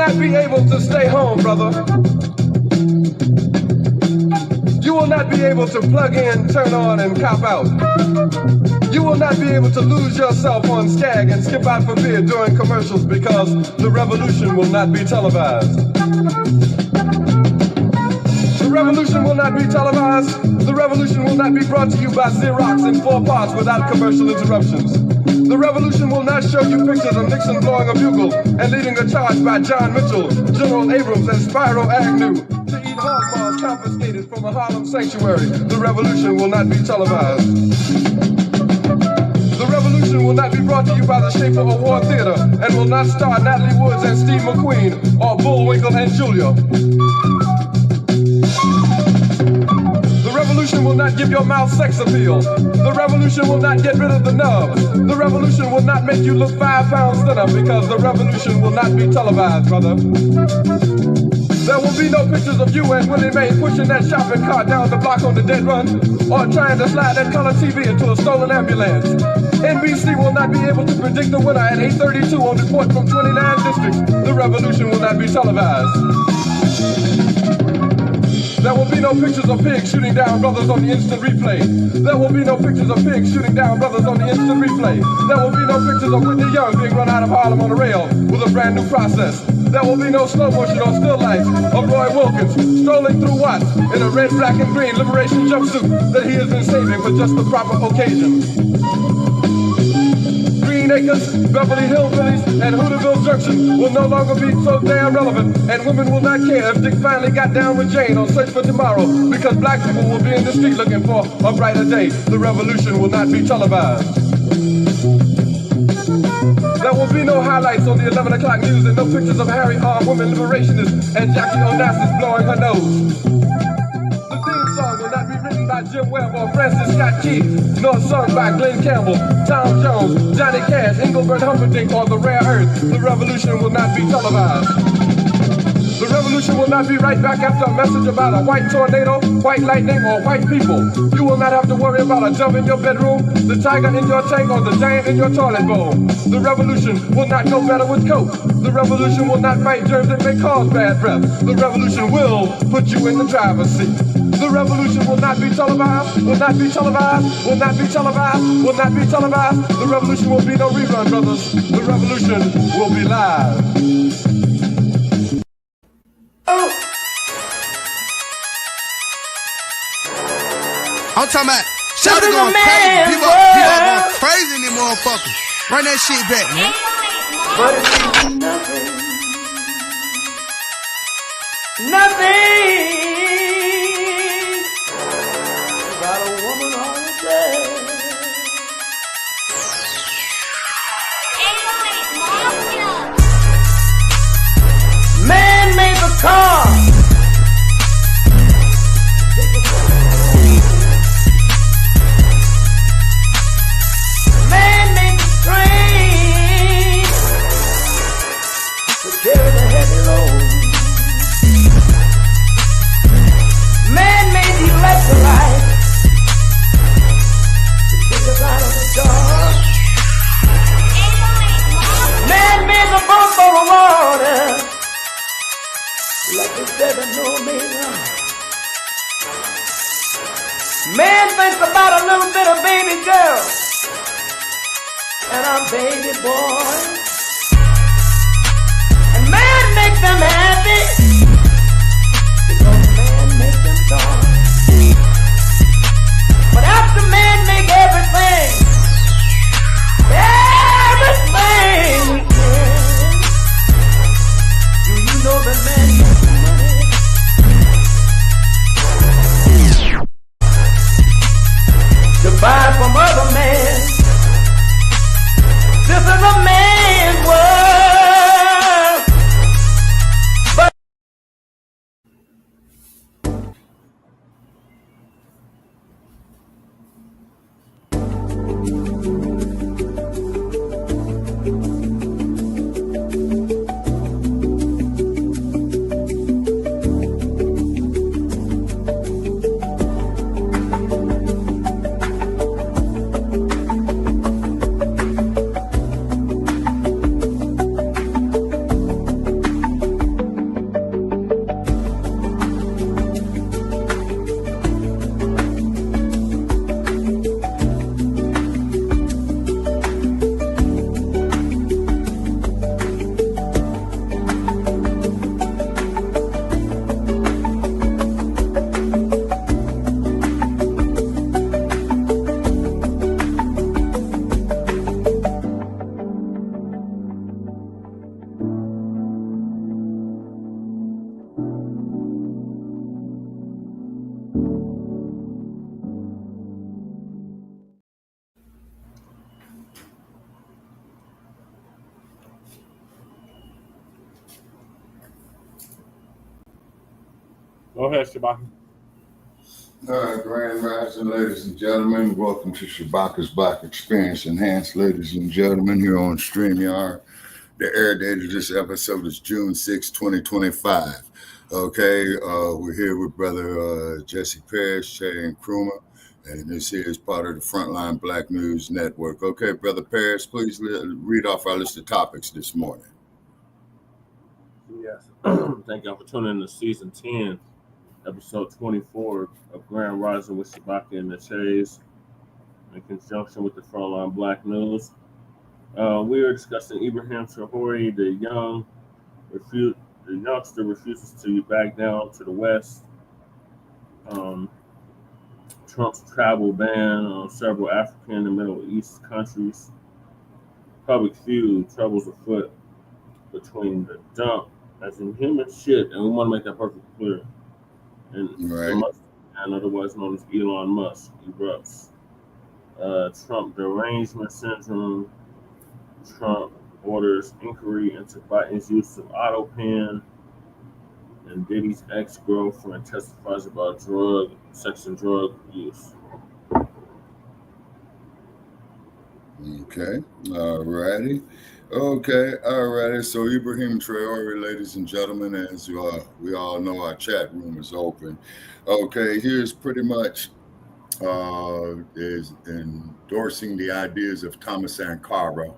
not be able to stay home, brother. You will not be able to plug in, turn on, and cop out. You will not be able to lose yourself on Skag and skip out for beer during commercials because the revolution will not be televised. The revolution will not be televised. The revolution will not be brought to you by Xerox in 4 parts without commercial interruptions. The revolution will not show you pictures of Nixon blowing a bugle and leading a charge by John Mitchell, General Abrams, and Spyro Agnew to eat hog maws confiscated from a Harlem sanctuary. The revolution will not be televised. The revolution will not be brought to you by the Schaefer Award Theater and will not star Natalie Woods and Steve McQueen or Bullwinkle and Julia. The revolution will not give your mouth sex appeal. The revolution will not get rid of the nubs. The revolution will not make you look 5 pounds thinner because the revolution will not be televised, brother. There will be no pictures of you and Willie Mae pushing that shopping cart down the block on the dead run or trying to slide that color TV into a stolen ambulance. NBC will not be able to predict the winner at 8:32 on report from 29 districts. The revolution will not be televised. There will be no pictures of pigs shooting down brothers on the instant replay. There will be no pictures of pigs shooting down brothers on the instant replay. There will be no pictures of Whitney Young being run out of Harlem on a rail with a brand new process. There will be no slow motion or still lights of Roy Wilkins strolling through Watts in a red, black, and green liberation jumpsuit that he has been saving for just the proper occasion. Green Acres, Beverly Hillbillies, and Hooterville Junction will no longer be so damn relevant, and women will not care if Dick finally got down with Jane on Search for Tomorrow, because black people will be in the street looking for a brighter day. The revolution will not be televised. There will be no highlights on the 11 o'clock news and no pictures of Harry armed women liberationists and Jackie Onassis blowing her nose. The theme song will not be written by Jim Webb or Francis Scott Key, nor sung by Glenn Campbell, Tom Jones, Johnny Cash, Engelbert Humperdinck, or The Rare Earth. The revolution will not be televised. The revolution will not be right back after a message about a white tornado, white lightning, or white people. You will not have to worry about a dove in your bedroom, the tiger in your tank, or the giant in your toilet bowl. The revolution will not go better with coke. The revolution will not fight germs that may cause bad breath. The revolution will put you in the driver's seat. The revolution will not be televised, will not be televised, will not be televised, will not be televised. The revolution will be no rerun, brothers. The revolution will be live. I'm talking about shout it going crazy. People going crazy in them motherfuckers. Run that shit back, man. But it means nothing. Nothing. Got a woman on the bed. Man made the car. Carry the heavy load. Man made the electrolyte to take us out of the dark. Man made the boat for the water like the 7-no-meter. Man thinks about a little bit of baby girl and a baby boy. Make them happy because man make them dark. But after man make everything we can, do you know that man makes money? To buy from other men. This is a man Go ahead, Shabaka. All right, Grand Rising, ladies and gentlemen. Welcome to Shabaka's Black Experience Enhanced, ladies and gentlemen, here on StreamYard. The air date of this episode is June 6, 2025. Okay, we're here with Brother Jesse Parrish, Che and Kruma, and this here is part of the Front Line Blacc News Network. Okay, Brother Parrish, please read off our list of topics this morning. Yes. Thank y'all for tuning in to Season 10. Episode 24 of Grand Rising with Shabaka and the Chase, in conjunction with the Front Line Blacc News. We are discussing Ibrahim Tauore, the youngster refuses to back down to the West. Trump's travel ban on several African and Middle East countries. Public feud, troubles afoot between the dump, as in human shit, and we want to make that perfectly clear. And otherwise known as Elon Musk, erupts. Trump derangement syndrome. Trump orders inquiry into Biden's use of autopen. And Diddy's ex-girlfriend testifies about sex and drug use. Okay, alrighty. Okay, alrighty. So Ibrahim Tauore, ladies and gentlemen, as we all know, our chat room is open. Okay, here's pretty much is endorsing the ideas of Thomas Sankara,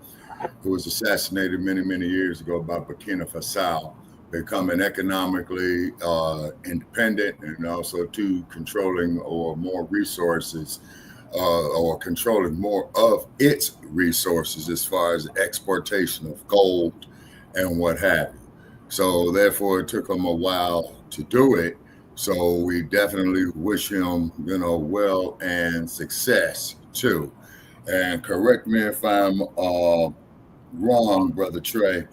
who was assassinated many years ago by Burkina Faso, becoming economically independent and also to controlling or more resources. Or controlling more of its resources as far as exportation of gold and what have you. So therefore, it took him a while to do it. So we definitely wish him, well and success too. And correct me if I'm wrong, Brother Trey.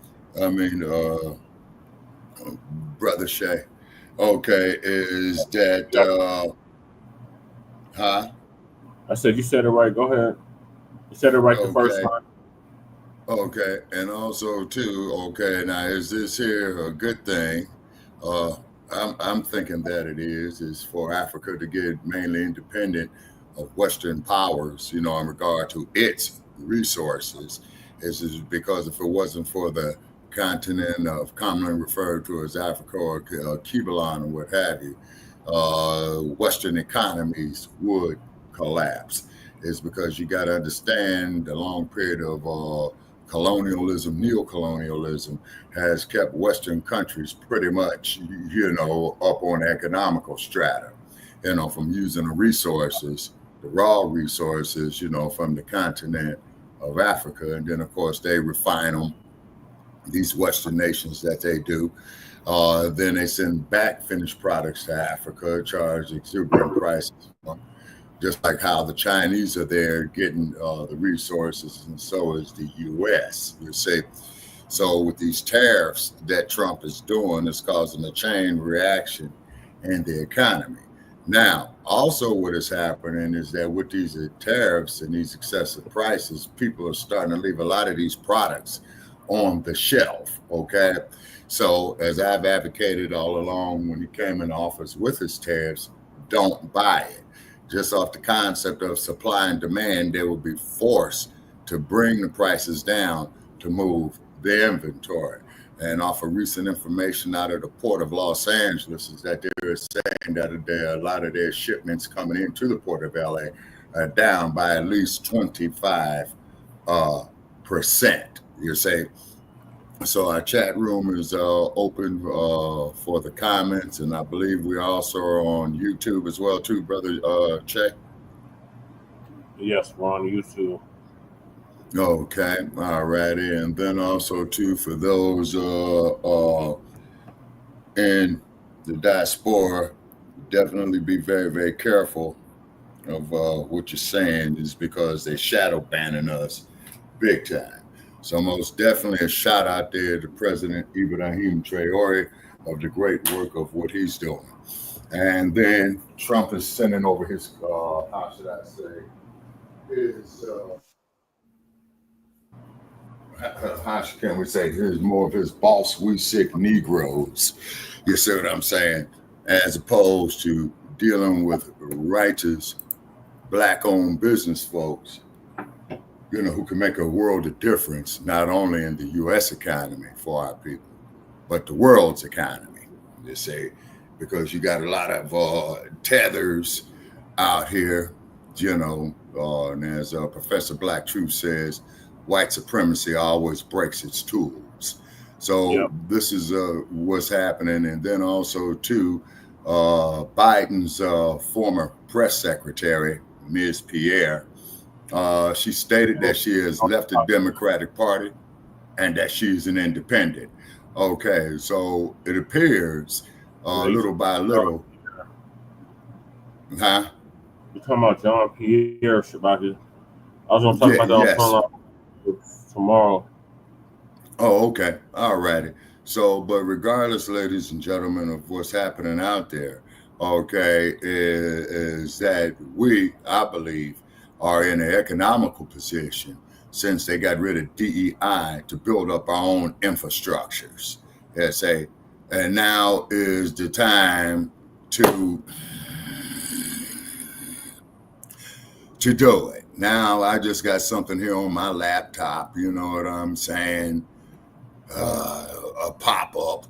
Brother Shay. Okay, is that I said you said it right. Go ahead. You said it right the first time. Okay, and also too. Okay, now is this here a good thing? I'm thinking that it is for Africa to get mainly independent of Western powers. In regard to its resources, is because if it wasn't for the continent of commonly referred to as Africa or Kibalon or what have you, Western economies would collapse. Is because you got to understand the long period of colonialism, neocolonialism has kept Western countries pretty much, up on economical strata, from using the resources, the raw resources, from the continent of Africa. And then, of course, they refine them, these Western nations that they do. Then they send back finished products to Africa, charge exuberant prices. Just like how the Chinese are there getting the resources, and so is the U.S., you see. So with these tariffs that Trump is doing, it's causing a chain reaction in the economy. Now, also what is happening is that with these tariffs and these excessive prices, people are starting to leave a lot of these products on the shelf, okay? So as I've advocated all along when he came in office with his tariffs, don't buy it. Just off the concept of supply and demand, they will be forced to bring the prices down to move the inventory. And off of recent information out of the Port of Los Angeles is that they're saying that a lot of their shipments coming into the Port of LA are down by at least 25%, you say. So our chat room is open for the comments, and I believe we also are on YouTube as well too, Brother Che. Yes, we're on YouTube. Okay, all righty. And then also too, for those in the diaspora, definitely be very careful of what you're saying, is because they're shadow banning us big time. So most definitely a shout out there to President Ibrahim Tauore of the great work of what he's doing. And then Trump is sending over his, how should I say, his, how can we say, here's more of his boss, we sick Negroes. You see what I'm saying? as opposed to dealing with righteous Black-owned business folks, who can make a world of difference, not only in the U.S. economy for our people, but the world's economy, you see, because you got a lot of tethers out here, and as Professor Black Truth says, white supremacy always breaks its tools. So this is what's happening. And then also, too, Biden's former press secretary, Ms. Pierre, she stated that she has left the Democratic Party and that she's an independent. Okay, so it appears little by little. Huh? You're talking about John Pierre Shabaka. I was going to talk about that tomorrow. Oh, okay. All righty. So, but regardless, ladies and gentlemen, of what's happening out there, okay, is that we, I believe, are in an economical position since they got rid of DEI to build up our own infrastructures. And now is the time to do it. Now I just got something here on my laptop, you know what I'm saying? A pop-up,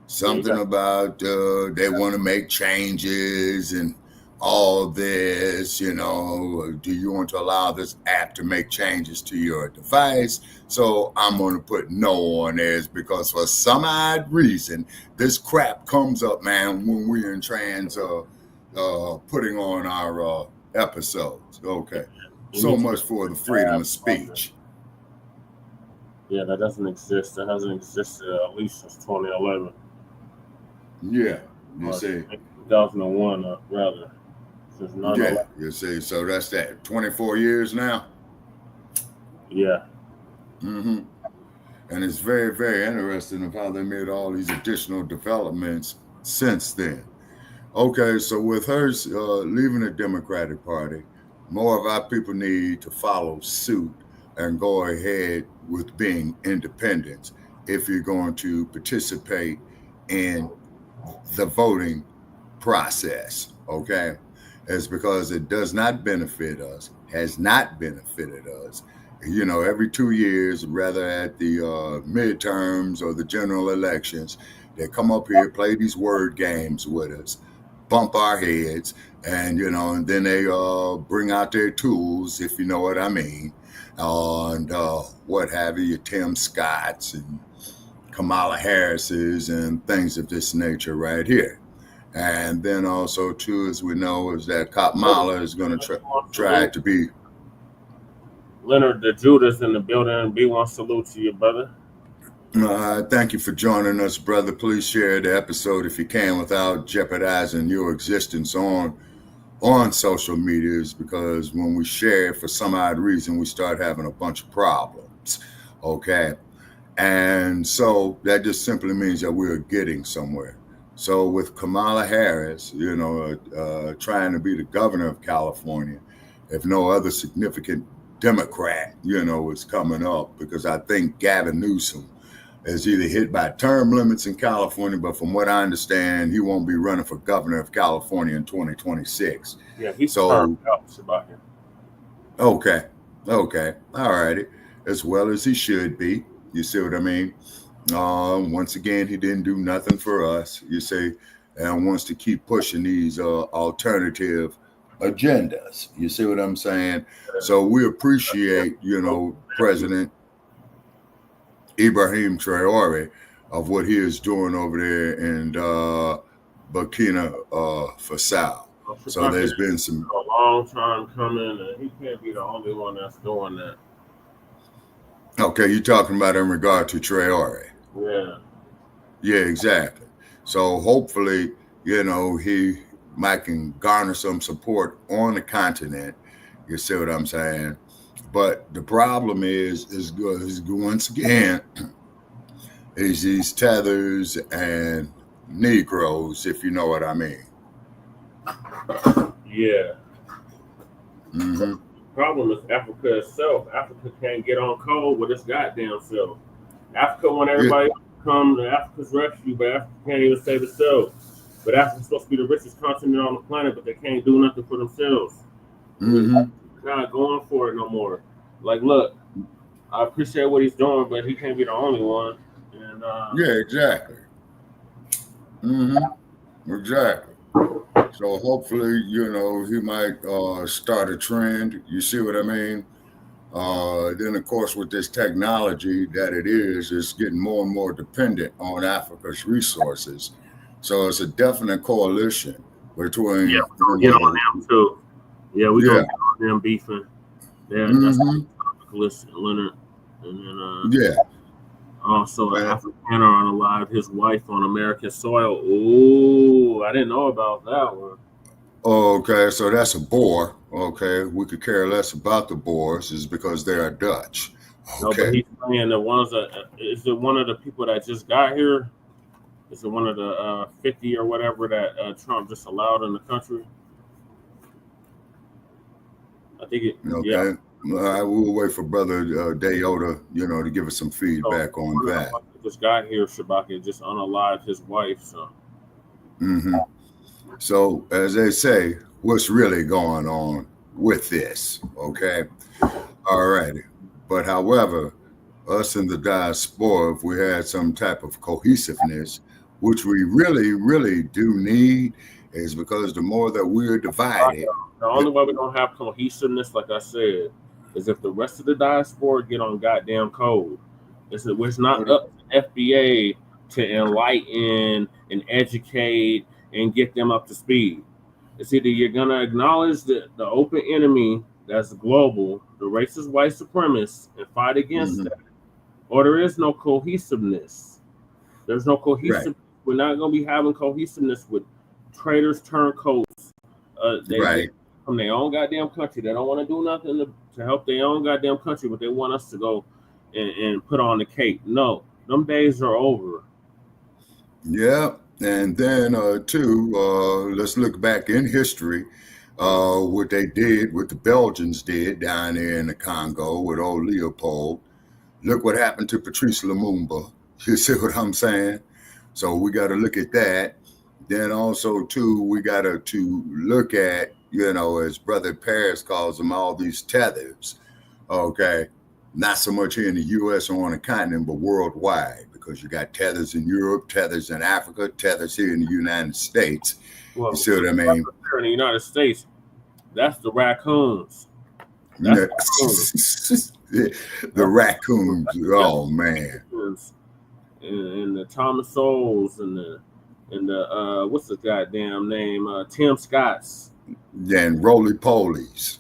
something about they want to make changes and all this, do you want to allow this app to make changes to your device? So I'm going to put no on theirs because for some odd reason, this crap comes up, man, when we're in trans putting on our episodes. Okay. So much for the freedom of speech. Yeah, that doesn't exist. That hasn't existed at least since 2011. Yeah, you see. 2001, rather. Since 9/11. Yeah, you see. So that's that. 24 years now. Yeah. Mm-hmm. And it's very, very interesting of how they made all these additional developments since then. Okay, so with her leaving the Democratic Party, more of our people need to follow suit and go ahead with being independent if you're going to participate in the voting process, okay? It's because it does not benefit us, has not benefited us. Every 2 years, rather at the midterms or the general elections, they come up here, play these word games with us, bump our heads, and, and then they bring out their tools, if you know what I mean, and what have you, Tim Scott's and Kamala Harris's and things of this nature right here. And then also, too, as we know, is that Kamala is going to try to be. Leonard the Judas in the building. B1 salute to you, brother. Thank you for joining us, brother. Please share the episode if you can without jeopardizing your existence on social medias, because when we share, for some odd reason, we start having a bunch of problems. Okay. And so that just simply means that we're getting somewhere. So with Kamala Harris, trying to be the governor of California, if no other significant Democrat, is coming up, because I think Gavin Newsom is either hit by term limits in California, but from what I understand, he won't be running for governor of California in 2026. Yeah, he's termed out, Shabaka. Okay. All righty. As well as he should be. You see what I mean? Once again, he didn't do nothing for us, you see, and wants to keep pushing these alternative agendas. You see what I'm saying? So we appreciate, President Ibrahim Tauore of what he is doing over there in Burkina Faso. So there's been some a long time coming, and he can't be the only one that's doing that. Okay, you're talking about in regard to Tauore. Yeah, exactly. So hopefully, he might can garner some support on the continent. You see what I'm saying? But the problem is once again, is these tethers and Negroes, if you know what I mean. Yeah. Mm-hmm. Problem is Africa itself. Africa can't get on code with its goddamn self. Africa want everybody to come to Africa's rescue, but Africa can't even save itself. But Africa's supposed to be the richest continent on the planet, but they can't do nothing for themselves. Mm-hmm. They're not going for it no more. Like, look, I appreciate what he's doing, but he can't be the only one. And yeah, exactly. Mm-hmm. Exactly. So hopefully, he might start a trend. You see what I mean? Then, of course, with this technology that it's getting more and more dependent on Africa's resources. So it's a definite coalition between. Yeah, we're gonna get on them too. Yeah, we're gonna get on them beefing. Yeah, that's Leonard, and then also an Afrikaner unalived his wife on American soil. Ooh, I didn't know about that one. Okay, so that's a Boer. Okay, we could care less about the Boers, is because they are Dutch. Okay. No, but he's saying the ones that is it one of the people that just got here? Is it one of the 50 or whatever that Trump just allowed in the country? I think it. Okay. Yeah. I will wait for Brother Dayota, to give us some feedback on that. Just got here, Shabaka, just unalived his wife. So. Mm-hmm. So, as they say, what's really going on with this? Okay. All righty. But however, us in the diaspora, if we had some type of cohesiveness, which we really, really do need, is because the more that we're divided. The only way we're going to have cohesiveness, like I said, is if the rest of the diaspora get on goddamn code. It's not up to FBA to enlighten and educate and get them up to speed. It's either you're going to acknowledge the open enemy that's global, the racist white supremacists, and fight against that, or there is no cohesiveness. There's no cohesiveness. Right. We're not going to be having cohesiveness with traitors, turncoats. They from their own goddamn country. They don't want to do nothing to help their own goddamn country, but they want us to go and put on the cape. No, them days are over. Yeah. And then, let's look back in history, what they did, what the Belgians did down there in the Congo with old Leopold. Look what happened to Patrice Lumumba. You see what I'm saying? So we got to look at that. Then also, too, we got to look at, as Brother Paris calls them, all these tethers, okay? Not so much here in the U.S. or on the continent, but worldwide, because you got tethers in Europe, tethers in Africa, tethers here in the United States. Well, you see what I mean? In the United States, that's the raccoons. That's the raccoons. Oh, man. And the Thomas Souls and the what's the goddamn name? Tim Scott's. Yeah, and Roly Polies.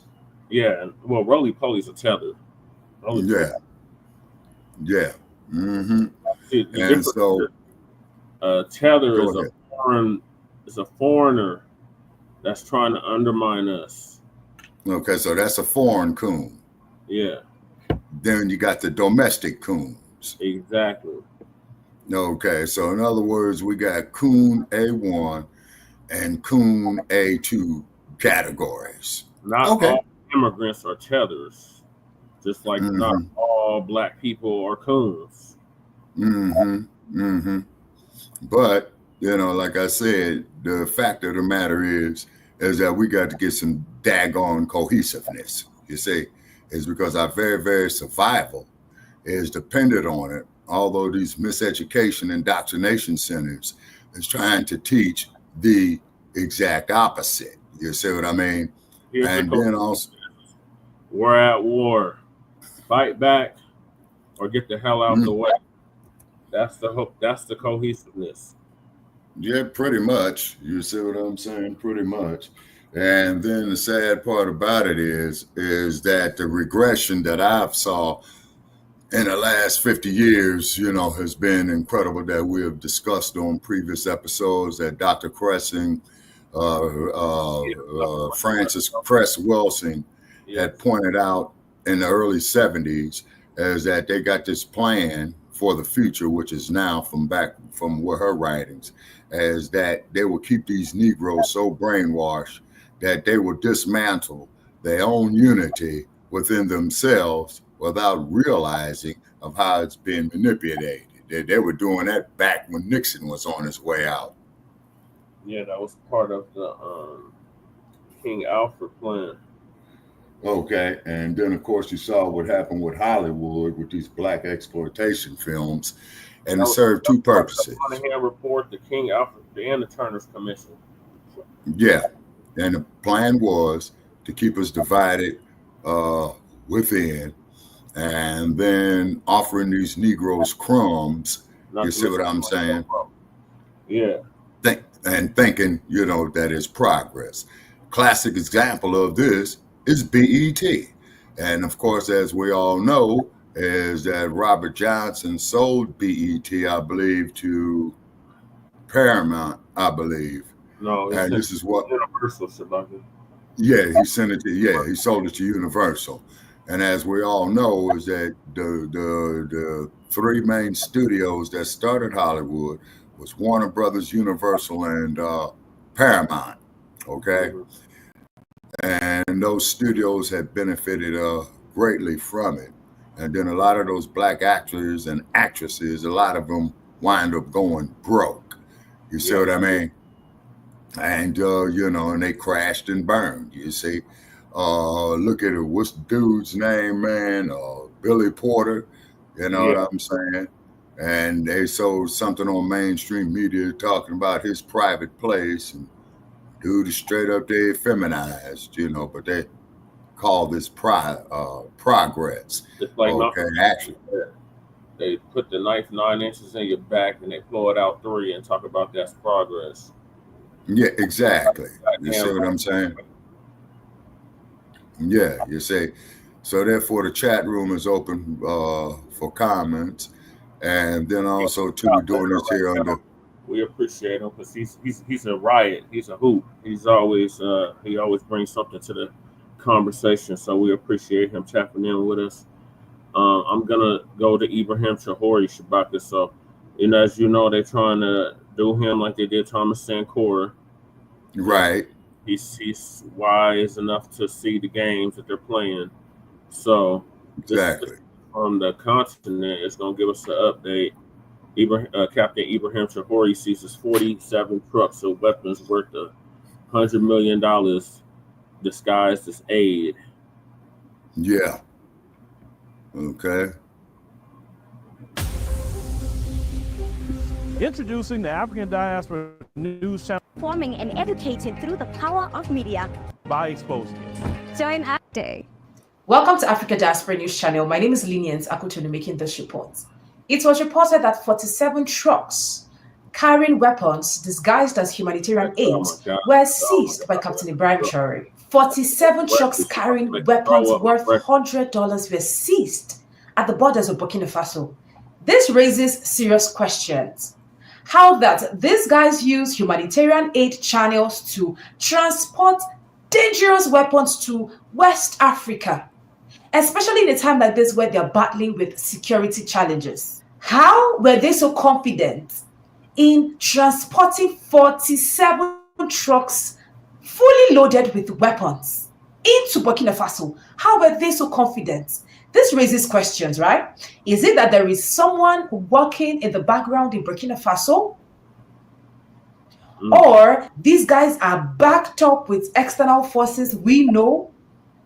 Yeah, well, Roly Polies are tethered. Yeah. Mm-hmm. And so tether is a foreigner that's trying to undermine us. Okay, so that's a foreign coon. Yeah. Then you got the domestic coons. Exactly. Okay, so in other words, we got coon A1 and coon A2 categories. Not all immigrants are tethers, just like not all black people are coons. But, like I said, the fact of the matter is that we got to get some daggone cohesiveness, you see, is because our very, very survival is dependent on it. Although these miseducation indoctrination centers is trying to teach the exact opposite. You see what I mean? And then also, we're at war. Fight back or get the hell out the way. That's the hope. That's the cohesiveness. Yeah, pretty much. You see what I'm saying? Pretty much. And then the sad part about it is that the regression that I've saw in the last 50 years, has been incredible, that we have discussed on previous episodes, that Dr. Cressing, Francis Cress Wilson had pointed out in the early 70s, is that they got this plan for the future, which is now from her writings, is that they will keep these Negroes so brainwashed that they will dismantle their own unity within themselves without realizing of how it's been manipulated. They were doing that back when Nixon was on his way out. Yeah, that was part of the King Alfred plan. Okay, and then of course you saw what happened with Hollywood with these black exploitation films, and it served two purposes. The Monahan report, the King Alfred, and the Turner's Commission. Yeah, and the plan was to keep us divided within, and then offering these Negroes crumbs. You see what I'm saying? Yeah. Thinking, you know, that is progress. Classic example of this is BET. And of course, as we all know, is that Robert Johnson sold BET, I believe, to Paramount, I believe. No, and this is what Universal, Shabaka. Yeah, he sent it to he sold it to Universal. And as we all know, is that the three main studios that started Hollywood was Warner Brothers, Universal, and Paramount. Okay, and those studios had benefited greatly from it. And then a lot of those black actors and actresses, a lot of them wind up going broke. You see what I mean? And you know, and they crashed and burned. You see, look at it. What's the dude's name, man? Billy Porter. You know what I'm saying? And they sold something on mainstream media talking about his private place, and dude is straight up there feminized, you know. But they call this progress. It's like actually, they put the knife 9 inches in your back and they pull it out 3 and talk about that's progress. Yeah, exactly. You see what I'm saying? Yeah, you see. So therefore, the chat room is open for comments, and then also too doing this here on the. We appreciate him because he's a riot. He's a hoop. He's always he always brings something to the conversation. So we appreciate him tapping in with us. I'm gonna go to Ibrahim Tauore, Shabaka. So, you know, as you know, they're trying to do him like they did Thomas Sankora. Right. He's wise enough to see the games that they're playing. So exactly from the continent, it's gonna give us an update. Captain Ibrahim Tauore seizes 47 trucks of weapons worth $100 million disguised as aid. Yeah. Okay. Introducing the African Diaspora News Channel. Forming and educating through the power of media. By exposing it. Join us today. Welcome to Africa Diaspora News Channel. My name is Linians Akutunu making this report. It was reported that 47 trucks carrying weapons disguised as humanitarian aid were seized by Captain Ibrahim Tauore. 47 trucks carrying weapons worth $100 were seized at the borders of Burkina Faso. This raises serious questions. How that these guys use humanitarian aid channels to transport dangerous weapons to West Africa, especially in a time like this where they're battling with security challenges. How were they so confident in transporting 47 trucks fully loaded with weapons into Burkina Faso? How were they so confident? This raises questions, right? Is it that there is someone working in the background in Burkina Faso? Or these guys are backed up with external forces we know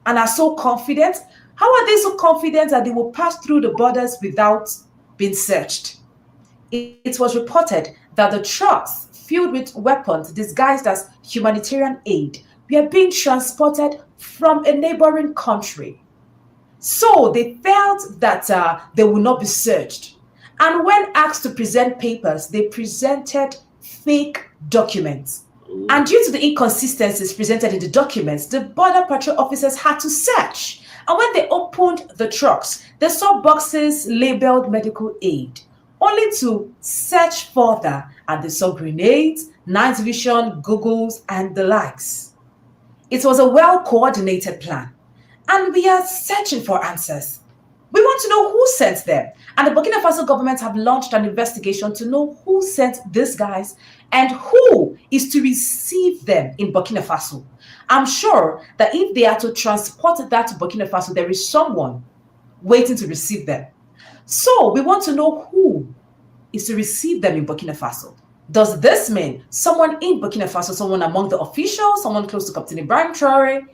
and are so confident? How are they so confident that they will pass through the borders without being searched? It was reported that the trucks filled with weapons disguised as humanitarian aid were being transported from a neighboring country. So they felt that they would not be searched. And when asked to present papers, they presented fake documents. And due to the inconsistencies presented in the documents, the Border Patrol officers had to search. And when they opened the trucks, they saw boxes labeled medical aid, only to search further and they saw grenades, night vision, goggles, and the likes. It was a well-coordinated plan. And we are searching for answers. We want to know who sent them. And the Burkina Faso government have launched an investigation to know who sent these guys and who is to receive them in Burkina Faso. I'm sure that if they are to transport that to Burkina Faso, there is someone waiting to receive them. So we want to know who is to receive them in Burkina Faso. Does this mean someone in Burkina Faso, someone among the officials, someone close to Captain Ibrahim Tauore,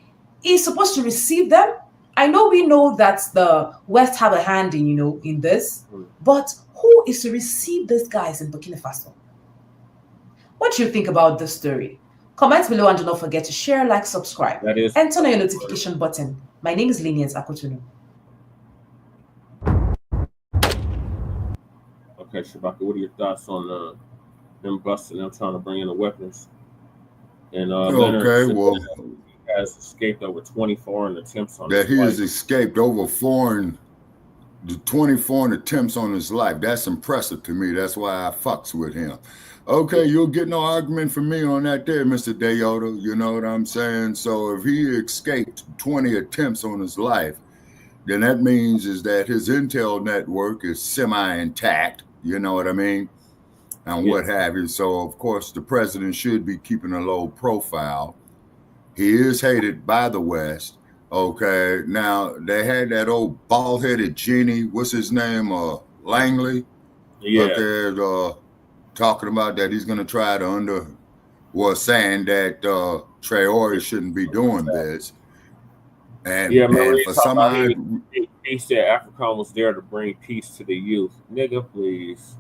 is supposed to receive them? I know we know that the West have a hand in, in this, but who is to receive these guys in Burkina Faso? What do you think about this story? Comment below and do not forget to share, like, subscribe, and turn on your notification button. My name is Linians Akotunu. Okay, Shabaka, what are your thoughts on them busting them trying to bring in the weapons? And okay, well, he has escaped over 20 foreign attempts on that his life. He has escaped over 20 foreign attempts on his life. That's impressive to me. That's why I fucks with him. Okay, you'll get no argument from me on that there, Mr. Deyoto. You know what I'm saying? So if he escaped 20 attempts on his life, then that means is that his intel network is semi-intact. You know what I mean? And what have you. So, of course, the president should be keeping a low profile. He is hated by the West. Okay, now they had that old bald-headed genie, what's his name, Langley, up there talking about that he's going to try to saying that Traore shouldn't be doing this. And, and for some he said Africa was there to bring peace to the youth. Nigga, please.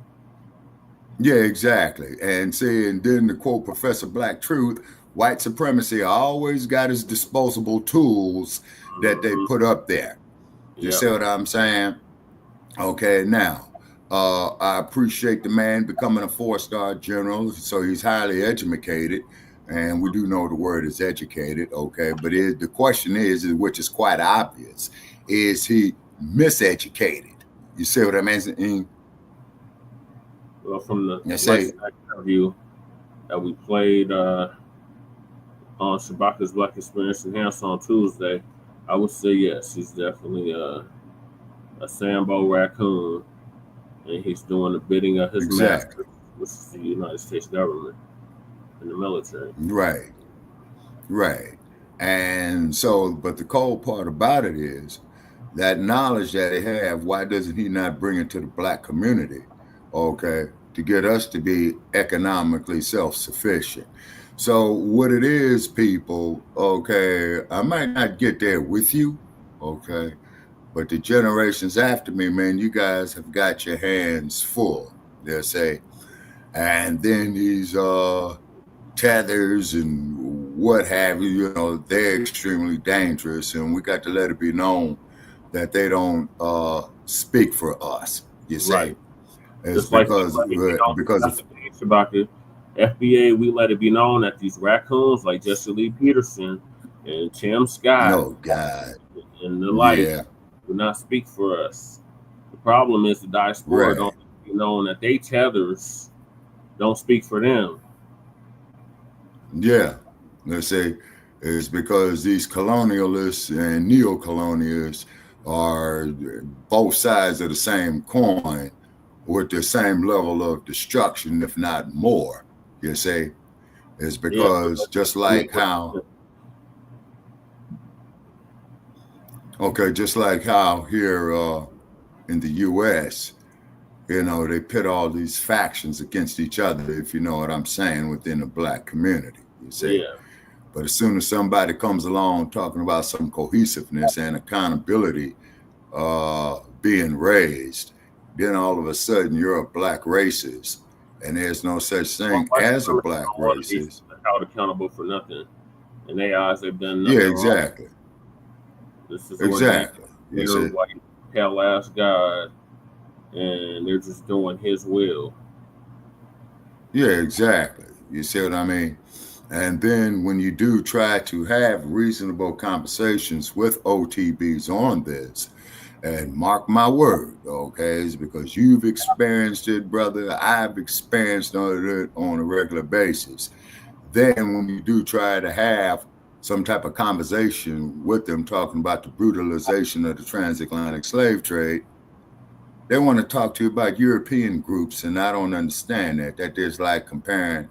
Yeah, exactly. And then to quote Professor Black Truth, white supremacy always got his disposable tools that they put up there. You see what I'm saying? Okay, now, I appreciate the man becoming a 4-star general, so he's highly educated, and we do know the word is educated, okay? But the question is, which is quite obvious, is he miseducated? You see what I mean? Well, from the interview that we played on Shabaka's Black Experience Enhanced on Tuesday, I would say yes, he's definitely a Sambo raccoon, and he's doing the bidding of his master, which is the United States government and the military. Right. And so, but the cold part about it is that knowledge that they have, why doesn't he not bring it to the Black community, okay, to get us to be economically self-sufficient? So what it is, people, okay, I might not get there with you, okay, but the generations after me, man, you guys have got your hands full, they'll say. And then these tethers and what have you, they're extremely dangerous, and we got to let it be known that they don't speak for us, you see. Right. It's because of Shabaka, FBA, we let it be known that these raccoons like Jesse Lee Peterson and Tim Scott and the like do not speak for us. The problem is the diaspora don't be known that they tethers don't speak for them. Yeah, let's say it's because these colonialists and neo-colonialists are both sides of the same coin with the same level of destruction, if not more. You see, it's because just like how, just like how here in the U.S., they pit all these factions against each other, if you know what I'm saying, within the Black community, you see. But as soon as somebody comes along talking about some cohesiveness and accountability being raised, then all of a sudden you're a Black racist, and there's no such thing as a Black racist. They're held accountable for nothing. In their eyes, they've done nothing. Yeah, exactly. Wrong. This is exactly. You're white, hell-ass God, and they're just doing his will. Yeah, exactly. You see what I mean? And then when you do try to have reasonable conversations with OTBs on this, and mark my word, okay, it's because you've experienced it, brother. I've experienced it on a regular basis. Then when you do try to have some type of conversation with them talking about the brutalization of the transatlantic slave trade, they want to talk to you about European groups, and I don't understand that there's like comparing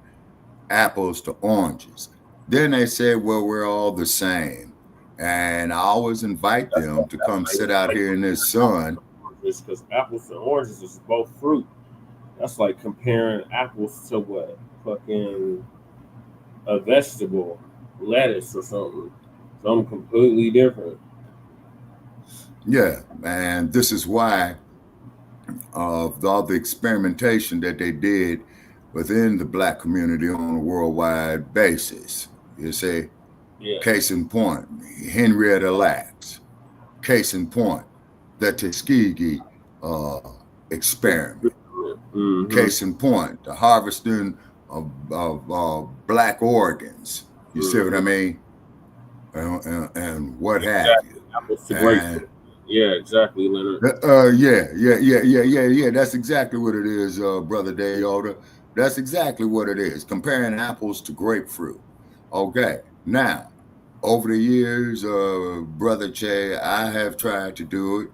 apples to oranges. Then they say, well, we're all the same. And I always invite them to come sit out here in this sun. It's because apples and oranges is both fruit. That's like comparing apples to what? Fucking a vegetable, lettuce or something. Something completely different. Yeah, and this is why of all the experimentation that they did within the Black community on a worldwide basis. You see, Yeah. case in point, Henrietta Lacks. Case in point, the Tuskegee experiment. Mm-hmm. Case in point, the harvesting of Black organs. You see what I mean? And what have you. Apples to grapefruit. Yeah, exactly, Leonard. Yeah. That's exactly what it is, Brother Dayota. That's exactly what it is. Comparing apples to grapefruit. Okay. Now, over the years, Brother Che, I have tried to do it.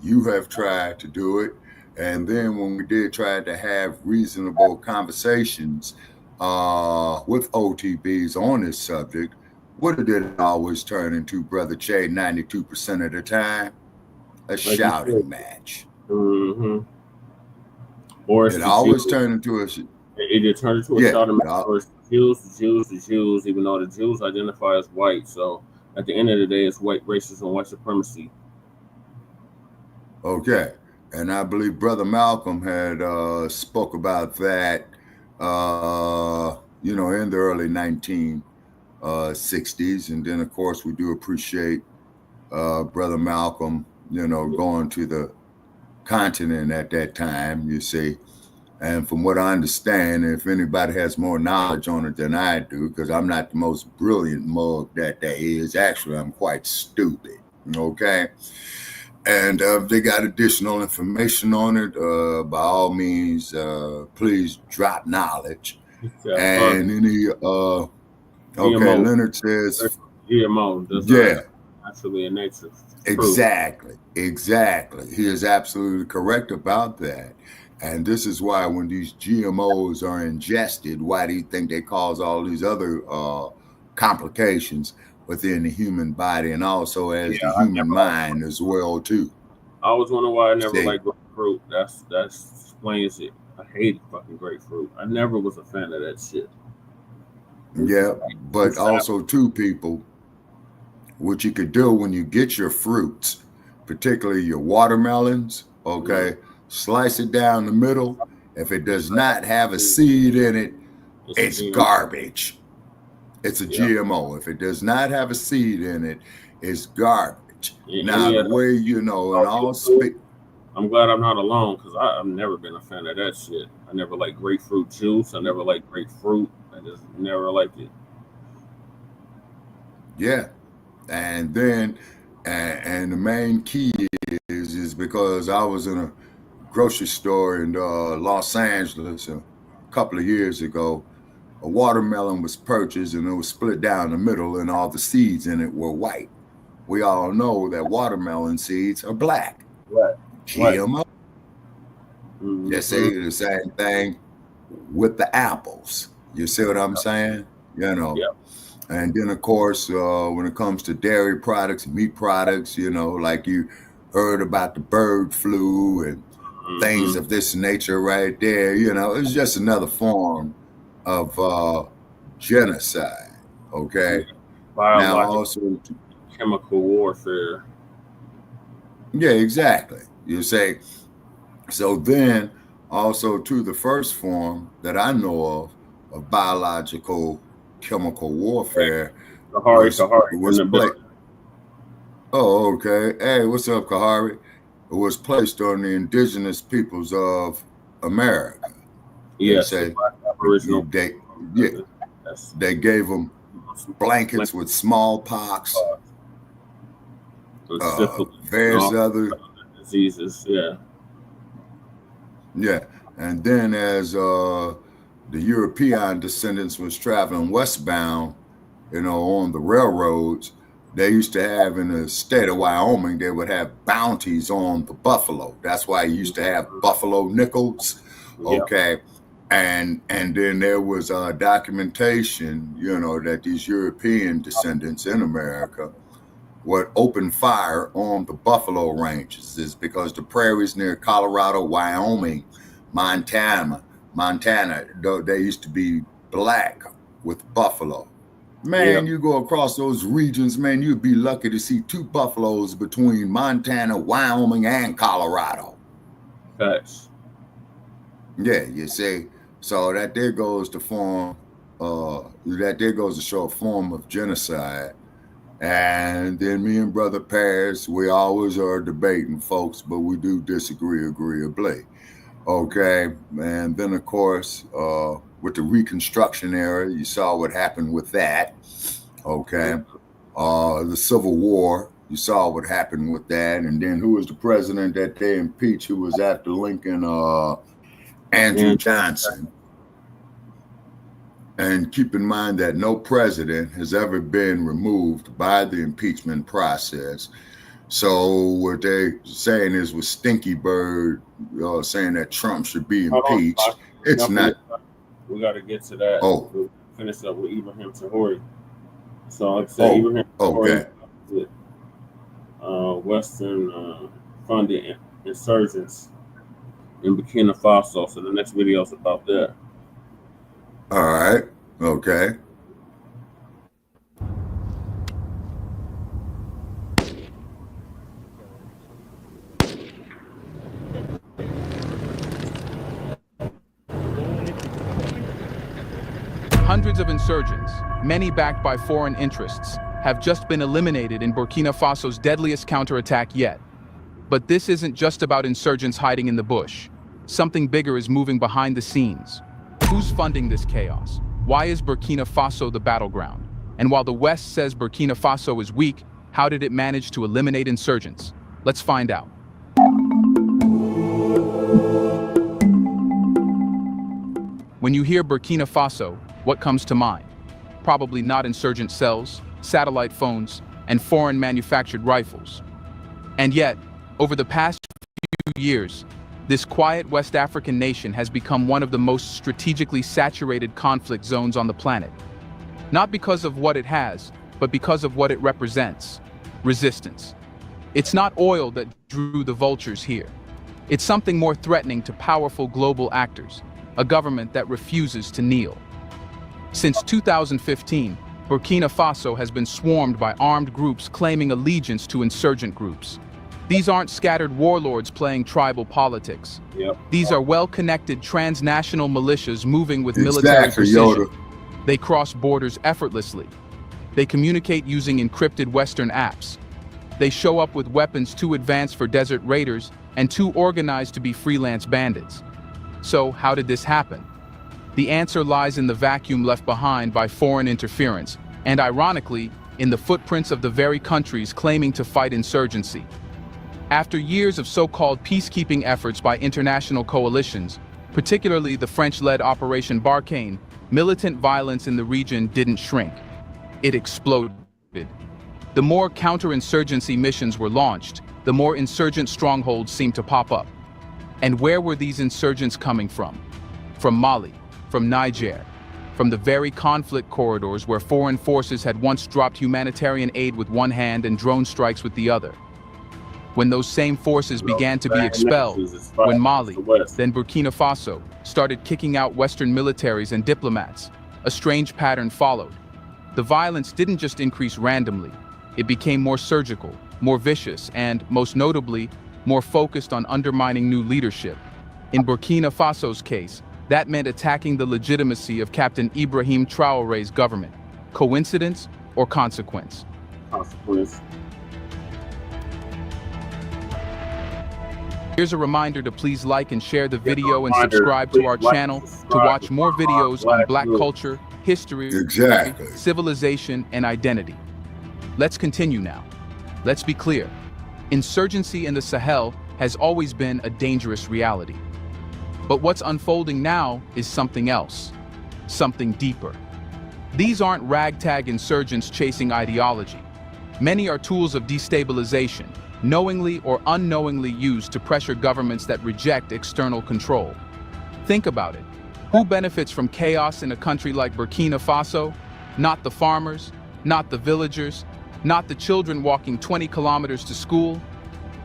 You have tried to do it. And then when we did try to have reasonable conversations with OTBs on this subject, what did it always turn into, Brother Che, 92% of the time? A shouting match. Mm-hmm. Or it always turned into a. It did turn into a shouting match. Or it's the Jews, even though the Jews identify as white. So at the end of the day, it's white racism, white supremacy. Okay, and I believe Brother Malcolm had spoke about that, in the early 1960s, and then of course we do appreciate Brother Malcolm. Going to the continent at that time, you see. And from what I understand, if anybody has more knowledge on it than I do, because I'm not the most brilliant mug that there is, actually, I'm quite stupid, okay? And they got additional information on it. By all means, please drop knowledge. And any, okay, GMO. Leonard says. GMO. Yeah. Actually in nature. Exactly. He is absolutely correct about that. And this is why when these GMOs are ingested, why do you think they cause all these other complications within the human body and also as the human mind as well too? I always wonder why I never liked grapefruit. That explains it. I hate fucking grapefruit. I never was a fan of that shit. Yeah, but also too, people, what you could do when you get your fruits, particularly your watermelons, okay, slice it down the middle. If it does not have a seed in it, it's garbage. It's a GMO. If it does not have a seed in it, it's garbage. Now, the way, and all I'm glad I'm not alone because I've never been a fan of that shit. I never liked grapefruit juice. I never liked grapefruit. I just never liked it. Yeah. And then, and the main key is because I was in a grocery store in Los Angeles a couple of years ago. A watermelon was purchased and it was split down the middle and all the seeds in it were white. We all know that watermelon seeds are black. Right. GMO. They say the same thing with the apples. You see what I'm saying? And then, of course, when it comes to dairy products, meat products, like you heard about the bird flu and things of this nature right there, it's just another form of genocide, okay? Biological, now also chemical warfare. Yeah, exactly. You say, so then also to the first form that I know of biological chemical warfare was oh, okay. Hey, what's up, Kahari? It was placed on the indigenous peoples of America. Yes, they gave them blankets with smallpox, various other diseases. Yeah, and then as the European descendants was traveling westbound, on the railroads, they used to have in the state of Wyoming, they would have bounties on the buffalo. That's why you used to have buffalo nickels. Okay. And then there was documentation, that these European descendants in America would open fire on the buffalo ranges. Is because the prairies near Colorado, Wyoming, Montana, they used to be black with buffalo. Man, you go across those regions, man, you'd be lucky to see 2 buffaloes between Montana, Wyoming, and Colorado. Facts. Yeah, you see. So that there goes to form, show a form of genocide. And then me and Brother Paris, we always are debating, folks, but we do disagree agreeably. Okay, and then of course, with the Reconstruction era, you saw what happened with that. Okay, the Civil War, you saw what happened with that. And then who was the president that they impeached, who was after Lincoln? Andrew Johnson. And keep in mind that no president has ever been removed by the impeachment process. So what they're saying is with Stinky Bird saying that Trump should be impeached, it's not. We got to get to that. Oh. We'll finish up with Ibrahim Tauore. So like I said, Ibrahim Tauore with Western funded insurgents in Burkina Faso. So the next video is about that. All right. Okay. Hundreds of insurgents, many backed by foreign interests, have just been eliminated in Burkina Faso's deadliest counterattack yet. But this isn't just about insurgents hiding in the bush. Something bigger is moving behind the scenes. Who's funding this chaos? Why is Burkina Faso the battleground? And while the West says Burkina Faso is weak, how did it manage to eliminate insurgents? Let's find out. When you hear Burkina Faso, what comes to mind? Probably not insurgent cells, satellite phones, and foreign manufactured rifles. And yet, over the past few years, this quiet West African nation has become one of the most strategically saturated conflict zones on the planet. Not because of what it has, but because of what it represents: resistance. It's not oil that drew the vultures here. It's something more threatening to powerful global actors, a government that refuses to kneel. Since 2015, Burkina Faso has been swarmed by armed groups claiming allegiance to insurgent groups. These aren't scattered warlords playing tribal politics. These are well-connected transnational militias moving with military precision. They cross borders effortlessly. They communicate using encrypted Western apps. They show up with weapons too advanced for desert raiders and too organized to be freelance bandits. So, how did this happen? The answer lies in the vacuum left behind by foreign interference, and ironically, in the footprints of the very countries claiming to fight insurgency. After years of so-called peacekeeping efforts by international coalitions, particularly the French-led Operation Barkhane, militant violence in the region didn't shrink. It exploded. The more counterinsurgency missions were launched, the more insurgent strongholds seemed to pop up. And where were these insurgents coming from? From Mali, from Niger, from the very conflict corridors where foreign forces had once dropped humanitarian aid with one hand and drone strikes with the other. When those same forces began to be expelled, when Mali, then Burkina Faso, started kicking out Western militaries and diplomats, a strange pattern followed. The violence didn't just increase randomly. It became more surgical, more vicious, and, most notably, more focused on undermining new leadership. In Burkina Faso's case, that meant attacking the legitimacy of Captain Ibrahim Tauore's government. Coincidence or consequence? Consequence. Here's a reminder to please like and share the video and subscribe to our channel to watch more videos on Black culture, history, civilization, and identity. Let's continue now. Let's be clear. Insurgency in the Sahel has always been a dangerous reality. But what's unfolding now is something else, something deeper. These aren't ragtag insurgents chasing ideology. Many are tools of destabilization, knowingly or unknowingly used to pressure governments that reject external control. Think about it. Who benefits from chaos in a country like Burkina Faso? Not the farmers, not the villagers, not the children walking 20 kilometers to school,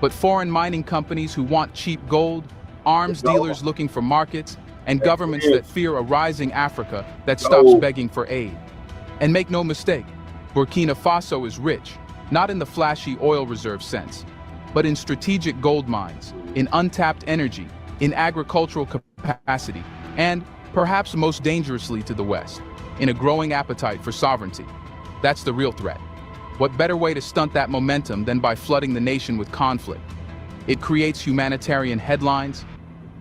but foreign mining companies who want cheap gold, arms dealers looking for markets, and governments that fear a rising Africa that stops begging for aid. And make no mistake, Burkina Faso is rich, not in the flashy oil reserve sense, but in strategic gold mines, in untapped energy, in agricultural capacity, and, perhaps most dangerously to the West, in a growing appetite for sovereignty. That's the real threat. What better way to stunt that momentum than by flooding the nation with conflict? It creates humanitarian headlines.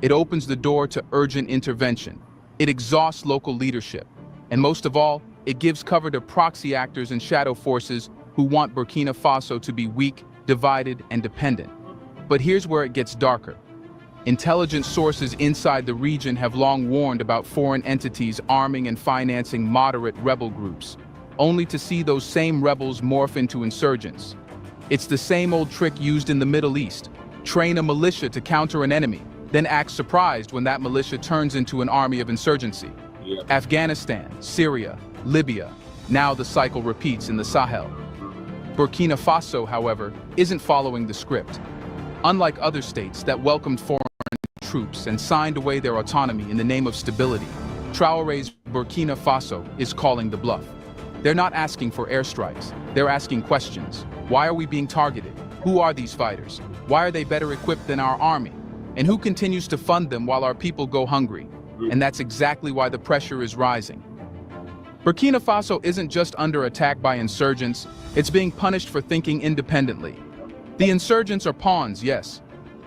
It opens the door to urgent intervention. It exhausts local leadership. And most of all, it gives cover to proxy actors and shadow forces who want Burkina Faso to be weak, divided, and dependent. But here's where it gets darker. Intelligence sources inside the region have long warned about foreign entities arming and financing moderate rebel groups, only to see those same rebels morph into insurgents. It's the same old trick used in the Middle East. Train a militia to counter an enemy, then act surprised when that militia turns into an army of insurgency. Afghanistan, Syria, Libya, now the cycle repeats in the Sahel. Burkina Faso, however, isn't following the script. Unlike other states that welcomed foreign troops and signed away their autonomy in the name of stability, Traore's Burkina Faso is calling the bluff. They're not asking for airstrikes, they're asking questions. Why are we being targeted? Who are these fighters? Why are they better equipped than our army? And who continues to fund them while our people go hungry? And that's exactly why the pressure is rising. Burkina Faso isn't just under attack by insurgents, it's being punished for thinking independently. The insurgents are pawns, yes,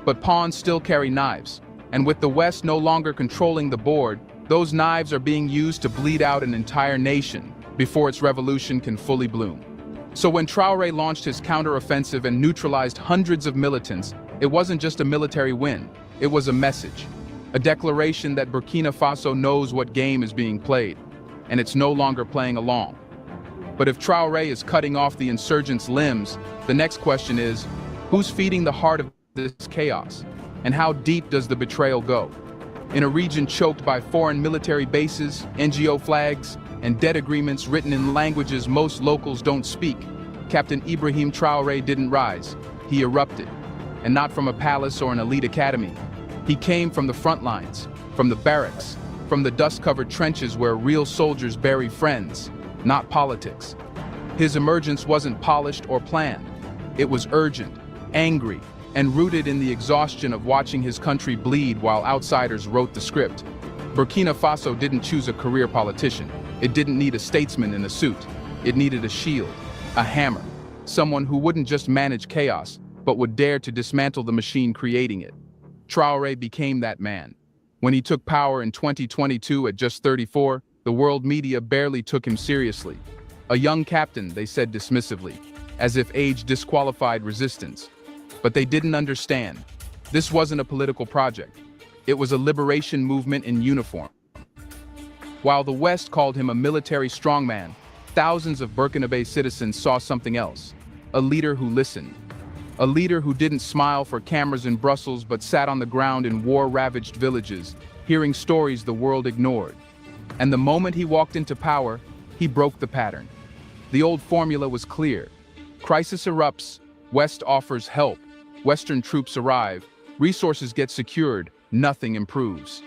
but pawns still carry knives. And with the West no longer controlling the board, those knives are being used to bleed out an entire nation before its revolution can fully bloom. So when Traore launched his counteroffensive and neutralized hundreds of militants, it wasn't just a military win, it was a message. A declaration that Burkina Faso knows what game is being played, and it's no longer playing along. But if Traore is cutting off the insurgents' limbs, the next question is, who's feeding the heart of this chaos? And how deep does the betrayal go? In a region choked by foreign military bases, NGO flags, and debt agreements written in languages most locals don't speak, Captain Ibrahim Tauore didn't rise, he erupted. And not from a palace or an elite academy. He came from the front lines, from the barracks, from the dust-covered trenches where real soldiers bury friends, not politics. His emergence wasn't polished or planned. It was urgent, angry, and rooted in the exhaustion of watching his country bleed while outsiders wrote the script. Burkina Faso didn't choose a career politician. It didn't need a statesman in a suit. It needed a shield, a hammer, someone who wouldn't just manage chaos, but would dare to dismantle the machine creating it. Traore became that man. When he took power in 2022 at just 34, the world media barely took him seriously. A young captain, they said dismissively, as if age disqualified resistance. But they didn't understand. This wasn't a political project. It was a liberation movement in uniform. While the West called him a military strongman, thousands of Burkinabe citizens saw something else. A leader who listened. A leader who didn't smile for cameras in Brussels but sat on the ground in war-ravaged villages, hearing stories the world ignored. And the moment he walked into power, he broke the pattern. The old formula was clear. Crisis erupts, West offers help, Western troops arrive, resources get secured, nothing improves.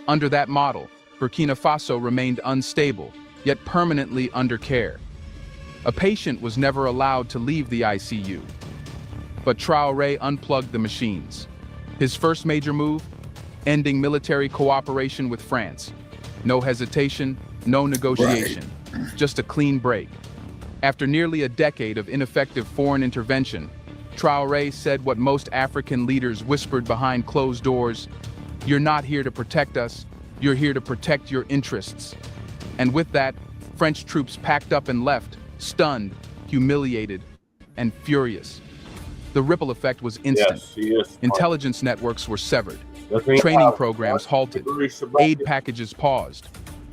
Under that model, Burkina Faso remained unstable, yet permanently under care. A patient was never allowed to leave the ICU. But Traore unplugged the machines. His first major move? Ending military cooperation with France. No hesitation, no negotiation, just a clean break. After nearly a decade of ineffective foreign intervention, Traore said what most African leaders whispered behind closed doors: "You're not here to protect us, you're here to protect your interests." And with that, French troops packed up and left, stunned, humiliated, and furious. The ripple effect was instant. Intelligence networks were severed. Training programs halted. Aid packages paused.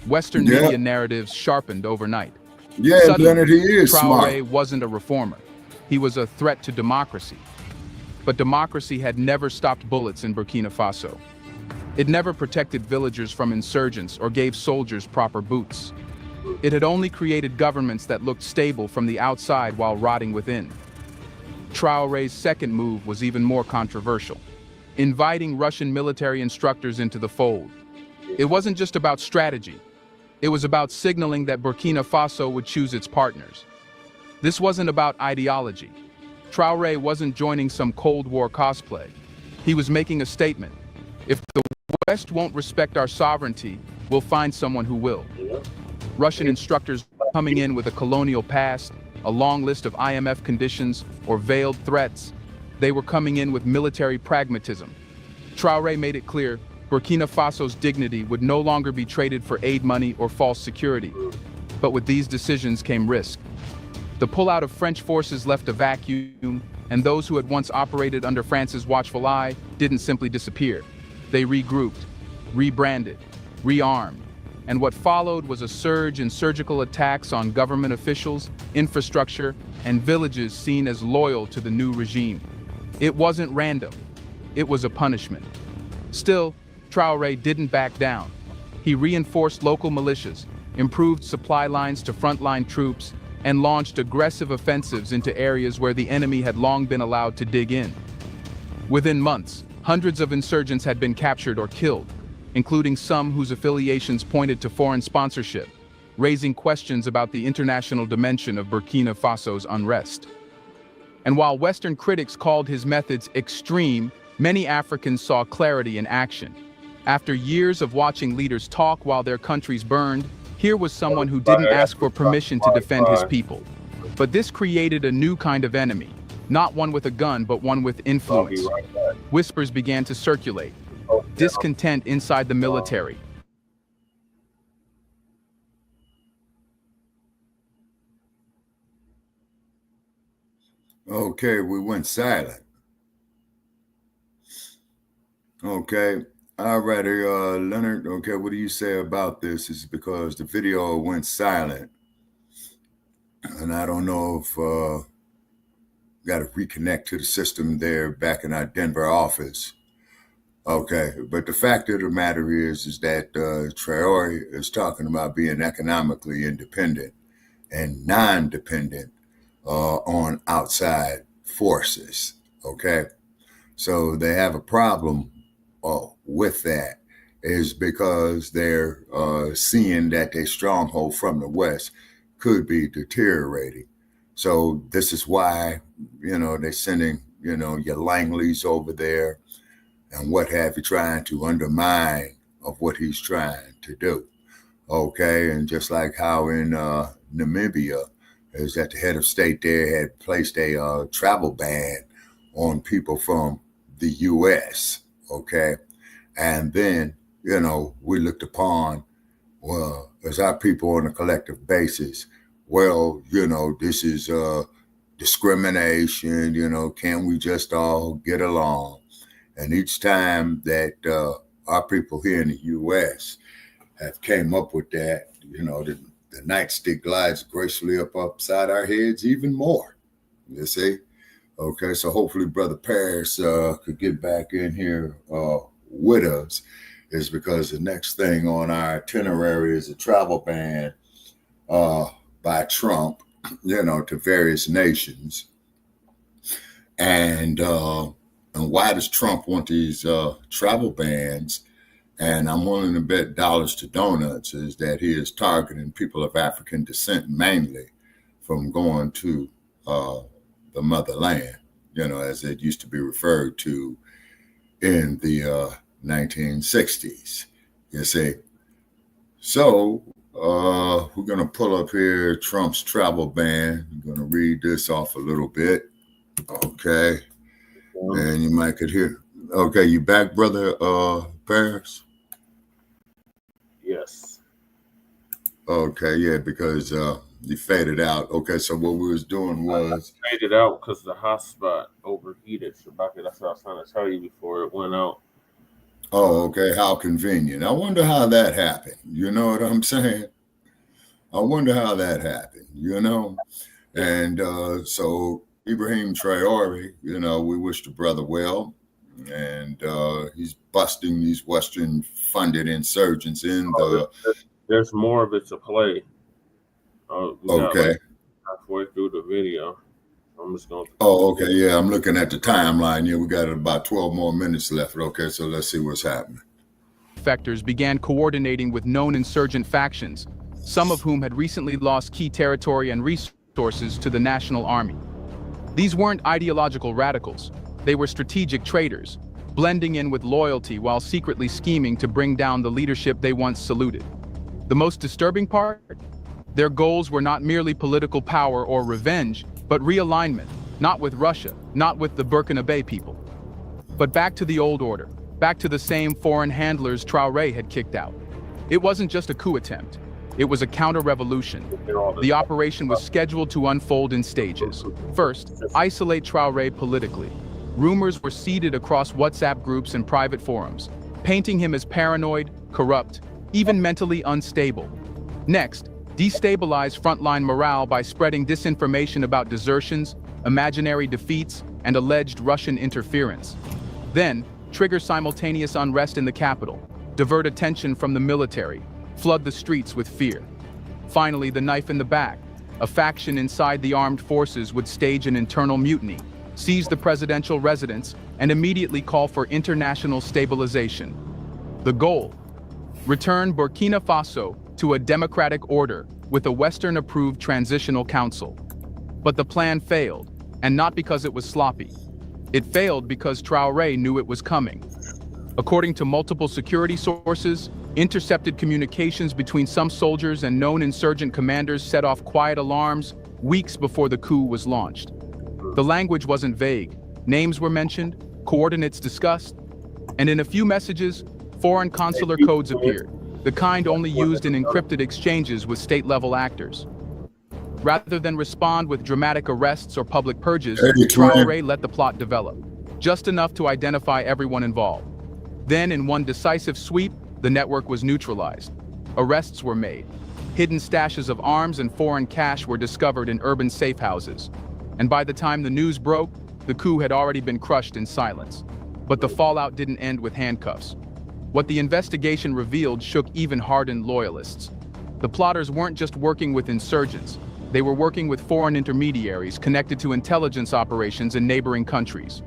Western media narratives sharpened overnight. Suddenly, Traore wasn't a reformer. He was a threat to democracy. But democracy had never stopped bullets in Burkina Faso. It never protected villagers from insurgents or gave soldiers proper boots. It had only created governments that looked stable from the outside while rotting within. Traore's second move was even more controversial. inviting Russian military instructors into the fold. It wasn't just about strategy. It was about signaling that Burkina Faso would choose its partners. This wasn't about ideology. Traoré wasn't joining some Cold War cosplay. He was making a statement. If the West won't respect our sovereignty, we'll find someone who will. Russian instructors coming in with a colonial past, a long list of IMF conditions, or veiled threats. They were coming in with military pragmatism. Traoré made it clear Burkina Faso's dignity would no longer be traded for aid money or false security. But with these decisions came risk. The pullout of French forces left a vacuum, and those who had once operated under France's watchful eye didn't simply disappear. They regrouped, rebranded, rearmed, and what followed was a surge in surgical attacks on government officials, infrastructure, and villages seen as loyal to the new regime. It wasn't random. It was a punishment. Still, Traoré didn't back down. He reinforced local militias, improved supply lines to frontline troops, and launched aggressive offensives into areas where the enemy had long been allowed to dig in. Within months, hundreds of insurgents had been captured or killed, including some whose affiliations pointed to foreign sponsorship, raising questions about the international dimension of Burkina Faso's unrest. And while Western critics called his methods extreme, many Africans saw clarity in action. After years of watching leaders talk while their countries burned, here was someone who didn't ask for permission to defend his people. But this created a new kind of enemy, not one with a gun, but one with influence. Whispers began to circulate, discontent inside the military. Okay, we went silent. Okay, alrighty, Leonard, okay, what do you say about this? Is because the video went silent. And I don't know if got to reconnect to the system there back in our Denver office. Okay, but the fact of the matter is that Traoré is talking about being economically independent and non-dependent on outside forces. Okay, so they have a problem with that, is because they're seeing that their stronghold from the West could be deteriorating. So this is why, they're sending, your Langleys over there and what have you, trying to undermine of what he's trying to do. Okay, and just like how in Namibia, is that the head of state there had placed a travel ban on people from the U.S., okay? And then, we looked upon, well, as our people on a collective basis, well, this is discrimination, can we just all get along? And each time that our people here in the U.S. have came up with that, the nightstick glides gracefully up upside our heads even more, you see? Okay, so hopefully Brother Paris could get back in here with us, is because the next thing on our itinerary is a travel ban by Trump, to various nations. And why does Trump want these travel bans? And I'm willing to bet dollars to donuts is that he is targeting people of African descent mainly from going to the motherland, as it used to be referred to in the 1960s, you see. So we're going to pull up here Trump's travel ban. I'm going to read this off a little bit. Okay. And you might could hear. Okay, you back, Brother Paris? Yes. Okay, yeah, because you faded out. Okay, so what we was doing was I faded out because the hotspot overheated. Shabaka, that's what I was trying to tell you before it went out. Oh, okay, how convenient. I wonder how that happened. You know what I'm saying? I wonder how that happened, And so Ibrahim Tauore, we wish the brother well. And he's busting these Western-funded insurgents in the... There's more of it to play. Okay. Halfway through the video. I'm just going. Oh, okay. Yeah, I'm looking at the timeline. Yeah, we got about 12 more minutes left. Okay, so let's see what's happening. Defectors began coordinating with known insurgent factions, some of whom had recently lost key territory and resources to the National Army. These weren't ideological radicals. They were strategic traitors, blending in with loyalty while secretly scheming to bring down the leadership they once saluted. The most disturbing part? Their goals were not merely political power or revenge, but realignment, not with Russia, not with the Burkinabe people. But back to the old order, back to the same foreign handlers Traoré had kicked out. It wasn't just a coup attempt. It was a counter-revolution. The operation was scheduled to unfold in stages. First, isolate Traoré politically. Rumors were seeded across WhatsApp groups and private forums, painting him as paranoid, corrupt, even mentally unstable. Next, destabilize frontline morale by spreading disinformation about desertions, imaginary defeats, and alleged Russian interference. Then, trigger simultaneous unrest in the capital, divert attention from the military, flood the streets with fear. Finally, the knife in the back. A faction inside the armed forces would stage an internal mutiny, seize the presidential residence, and immediately call for international stabilization. The goal: return Burkina Faso to a democratic order with a Western-approved transitional council. But the plan failed, and not because it was sloppy. It failed because Traoré knew it was coming. According to multiple security sources, intercepted communications between some soldiers and known insurgent commanders set off quiet alarms weeks before the coup was launched. The language wasn't vague. Names were mentioned, coordinates discussed, and in a few messages, foreign consular codes appeared, the kind only used in encrypted exchanges with state-level actors. Rather than respond with dramatic arrests or public purges, Traoré let the plot develop, just enough to identify everyone involved. Then, in one decisive sweep, the network was neutralized. Arrests were made. Hidden stashes of arms and foreign cash were discovered in urban safe houses. And by the time the news broke, the coup had already been crushed in silence. But the fallout didn't end with handcuffs. What the investigation revealed shook even hardened loyalists. The plotters weren't just working with insurgents. They were working with foreign intermediaries connected to intelligence operations in neighboring countries.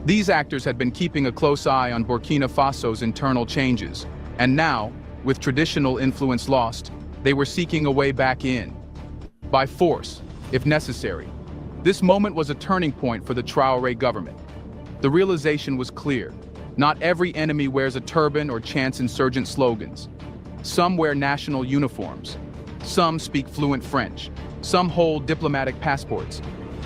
These actors had been keeping a close eye on Burkina Faso's internal changes, and now, with traditional influence lost, they were seeking a way back in. By force, if necessary. This moment was a turning point for the Traoré government. The realization was clear. Not every enemy wears a turban or chants insurgent slogans. Some wear national uniforms. Some speak fluent French. Some hold diplomatic passports.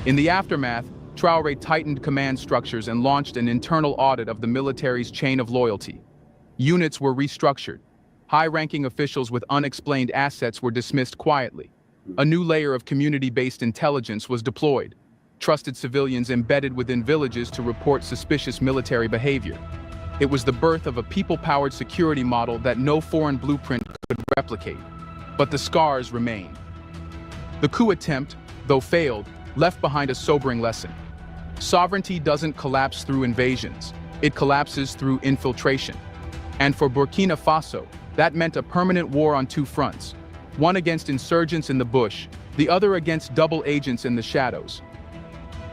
In the aftermath, Traoré tightened command structures and launched an internal audit of the military's chain of loyalty. Units were restructured. High-ranking officials with unexplained assets were dismissed quietly. A new layer of community-based intelligence was deployed. Trusted civilians embedded within villages to report suspicious military behavior. It was the birth of a people-powered security model that no foreign blueprint could replicate. But the scars remained. The coup attempt, though failed, left behind a sobering lesson. Sovereignty doesn't collapse through invasions. It collapses through infiltration. And for Burkina Faso, that meant a permanent war on two fronts. One against insurgents in the bush, the other against double agents in the shadows.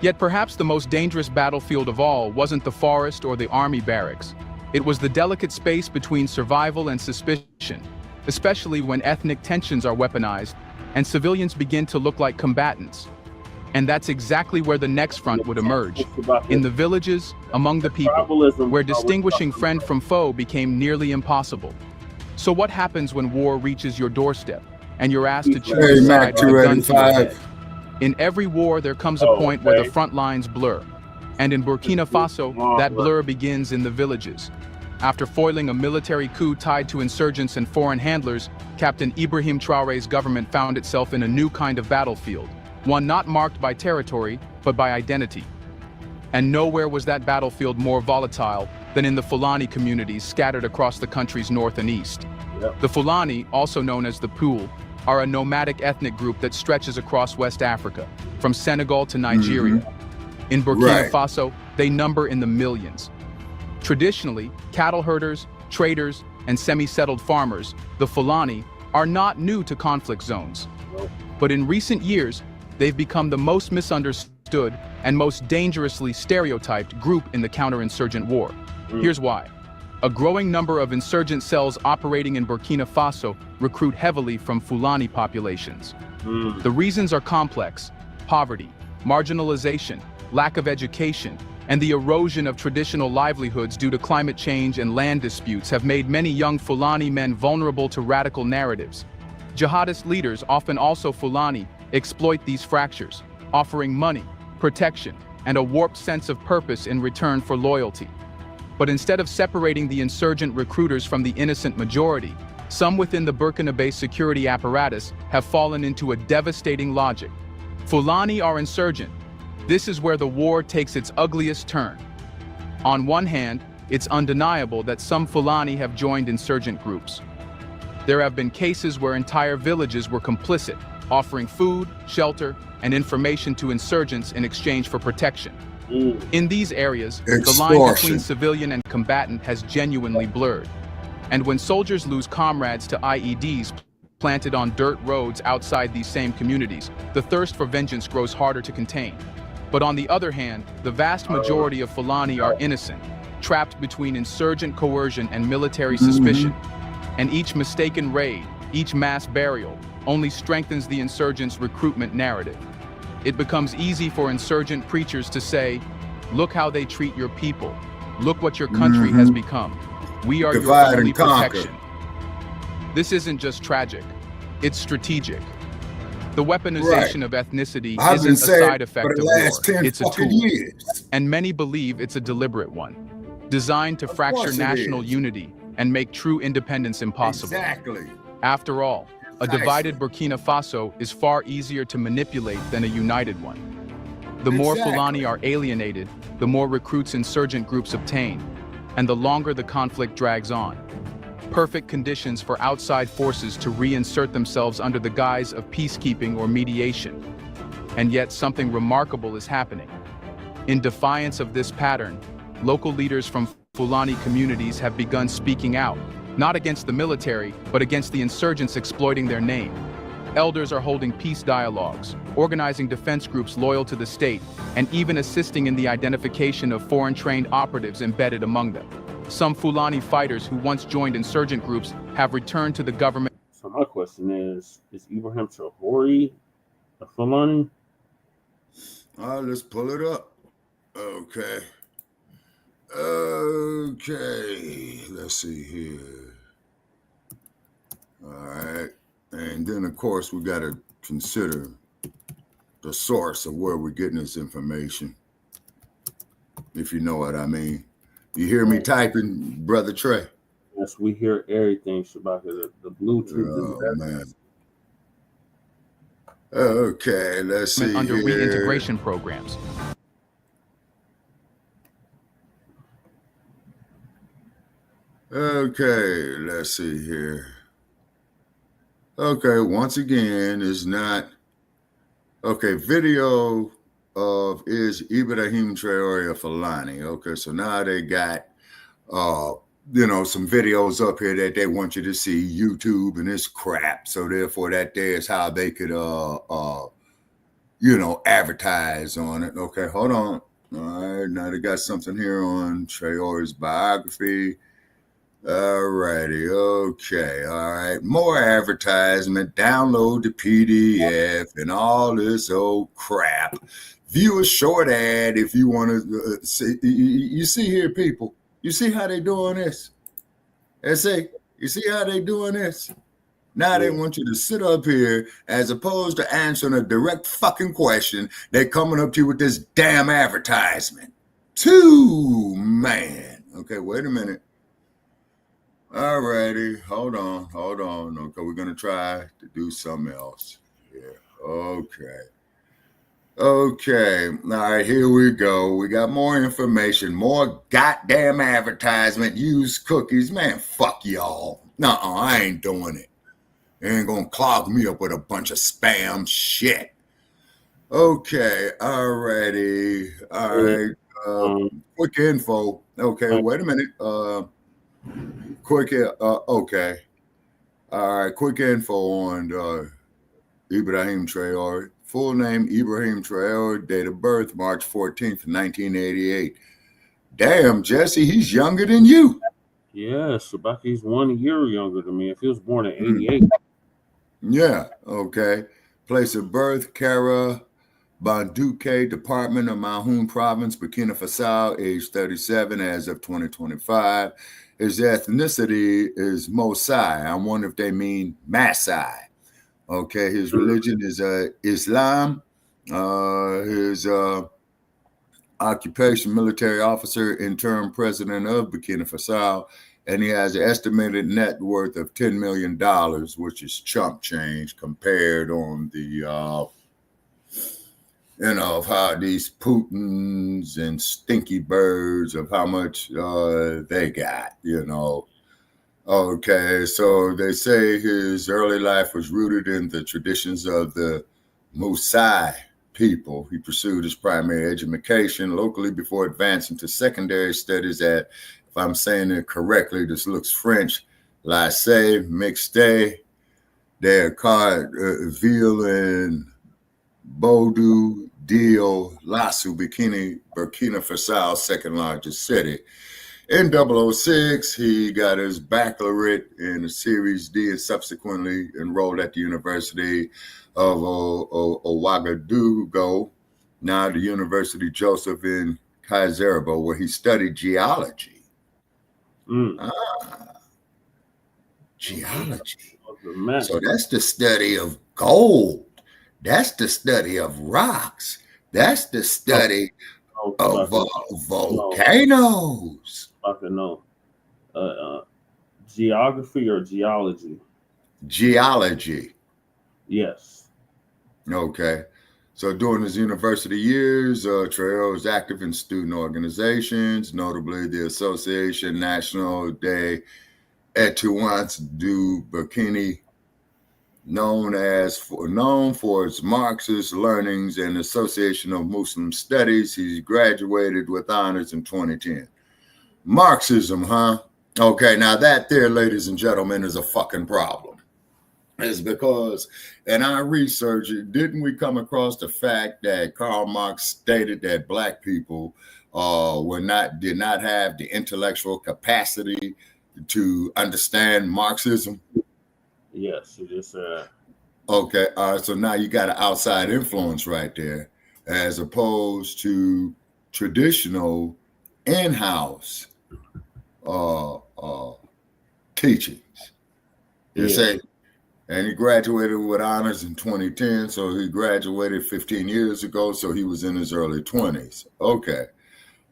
Yet perhaps the most dangerous battlefield of all wasn't the forest or the army barracks. It was the delicate space between survival and suspicion, especially when ethnic tensions are weaponized and civilians begin to look like combatants. And that's exactly where the next front would emerge, in the villages, among the people, where distinguishing friend from foe became nearly impossible. So what happens when war reaches your doorstep, and you're asked to choose a side with a gun to your head? In every war, there comes a point where the front lines blur. And in Burkina Faso, that blur begins in the villages. After foiling a military coup tied to insurgents and foreign handlers, Captain Ibrahim Traoré's government found itself in a new kind of battlefield, one not marked by territory, but by identity. And nowhere was that battlefield more volatile than in the Fulani communities scattered across the country's north and east. The Fulani, also known as the Pool, are a nomadic ethnic group that stretches across West Africa, from Senegal to Nigeria. In Burkina Faso, they number in the millions. Traditionally, cattle herders, traders, and semi-settled farmers, the Fulani, are not new to conflict zones. But in recent years, they've become the most misunderstood and most dangerously stereotyped group in the counterinsurgent war. Here's why. A growing number of insurgent cells operating in Burkina Faso recruit heavily from Fulani populations. The reasons are complex: poverty, marginalization, lack of education, and the erosion of traditional livelihoods due to climate change and land disputes have made many young Fulani men vulnerable to radical narratives. Jihadist leaders, often also Fulani, exploit these fractures, offering money, protection, and a warped sense of purpose in return for loyalty. But instead of separating the insurgent recruiters from the innocent majority, some within the Burkinabe security apparatus have fallen into a devastating logic. Fulani are insurgent. This is where the war takes its ugliest turn. On one hand, it's undeniable that some Fulani have joined insurgent groups. There have been cases where entire villages were complicit, offering food, shelter, and information to insurgents in exchange for protection. In these areas, the line between civilian and combatant has genuinely blurred. And when soldiers lose comrades to IEDs planted on dirt roads outside these same communities, the thirst for vengeance grows harder to contain. But on the other hand, the vast majority of Fulani are innocent, trapped between insurgent coercion and military suspicion. And each mistaken raid, each mass burial, only strengthens the insurgents' recruitment narrative. It becomes easy for insurgent preachers to say, "Look how they treat your people. Look what your country has become. We are your only protection." This isn't just tragic, it's strategic. The weaponization of ethnicity isn't a side effect of war, it's a tool. And many believe it's a deliberate one, designed to fracture national unity and make true independence impossible. After all, a divided Burkina Faso is far easier to manipulate than a united one. The more Fulani are alienated, the more recruits insurgent groups obtain, and the longer the conflict drags on. Perfect conditions for outside forces to reinsert themselves under the guise of peacekeeping or mediation. And yet something remarkable is happening. In defiance of this pattern, local leaders from Fulani communities have begun speaking out, not against the military, but against the insurgents exploiting their name. Elders are holding peace dialogues, organizing defense groups loyal to the state, and even assisting in the identification of foreign-trained operatives embedded among them. Some Fulani fighters who once joined insurgent groups have returned to the government. So my question is Ibrahim Tauore a Fulani? Let's pull it up. Okay, let's see here. All right, and then of course we got to consider the source of where we're getting this information, if you know what I mean. You hear me typing, Brother Trey? Yes, we hear everything, Shabaka. The Bluetooth. Oh, man. Okay, let's see under here. reintegration programs. Okay, let's see here. Okay, once again, it's not. Okay, video of is Ibrahim Tauore a Fulani. Okay, so now they got, some videos up here that they want you to see, YouTube and this crap. So therefore, that there is how they could, advertise on it. Okay, hold on. All right, now they got something here on Traore's biography. All righty, okay, all right. More advertisement, download the PDF and all this old crap. View a short ad if you want to see. You see here, people. You see how they doing this? You see how they doing this? Now they want you to sit up here as opposed to answering a direct fucking question. They're coming up to you with this damn advertisement. Man. Okay, wait a minute. All righty, hold on. Okay, we're gonna try to do something else. Yeah. Okay. All right, here we go. We got more information, more goddamn advertisement. Use cookies, man. Fuck y'all. Nuh-uh, I ain't doing it. They ain't gonna clog me up with a bunch of spam shit. Okay, all righty. All right. Quick info. Okay, wait a minute. Okay. All right, quick info on Ibrahim Tauore. Full name, Ibrahim Tauore. Date of birth, March 14th, 1988. Damn, Jesse, he's younger than you. Yes, Shabaki's 1 year younger than me. If he was born in 88. Yeah, okay. Place of birth, Kara Banduke, Department of Mahoun Province, Burkina Faso, age 37 as of 2025. His ethnicity is Mosai. I wonder if they mean Maasai. Okay, his religion is Islam. His occupation, military officer, interim president of Burkina Faso, and he has an estimated net worth of $10 million, which is chump change compared on the, of how these Putins and stinky birds of how much they got, Okay, so they say his early life was rooted in the traditions of the Maasai people. He pursued his primary education locally before advancing to secondary studies at, if I'm saying it correctly, this looks French, Lycée Mixte de Ville and Bodu Dio Lasu, Burkina Faso, second largest city. In 006, he got his baccalaureate in a Series D and subsequently enrolled at the University of Ouagadougou, now the University Joseph in Kaizerbo, where he studied geology. Geology. So that's the study of gold. That's the study of rocks. That's the study of volcanoes. I can know. Geography or geology? Geology. Yes. Okay. So during his university years, Tauore was active in student organizations, notably the Association Nationale des Étudiants du Burkina, known for its Marxist learnings and Association of Muslim Studies. He graduated with honors in 2010. Marxism, huh? Okay, now that there, ladies and gentlemen, is a fucking problem. It's because in our research, didn't we come across the fact that Karl Marx stated that black people did not have the intellectual capacity to understand Marxism? Yes, it is. Okay, all right, so now you got an outside influence right there, as opposed to traditional in-house teachings. You say, and he graduated with honors in 2010, so he graduated 15 years ago, so he was in his early 20s. Okay,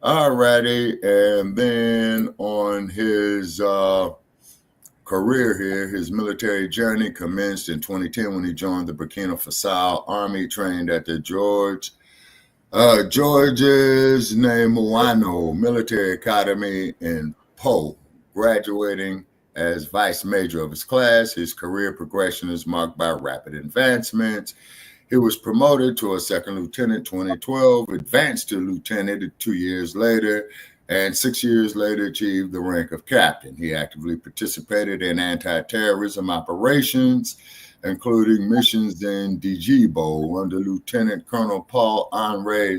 all righty, and then on his career here, his military journey commenced in 2010 when he joined the Burkina Faso Army, trained at the Georges Namoano Military Academy in Po, graduating as vice major of his class. His career progression is marked by rapid advancements. He was promoted to a second lieutenant 2012, advanced to lieutenant 2 years later, and 6 years later achieved the rank of captain. He actively participated in anti-terrorism operations, including missions in Djibo under Lieutenant Colonel Paul-Henri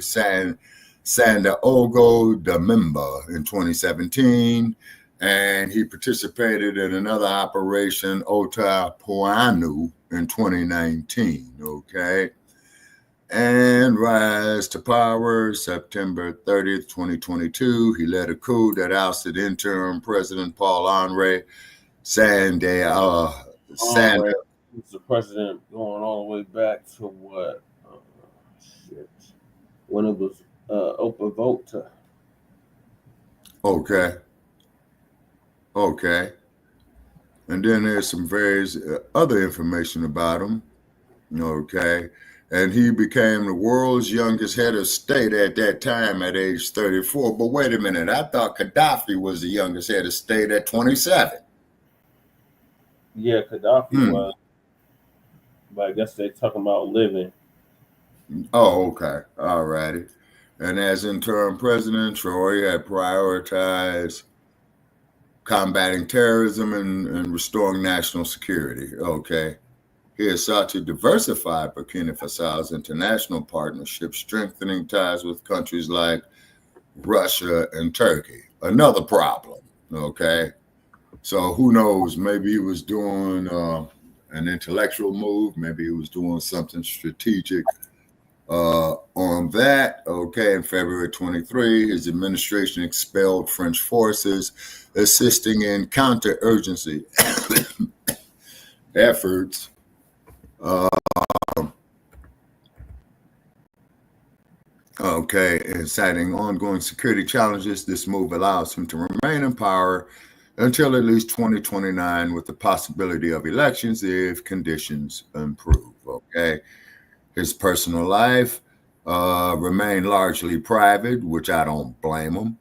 Sandaogo Damimba in 2017, and he participated in another operation, Ota Poanu, in 2019, okay? And rise to power, September 30th, 2022. He led a coup that ousted interim President Paul-Henri Sandaogo. He's the president going all the way back to what? When it was open vote. Okay. And then there's some various other information about him. Okay. And he became the world's youngest head of state at that time at age 34. But wait a minute, I thought Gaddafi was the youngest head of state at 27. Yeah, Gaddafi was. But I guess they're talking about living. Oh, okay. All righty. And as interim president, Tauore had prioritized combating terrorism and restoring national security. Okay. He has sought to diversify Burkina Faso's international partnerships, strengthening ties with countries like Russia and Turkey. Another problem, okay? So who knows? Maybe he was doing an intellectual move. Maybe he was doing something strategic on that. Okay, in February 23, his administration expelled French forces, assisting in counter-urgency efforts. Okay, and citing ongoing security challenges, this move allows him to remain in power until at least 2029 with the possibility of elections if conditions improve. Okay, his personal life remained largely private, which I don't blame him.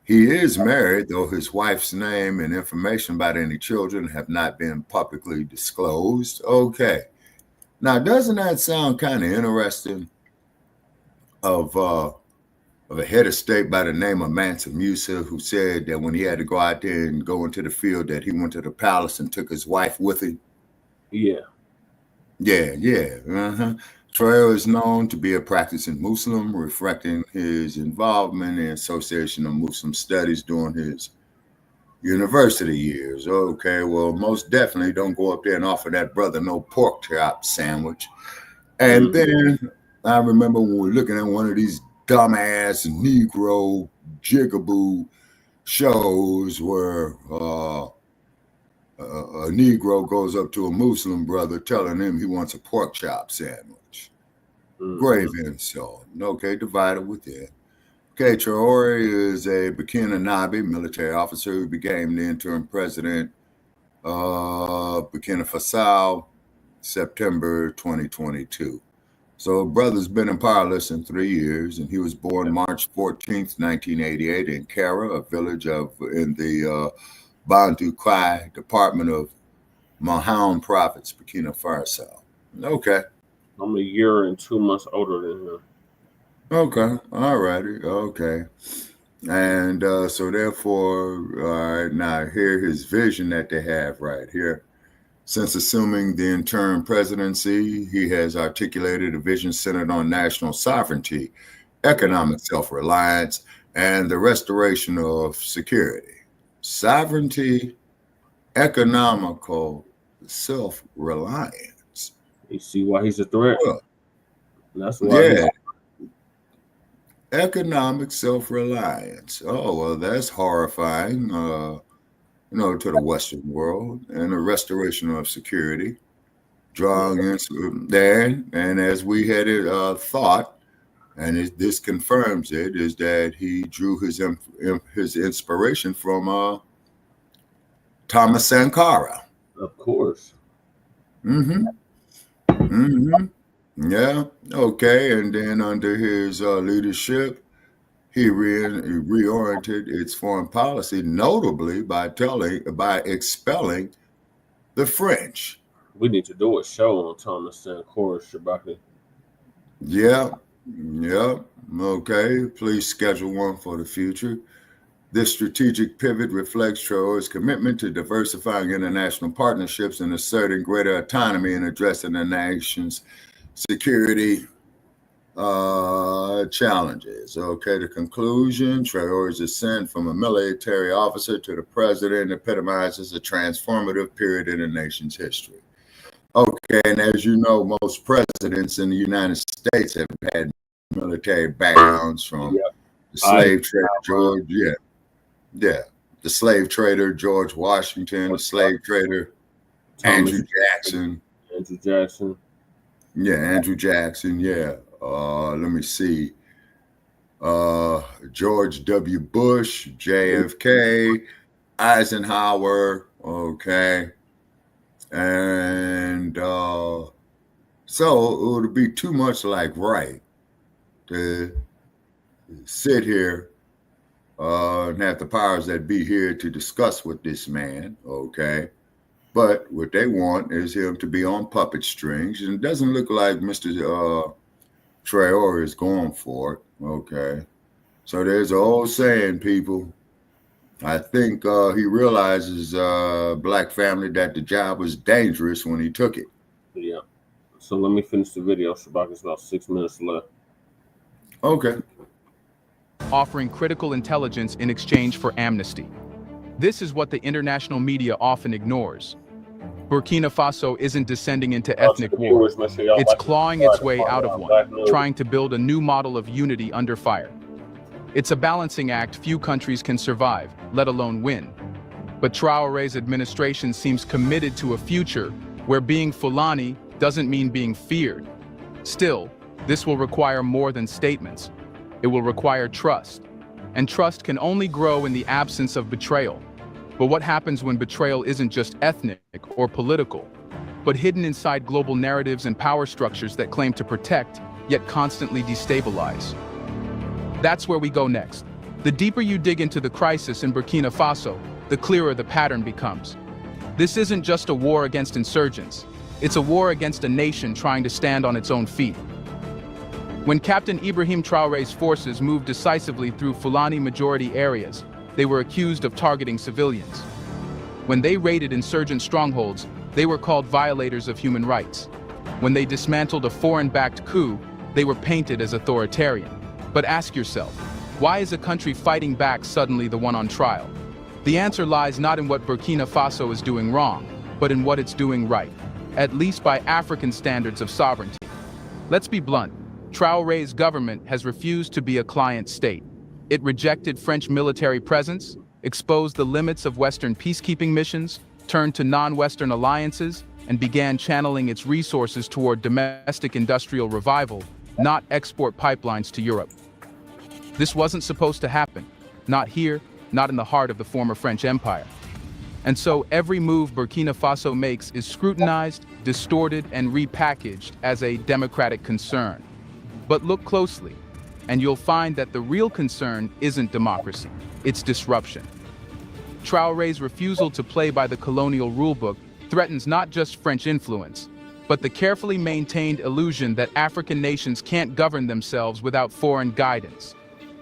He is married, though his wife's name and information about any children have not been publicly disclosed. Okay, now doesn't that sound kind of interesting? Of a head of state by the name of Mansa Musa, who said that when he had to go out there and go into the field, that he went to the palace and took his wife with him. Yeah. Traore is known to be a practicing Muslim, reflecting his involvement in Association of Muslim Studies during his university years. Okay, well, most definitely don't go up there and offer that brother no pork chop sandwich. And then I remember when we were looking at one of these dumbass Negro jigaboo shows where a Negro goes up to a Muslim brother telling him he wants a pork chop sandwich. Grave insult. Okay, divided with that. Okay, Traore is a Burkina military officer who became the interim president of Burkina Faso September 2022. So brother's been in power less than 3 years, and he was born March 14th, 1988 in Kara, a village in the Bantu Kai department of Mahound Province, Burkina Faso. Okay. I'm a year and 2 months older than him. Okay. All righty. Okay. And so therefore, all right, now here his vision that they have right here. Since assuming the interim presidency, he has articulated a vision centered on national sovereignty, economic self-reliance, and the restoration of security. Sovereignty, economical self-reliance. You see why he's a threat? Well, that's why. Economic self-reliance. Oh, well, that's horrifying. To the Western world, and the restoration of security, drawing into there. And as we had thought, and this confirms it, is that he drew his inspiration from Thomas Sankara. Of course. Yeah. Okay. And then under his leadership, he reoriented its foreign policy, notably by expelling the French. We need to do a show on Thomas Sankara, Shabaka. Yeah. Okay. Please schedule one for the future. This strategic pivot reflects Traore's commitment to diversifying international partnerships and asserting greater autonomy in addressing the nation's security challenges. Okay, the conclusion, Traore's ascent from a military officer to the president epitomizes a transformative period in the nation's history. Okay, and as you know, most presidents in the United States have had military backgrounds, from the slave trader George, the slave trader George Washington, the slave trader Andrew Jackson. Andrew Jackson. Let me see. George W. Bush, JFK, Eisenhower. Okay. And so it would be too much like right to sit here and have the powers that be here to discuss with this man. Okay. But what they want is him to be on puppet strings, and it doesn't look like Mr. Traore is going for it. Okay. So there's an old saying, people. I think he realizes, black family, that the job was dangerous when he took it. Yeah. So let me finish the video. Shabaka's about 6 minutes left. Okay. Offering critical intelligence in exchange for amnesty. This is what the international media often ignores. Burkina Faso isn't descending into ethnic war. It's clawing its way out of one, trying to build a new model of unity under fire. It's a balancing act few countries can survive, let alone win. But Traore's administration seems committed to a future where being Fulani doesn't mean being feared. Still, this will require more than statements. It will require trust. And trust can only grow in the absence of betrayal. But what happens when betrayal isn't just ethnic or political, but hidden inside global narratives and power structures that claim to protect, yet constantly destabilize? That's where we go next. The deeper you dig into the crisis in Burkina Faso, the clearer the pattern becomes. This isn't just a war against insurgents. It's a war against a nation trying to stand on its own feet. When Captain Ibrahim Tauore's forces moved decisively through Fulani-majority areas, they were accused of targeting civilians. When they raided insurgent strongholds, they were called violators of human rights. When they dismantled a foreign-backed coup, they were painted as authoritarian. But ask yourself, why is a country fighting back suddenly the one on trial? The answer lies not in what Burkina Faso is doing wrong, but in what it's doing right, at least by African standards of sovereignty. Let's be blunt. Traore's government has refused to be a client state. It rejected French military presence, exposed the limits of Western peacekeeping missions, turned to non-Western alliances, and began channeling its resources toward domestic industrial revival, not export pipelines to Europe. This wasn't supposed to happen. Not here, not in the heart of the former French Empire. And so every move Burkina Faso makes is scrutinized, distorted, and repackaged as a democratic concern. But look closely, and you'll find that the real concern isn't democracy, it's disruption. Traore's refusal to play by the colonial rulebook threatens not just French influence, but the carefully maintained illusion that African nations can't govern themselves without foreign guidance.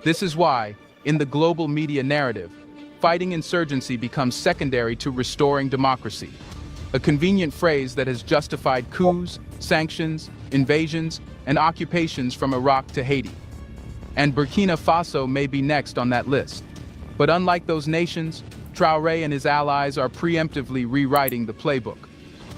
This is why, in the global media narrative, fighting insurgency becomes secondary to restoring democracy, a convenient phrase that has justified coups, sanctions, invasions, and occupations from Iraq to Haiti. And Burkina Faso may be next on that list. But unlike those nations, Traoré and his allies are preemptively rewriting the playbook.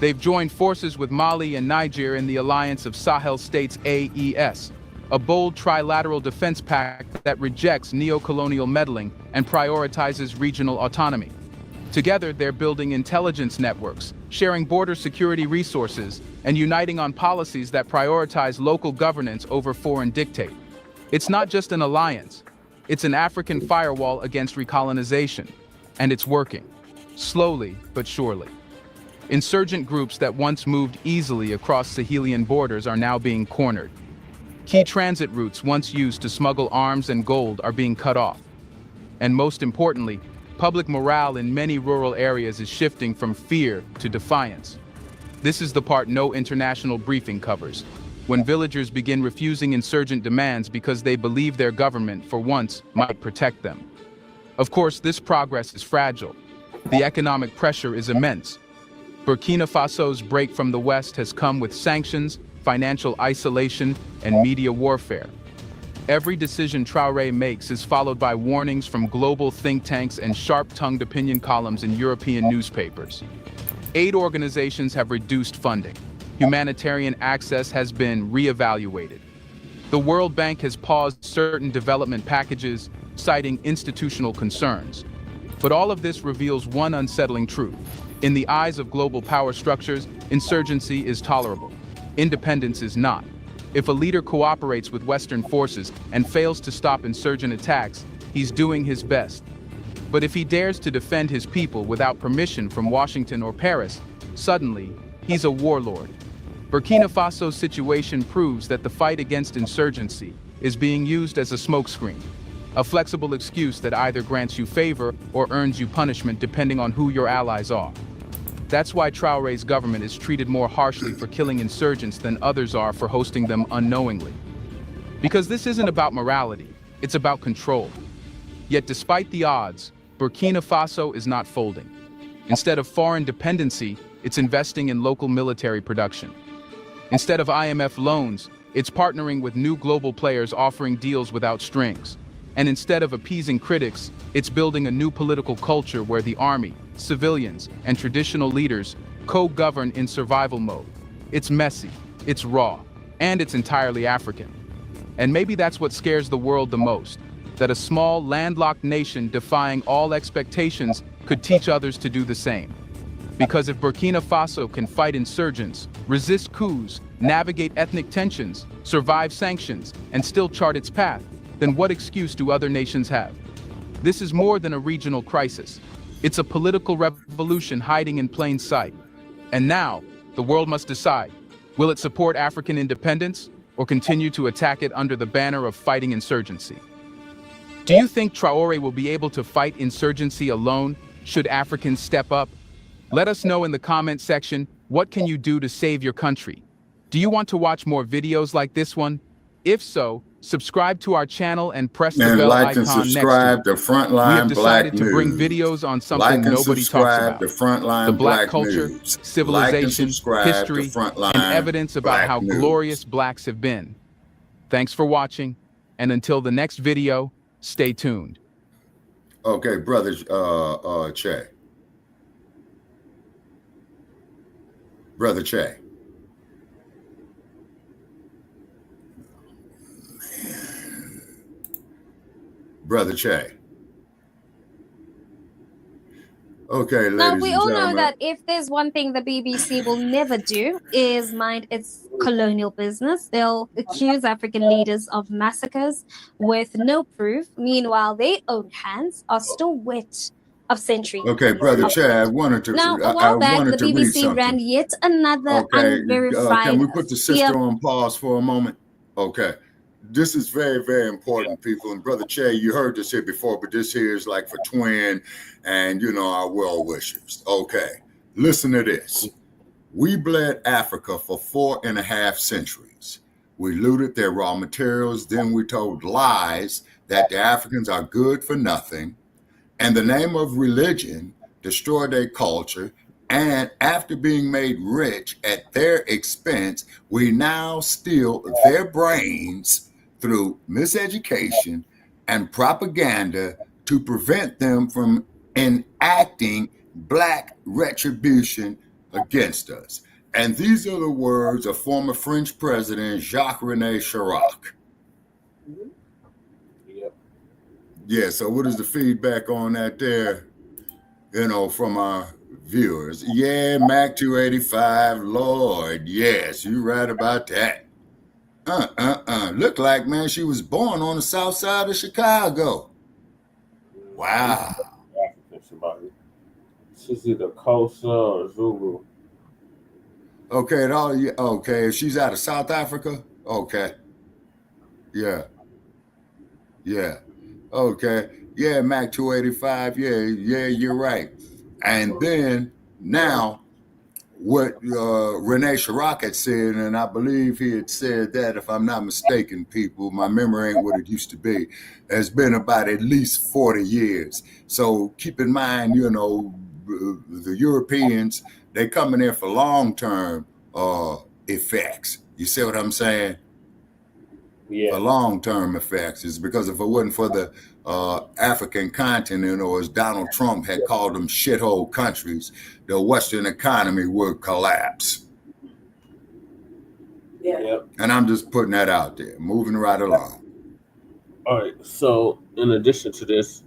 They've joined forces with Mali and Niger in the alliance of Sahel states AES, a bold trilateral defense pact that rejects neo-colonial meddling and prioritizes regional autonomy. Together, they're building intelligence networks, sharing border security resources, and uniting on policies that prioritize local governance over foreign dictate. It's not just an alliance, it's an African firewall against recolonization, and it's working, slowly but surely. Insurgent groups that once moved easily across Sahelian borders are now being cornered. Key transit routes once used to smuggle arms and gold are being cut off. And most importantly, public morale in many rural areas is shifting from fear to defiance. This is the part no international briefing covers, when villagers begin refusing insurgent demands because they believe their government, for once, might protect them. Of course, this progress is fragile. The economic pressure is immense. Burkina Faso's break from the West has come with sanctions, financial isolation, and media warfare. Every decision Traoré makes is followed by warnings from global think tanks and sharp-tongued opinion columns in European newspapers. Aid organizations have reduced funding. Humanitarian access has been reevaluated. The World Bank has paused certain development packages, citing institutional concerns. But all of this reveals one unsettling truth. In the eyes of global power structures, insurgency is tolerable. Independence is not. If a leader cooperates with Western forces and fails to stop insurgent attacks, he's doing his best. But if he dares to defend his people without permission from Washington or Paris, suddenly, he's a warlord. Burkina Faso's situation proves that the fight against insurgency is being used as a smokescreen, a flexible excuse that either grants you favor or earns you punishment depending on who your allies are. That's why Traoré's government is treated more harshly for killing insurgents than others are for hosting them unknowingly. Because this isn't about morality, it's about control. Yet despite the odds, Burkina Faso is not folding. Instead of foreign dependency, it's investing in local military production. Instead of IMF loans, it's partnering with new global players offering deals without strings. And instead of appeasing critics, it's building a new political culture where the army, civilians, and traditional leaders co-govern in survival mode. It's messy, it's raw, and it's entirely African. And maybe that's what scares the world the most, that a small, landlocked nation defying all expectations could teach others to do the same. Because if Burkina Faso can fight insurgents, resist coups, navigate ethnic tensions, survive sanctions, and still chart its path, then what excuse do other nations have? This is more than a regional crisis. It's a political revolution hiding in plain sight. And now, the world must decide, will it support African independence or continue to attack it under the banner of fighting insurgency? Do you think Traore will be able to fight insurgency alone? Should Africans step up? Let us know in the comment section, what can you do to save your country? Do you want to watch more videos like this one? If so, subscribe to our channel and press the bell like icon and subscribe next to it. to Front We Line have decided Blacc to bring News. videos on something Like and nobody talks subscribe about. to Front Line The Black Blacc culture, News. civilization, Like and subscribe to history, Front Line and evidence about Blacc how News. glorious blacks have been. Thanks for watching, and until the next video, stay tuned. Okay, brother Che. Brother Che. Brother Che. Okay, ladies Now, we all and know gentlemen. that if there's one thing the BBC will never do is mind its colonial business. They'll accuse African leaders of massacres with no proof. Meanwhile, their own hands are still wet of centuries. Okay, brother Che, I wanted to. Now, a I while back, wanted the to read BBC something. ran yet another unverified. Can we put the sister fear- on pause for a moment? Okay. This is very, very important, people. And Brother Che, you heard this here before, but this here is like for Twin and, you know, our well wishers. Okay. Listen to this. We bled Africa for 4.5 centuries. We looted their raw materials. Then we told lies that the Africans are good for nothing. In the name of religion, destroyed their culture. And after being made rich at their expense, we now steal their brains through miseducation and propaganda to prevent them from enacting black retribution against us. And these are the words of former French President Jacques-René Chirac. Yep. Yeah, so what is the feedback on that there, you know, from our viewers? Yeah, Mac 285, Lord, yes, you're right about that. Look like, man, she was born on the south side of Chicago. Wow. She's either Xhosa or Zulu. Okay, okay, she's out of South Africa? Okay. Yeah. Okay. Yeah, Mac 285. Yeah, you're right. And then now what Rene Chirac had said, and I believe he had said that, if I'm not mistaken, people, my memory ain't what it used to be, has been about at least 40 years. So keep in mind, you know, the Europeans, they coming in for long-term effects. You see what I'm saying? Yeah. For long-term effects. Is because if it wasn't for the African continent, or as Donald Trump had called them, shithole countries, the Western economy would collapse. Yeah. Yep. And I'm just putting that out there, moving right along. All right. So, in addition to this,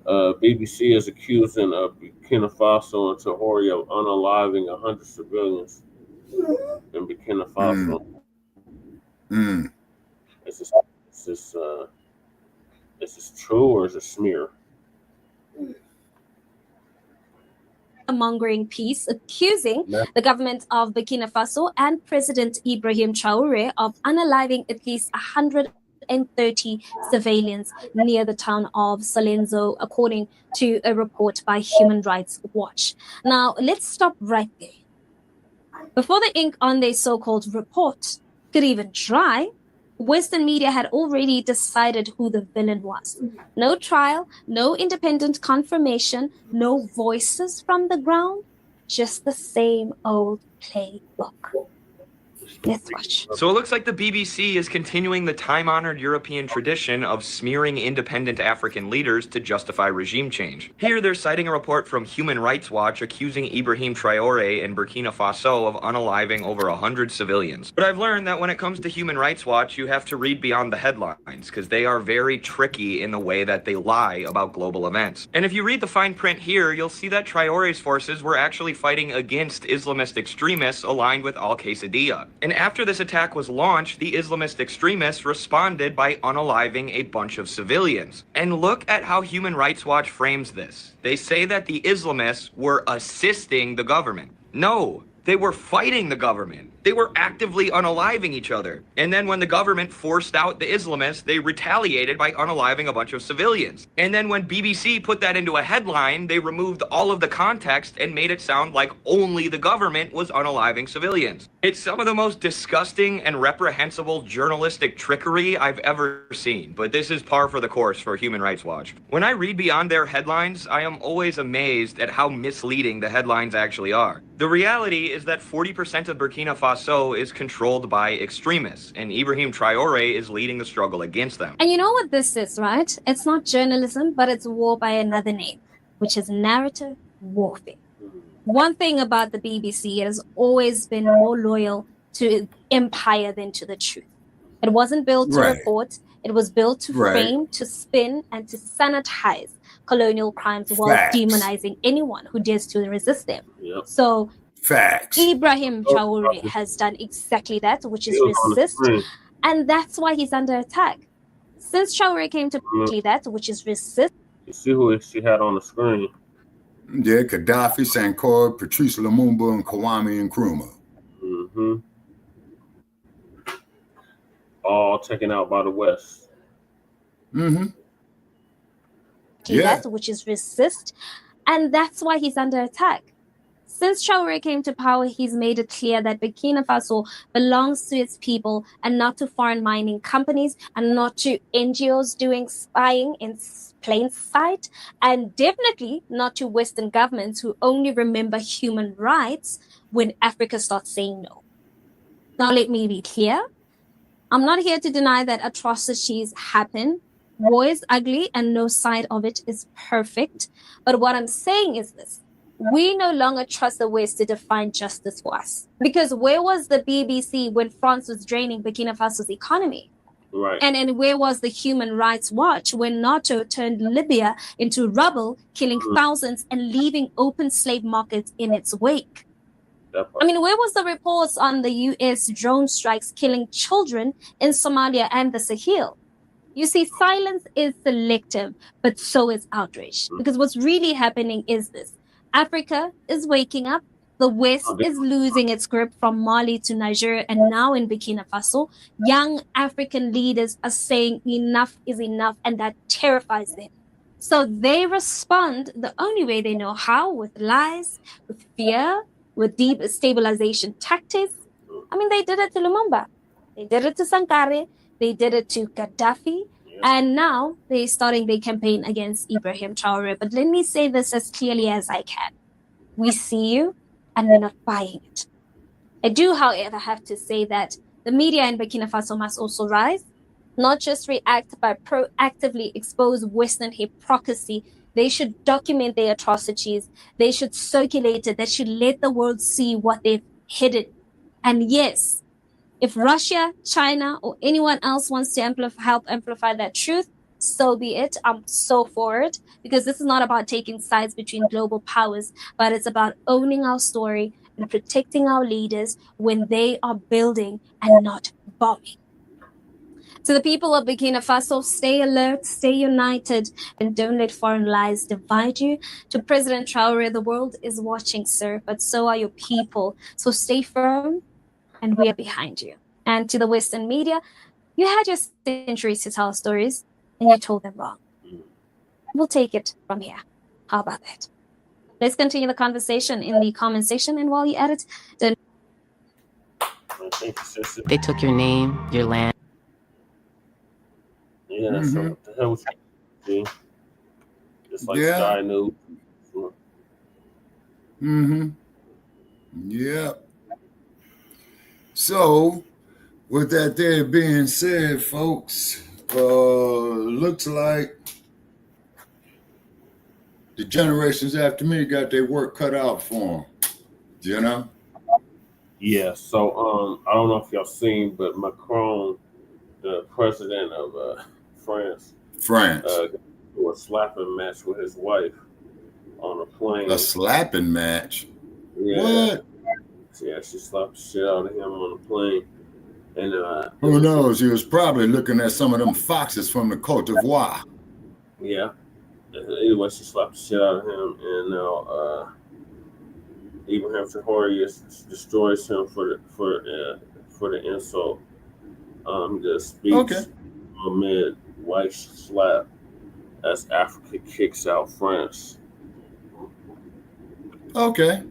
BBC is accusing Burkina Faso and Tauore of unaliving 100 civilians in Burkina Faso. Is this true or is it smear? A mongering piece accusing the government of Burkina Faso and President Ibrahim Tauore of unaliving at least 130 civilians near the town of Salenzo, according to a report by Human Rights Watch. Now, let's stop right there. Before the ink on their so-called report could even dry, Western media had already decided who the villain was. No trial, no independent confirmation, no voices from the ground, just the same old playbook. Let's watch. So it looks like the BBC is continuing the time-honored European tradition of smearing independent African leaders to justify regime change. Here they're citing a report from Human Rights Watch accusing Ibrahim Tauore in Burkina Faso of unaliving over 100 civilians. But I've learned that when it comes to Human Rights Watch, you have to read beyond the headlines, because they are very tricky in the way that they lie about global events. And if you read the fine print here, you'll see that Traore's forces were actually fighting against Islamist extremists aligned with Al-Qaeda. And after this attack was launched, the Islamist extremists responded by unaliving a bunch of civilians. And look at how Human Rights Watch frames this. They say that the Islamists were assisting the government. No, they were fighting the government. They were actively unaliving each other. And then when the government forced out the Islamists, they retaliated by unaliving a bunch of civilians. And then when BBC put that into a headline, they removed all of the context and made it sound like only the government was unaliving civilians. It's some of the most disgusting and reprehensible journalistic trickery I've ever seen, but this is par for the course for Human Rights Watch. When I read beyond their headlines, I am always amazed at how misleading the headlines actually are. The reality is that 40% of Burkina Faso is controlled by extremists, and Ibrahim Tauore is leading the struggle against them. And you know what this is, right? It's not journalism, but it's war by another name, which is narrative warfare. One thing about the BBC, it has always been more loyal to empire than to the truth. It wasn't built to report, it was built to frame, to spin, and to sanitize colonial crimes while demonizing anyone who dares to resist them. So Ibrahim Tauore has done exactly that, which is resist, and that's why he's under attack. Since Tauore came to that, which is resist. You see who she had on the screen? Yeah, Gaddafi, Sankara, Patrice Lumumba, and Kwame Nkrumah. Mm-hmm. All taken out by the West. Mm-hmm. That, which is resist, and that's why he's under attack. Since Tauore came to power, he's made it clear that Burkina Faso belongs to its people and not to foreign mining companies and not to NGOs doing spying in plain sight, and definitely not to Western governments who only remember human rights when Africa starts saying no. Now, let me be clear. I'm not here to deny that atrocities happen. War is ugly and no side of it is perfect. But what I'm saying is this. We no longer trust the West to define justice for us. Because where was the BBC when France was draining Burkina Faso's economy? Right. And where was the Human Rights Watch when NATO turned Libya into rubble, killing thousands and leaving open slave markets in its wake? I mean, where was the reports on the US drone strikes killing children in Somalia and the Sahel? You see, silence is selective, but so is outrage. Because what's really happening is this. Africa is waking up. The West is losing its grip from Mali to Nigeria and now in Burkina Faso. Young African leaders are saying enough is enough, and that terrifies them. So they respond the only way they know how, with lies, with fear, with deep stabilization tactics. I mean, they did it to Lumumba. They did it to Sankara. They did it to Gaddafi. And now they're starting their campaign against Ibrahim Tauore. But let me say this as clearly as I can. We see you, and we're not buying it. I do, however, have to say that the media in Burkina Faso must also rise, not just react, but proactively expose Western hypocrisy. They should document their atrocities. They should circulate it. They should let the world see what they've hidden. And yes, if Russia, China, or anyone else wants to help amplify that truth, so be it. I'm so for it, because this is not about taking sides between global powers, but it's about owning our story and protecting our leaders when they are building and not bombing. To the people of Burkina Faso, stay alert, stay united, and don't let foreign lies divide you. To President Traore, the world is watching, sir, but so are your people. So stay firm, and we are behind you. And to the Western media, you had your centuries to tell stories, and you told them wrong. We'll take it from here. How about that? Let's continue the conversation in the comment section, and while you edit, then they took your name, your land. Yeah, so what the hell was he? Just like Sky News. Yeah. So, with that there being said, folks, looks like the generations after me got their work cut out for them. You know? Yeah. So I don't know if y'all seen, but Macron, the president of France, do a slapping match with his wife on a plane. A slapping match? Yeah. What? Yeah, she slapped the shit out of him on the plane. And who knows? He was probably looking at some of them foxes from the Côte d'Ivoire. Yeah. Anyway, she slapped the shit out of him, and now Ibrahim Tauore destroys him for the insult. The speech amid wife slap as Africa kicks out France. Okay.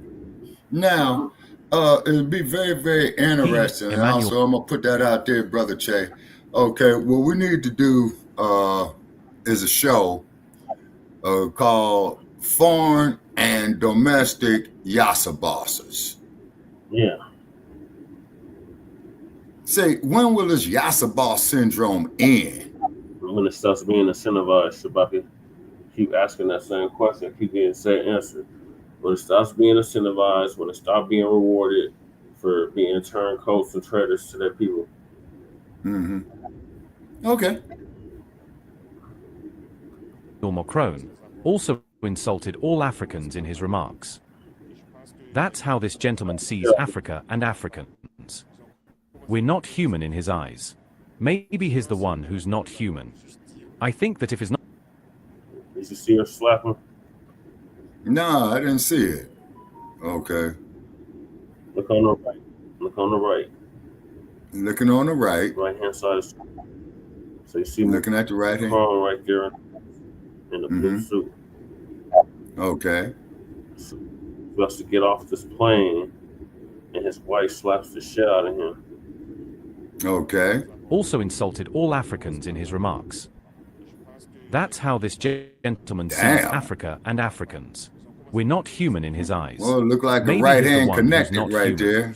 Now, it'll be very, very interesting. And also, I'm going to put that out there, Brother Che. Okay, what we need to do is a show called Foreign and Domestic Yassa Bosses. Yeah. Say, when will this Yassa Boss syndrome end? When it starts being incentivized, Shabaka. Keep asking that same question, keep getting the same answer. When it stops being incentivized, when it stops being rewarded for being turncoats and traitors to their people. Mm-hmm. Okay. Macron also insulted all Africans in his remarks. That's how this gentleman sees Africa and Africans. We're not human in his eyes. Maybe he's the one who's not human. I think that if he's not... Did you see her slap him? No, I didn't see it. Okay. Look on the right. Look on the right. Looking on the right. Right hand side. So you see looking at the right hand. Right there in the blue suit. Okay. So he has to get off this plane, and his wife slaps the shit out of him. Okay. Also insulted all Africans in his remarks. That's how this gentleman sees Africa and Africans. We're not human in his eyes. Well, it looked like a right hand connected right there.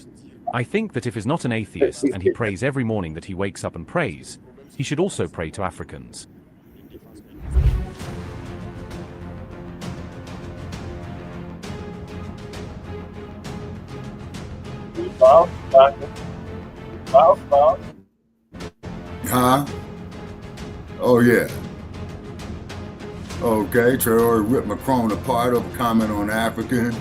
I think that if he's not an atheist and he prays every morning that he wakes up and prays, he should also pray to Africans. Huh? Oh, yeah. Okay, Traore ripped Macron apart over comment on Africans.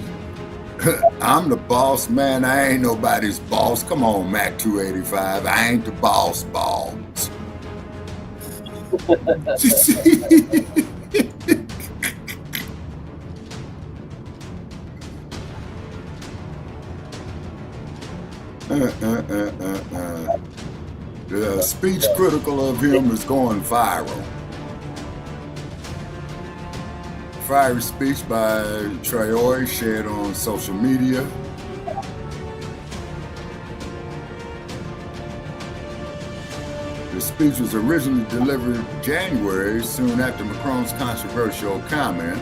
I'm the boss, man. I ain't nobody's boss. Come on, Mac 285. I ain't the boss. The speech critical of him is going viral. Fiery speech by Traore shared on social media. The speech was originally delivered in January, soon after Macron's controversial comment.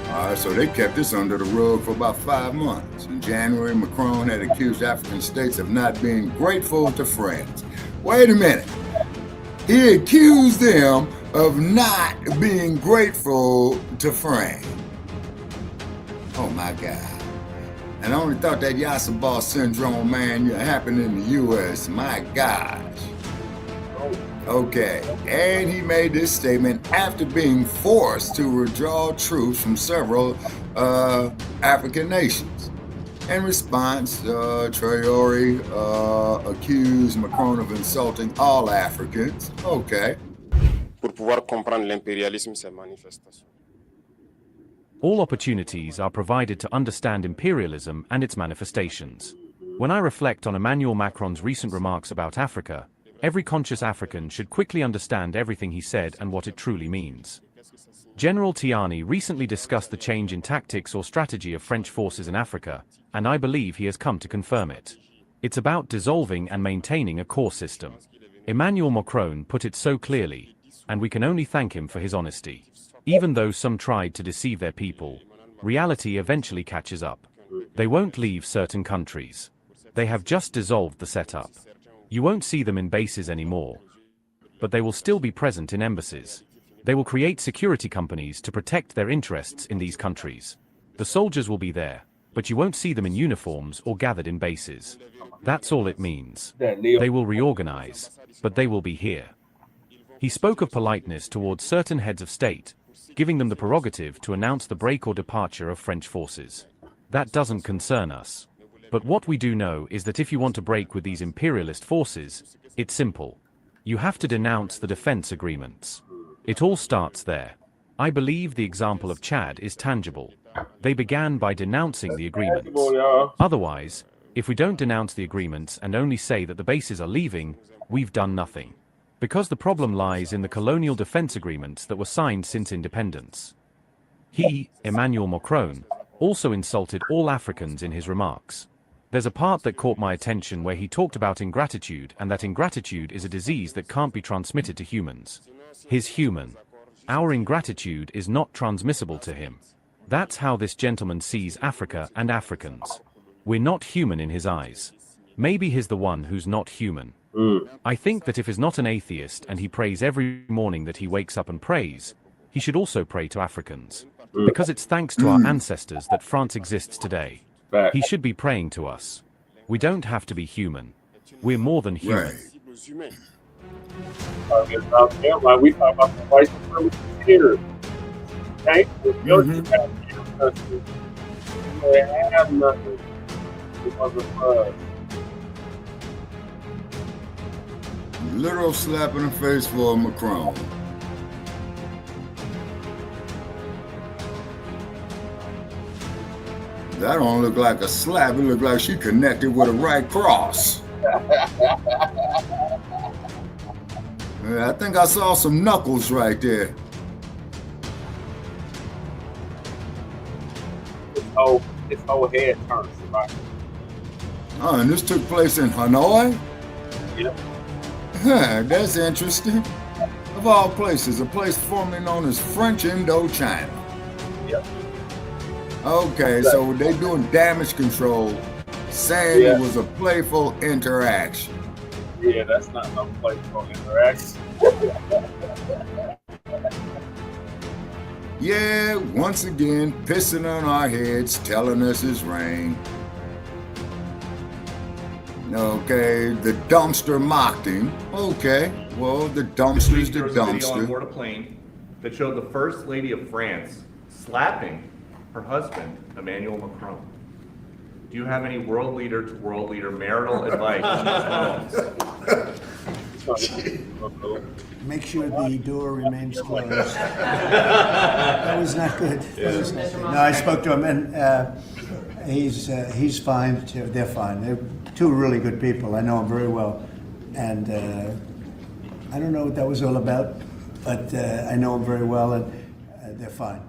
All right, so they kept this under the rug for about 5 months. In January, Macron had accused African states of not being grateful to France. Wait a minute. He accused them of not being grateful to France. Oh my God. And I only thought that Yassa Boss syndrome, man, happened in the US. My gosh. Okay, and he made this statement after being forced to withdraw troops from several African nations. In response, Traore accused Macron of insulting all Africans. Okay. Pour pouvoir comprendre l'impérialisme, c'est manifestation. All opportunities are provided to understand imperialism and its manifestations. When I reflect on Emmanuel Macron's recent remarks about Africa, every conscious African should quickly understand everything he said and what it truly means. General Tiani recently discussed the change in tactics or strategy of French forces in Africa, and I believe he has come to confirm it. It's about dissolving and maintaining a core system. Emmanuel Macron put it so clearly, and we can only thank him for his honesty. Even though some tried to deceive their people, reality eventually catches up. They won't leave certain countries. They have just dissolved the setup. You won't see them in bases anymore. But they will still be present in embassies. They will create security companies to protect their interests in these countries. The soldiers will be there, but you won't see them in uniforms or gathered in bases. That's all it means. They will reorganize, but they will be here. He spoke of politeness towards certain heads of state, giving them the prerogative to announce the break or departure of French forces. That doesn't concern us. But what we do know is that if you want to break with these imperialist forces, it's simple. You have to denounce the defense agreements. It all starts there. I believe the example of Chad is tangible. They began by denouncing the agreements. Otherwise, if we don't denounce the agreements and only say that the bases are leaving, we've done nothing. Because the problem lies in the colonial defense agreements that were signed since independence. He, Emmanuel Macron, also insulted all Africans in his remarks. There's a part that caught my attention where he talked about ingratitude and that ingratitude is a disease that can't be transmitted to humans. He's human. Our ingratitude is not transmissible to him. That's how this gentleman sees Africa and Africans. We're not human in his eyes. Maybe he's the one who's not human. I think that if he's not an atheist and he prays every morning that he wakes up and prays, he should also pray to Africans. Because it's thanks to our ancestors that France exists today. He should be praying to us. We don't have to be human. We're more than human. Like we talk about the white supremacy here. Okay? They have nothing because of Literal slap in the face for Macron. That don't look like a slap. It look like she connected with a right cross. I think I saw some knuckles right there. His whole head turns. Right? Oh, and this took place in Hanoi? Yep. Huh, that's interesting. Of all places, a place formerly known as French Indochina. Yep. Okay, so they doing damage control, saying it was a playful interaction. Yeah, that's not no playful interaction. Yeah, once again, pissing on our heads, telling us it's rain. Okay, the dumpster mocked him. Okay, well, the dumpster's the dumpster. On board a plane that showed the First Lady of France slapping her husband, Emmanuel Macron. Do you have any world leader to world leader marital advice on this Make sure the door remains closed. That was not good. That was not good. No, I spoke to him, and he's fine. They're fine. They're two really good people. I know them very well, and I don't know what that was all about, but I know them very well, and they're fine.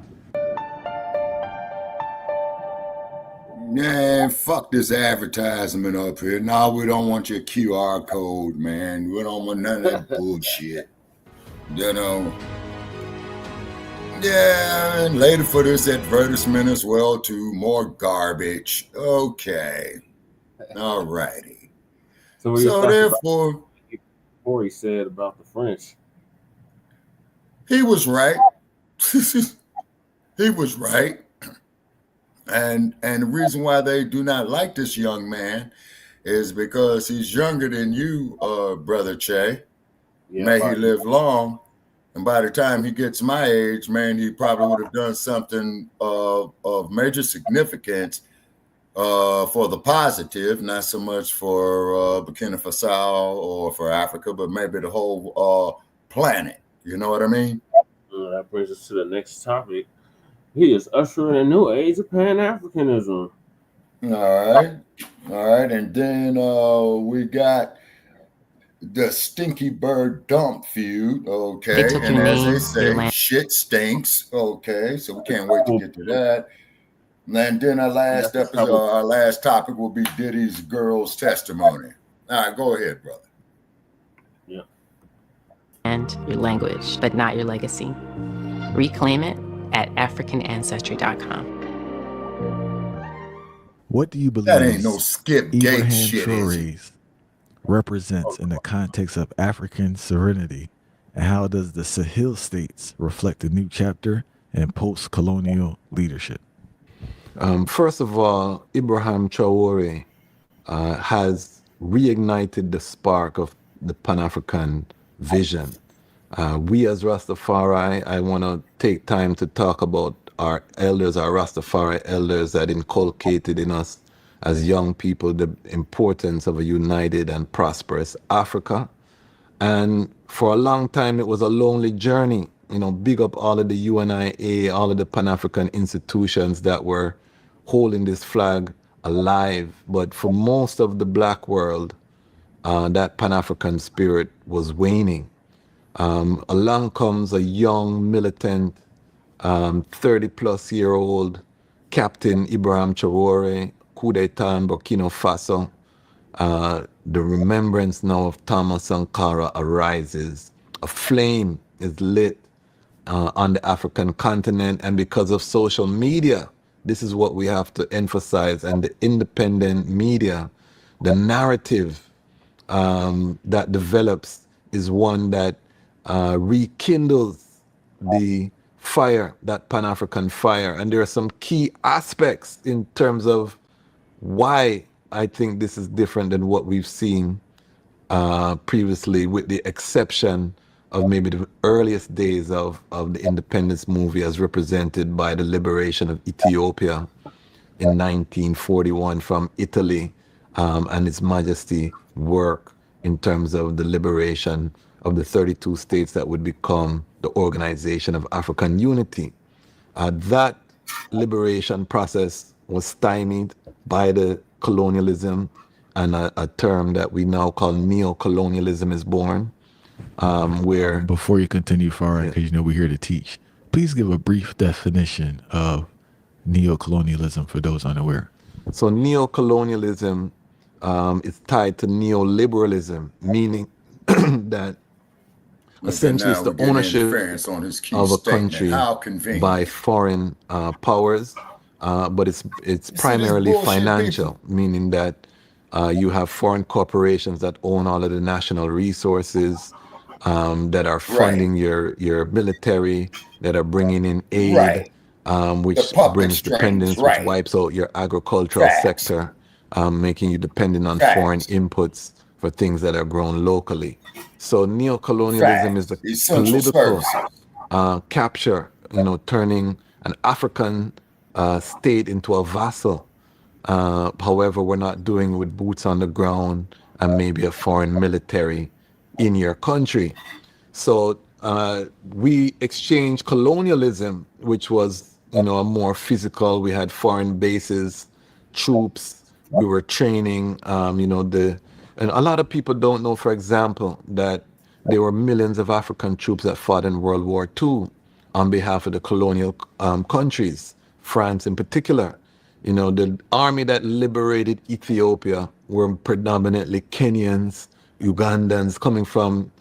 Man, fuck this advertisement up here. No, we don't want your QR code, man. We don't want none of that bullshit. You know. Yeah, and later for this advertisement as well, too. More garbage. Okay. All righty. So therefore, before he said about the French, he was right. He was right. And the reason why they do not like this young man is because he's younger than you, Brother Che. Yeah, may he live long. And by the time he gets my age, man, he probably would have done something of major significance for the positive, not so much for Burkina Faso or for Africa, but maybe the whole planet. You know what I mean? That brings us to the next topic. He is ushering a new age of Pan-Africanism. All right. And then we got the Stinky Bird Dump feud. Okay. And as they say, shit stinks. Okay. So we can't wait to get to that. And then our last episode, our last topic will be Diddy's girl's testimony. All right, go ahead, brother. Yeah. And your language, but not your legacy. Reclaim it at AfricanAncestry.com. What do you believe That ain't no Skip Gates Ibrahim shit, is it? Traore's represents in the context of African sovereignty, and how does the Sahel states reflect a new chapter in post-colonial leadership? First of all, Ibrahim Traore has reignited the spark of the Pan-African vision. We as Rastafari, I want to take time to talk about our elders, our Rastafari elders that inculcated in us as young people the importance of a united and prosperous Africa. And for a long time, it was a lonely journey. You know, big up all of the UNIA, all of the Pan-African institutions that were holding this flag alive. But for most of the Black world, that Pan-African spirit was waning. Along comes a young, militant, 30-plus-year-old Captain Ibrahim Traore, coup d'etat in Burkina Faso. The remembrance now of Thomas Sankara arises. A flame is lit on the African continent, and because of social media, this is what we have to emphasize, and the independent media, the narrative that develops is one that rekindles the fire, that Pan-African fire. And there are some key aspects in terms of why I think this is different than what we've seen previously, with the exception of maybe the earliest days of the independence movie as represented by the liberation of Ethiopia in 1941 from Italy, and His Majesty work in terms of the liberation of the 32 states that would become the Organization of African Unity. That liberation process was stymied by the colonialism, and a term that we now call neo-colonialism is born, where... Before you continue far, because you know we're here to teach, please give a brief definition of neo-colonialism for those unaware. So neo-colonialism is tied to neoliberalism, meaning that essentially it's the ownership of a country by foreign powers, but it's primarily financial, meaning that you have foreign corporations that own all of the national resources, that are funding your military, that are bringing in aid, which brings dependence, which wipes out your agricultural sector, making you dependent on foreign inputs for things that are grown locally. So neo-colonialism is the political capture, turning an African state into a vassal. However, we're not doing with boots on the ground and maybe a foreign military in your country. So we exchanged colonialism, which was, a more physical. We had foreign bases, troops. We were training, and a lot of people don't know, for example, that there were millions of African troops that fought in World War II on behalf of the colonial countries, France in particular. The army that liberated Ethiopia were predominantly Kenyans, Ugandans coming from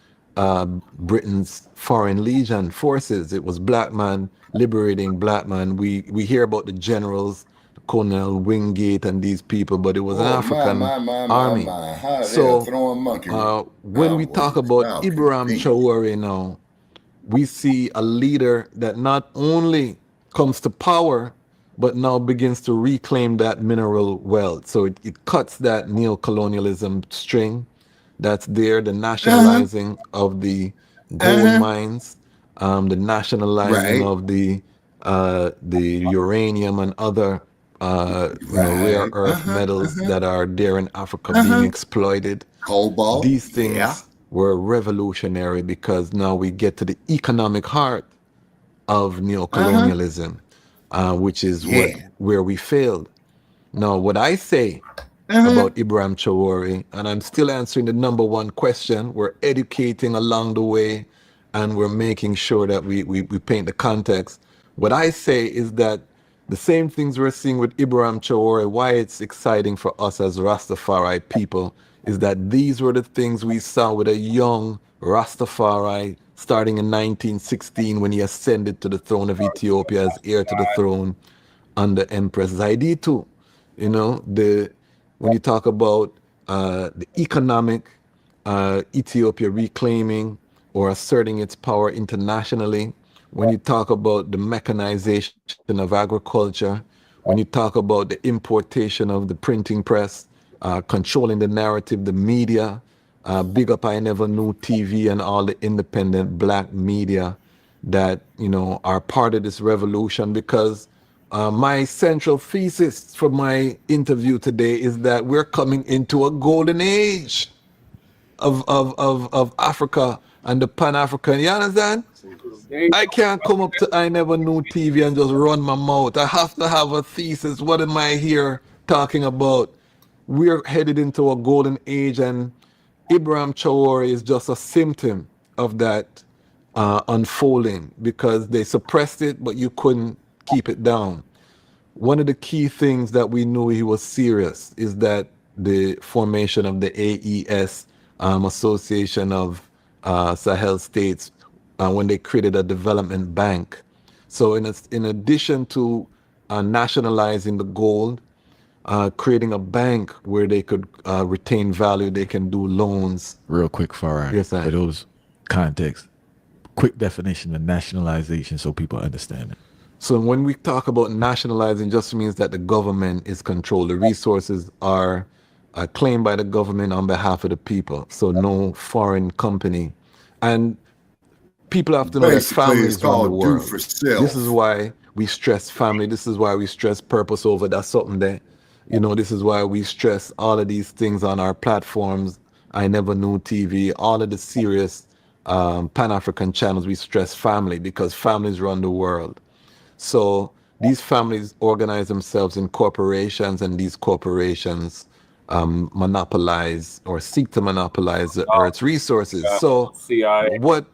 Britain's Foreign Legion forces. It was black man liberating black man. We hear about the generals, Colonel Wingate and these people, but it was an African army. So when we talk about Ibrahim Traore now, we see a leader that not only comes to power, but now begins to reclaim that mineral wealth. So it cuts that neo-colonialism string that's there, the nationalizing of the gold mines, the nationalizing of the uranium and other rare earth metals that are there in Africa being exploited. Cobalt. These things were revolutionary because now we get to the economic heart of neo-colonialism, which is where we failed. Now, what I say about Ibrahim Traore, and I'm still answering the number one question, we're educating along the way, and we're making sure that we paint the context. What I say is that the same things we're seeing with Ibrahim Traore, why it's exciting for us as Rastafari people, is that these were the things we saw with a young Rastafari starting in 1916 when he ascended to the throne of Ethiopia as heir to the throne under Empress Zaiditu. You know, when you talk about the economic Ethiopia reclaiming or asserting its power internationally, when you talk about the mechanization of agriculture, when you talk about the importation of the printing press, controlling the narrative, the media, big up I Never Knew TV and all the independent black media that, you know, are part of this revolution, because my central thesis for my interview today is that we're coming into a golden age of Africa and the Pan-African. You understand? I can't come up to I Never Knew TV and just run my mouth. I have to have a thesis. What am I here talking about? We're headed into a golden age, and Ibrahim Tauore is just a symptom of that unfolding, because they suppressed it, but you couldn't keep it down. One of the key things that we knew he was serious is that the formation of the AES, Association of Sahel States, when they created a development bank. So in addition to nationalizing the gold, creating a bank where they could retain value, they can do loans. Real quick, Farah, yes, for those context, quick definition of nationalization so people understand it. So when we talk about nationalizing, just means that the government is controlled. The resources are claimed by the government on behalf of the people. So no foreign company. And people have to know that families run the world. This is why we stress family. This is why we stress purpose over that's something that, you know, this is why we stress all of these things on our platforms. I Never Knew TV, all of the serious Pan-African channels, we stress family, because families run the world. So these families organize themselves in corporations, and these corporations monopolize or seek to monopolize the Earth's resources. So what,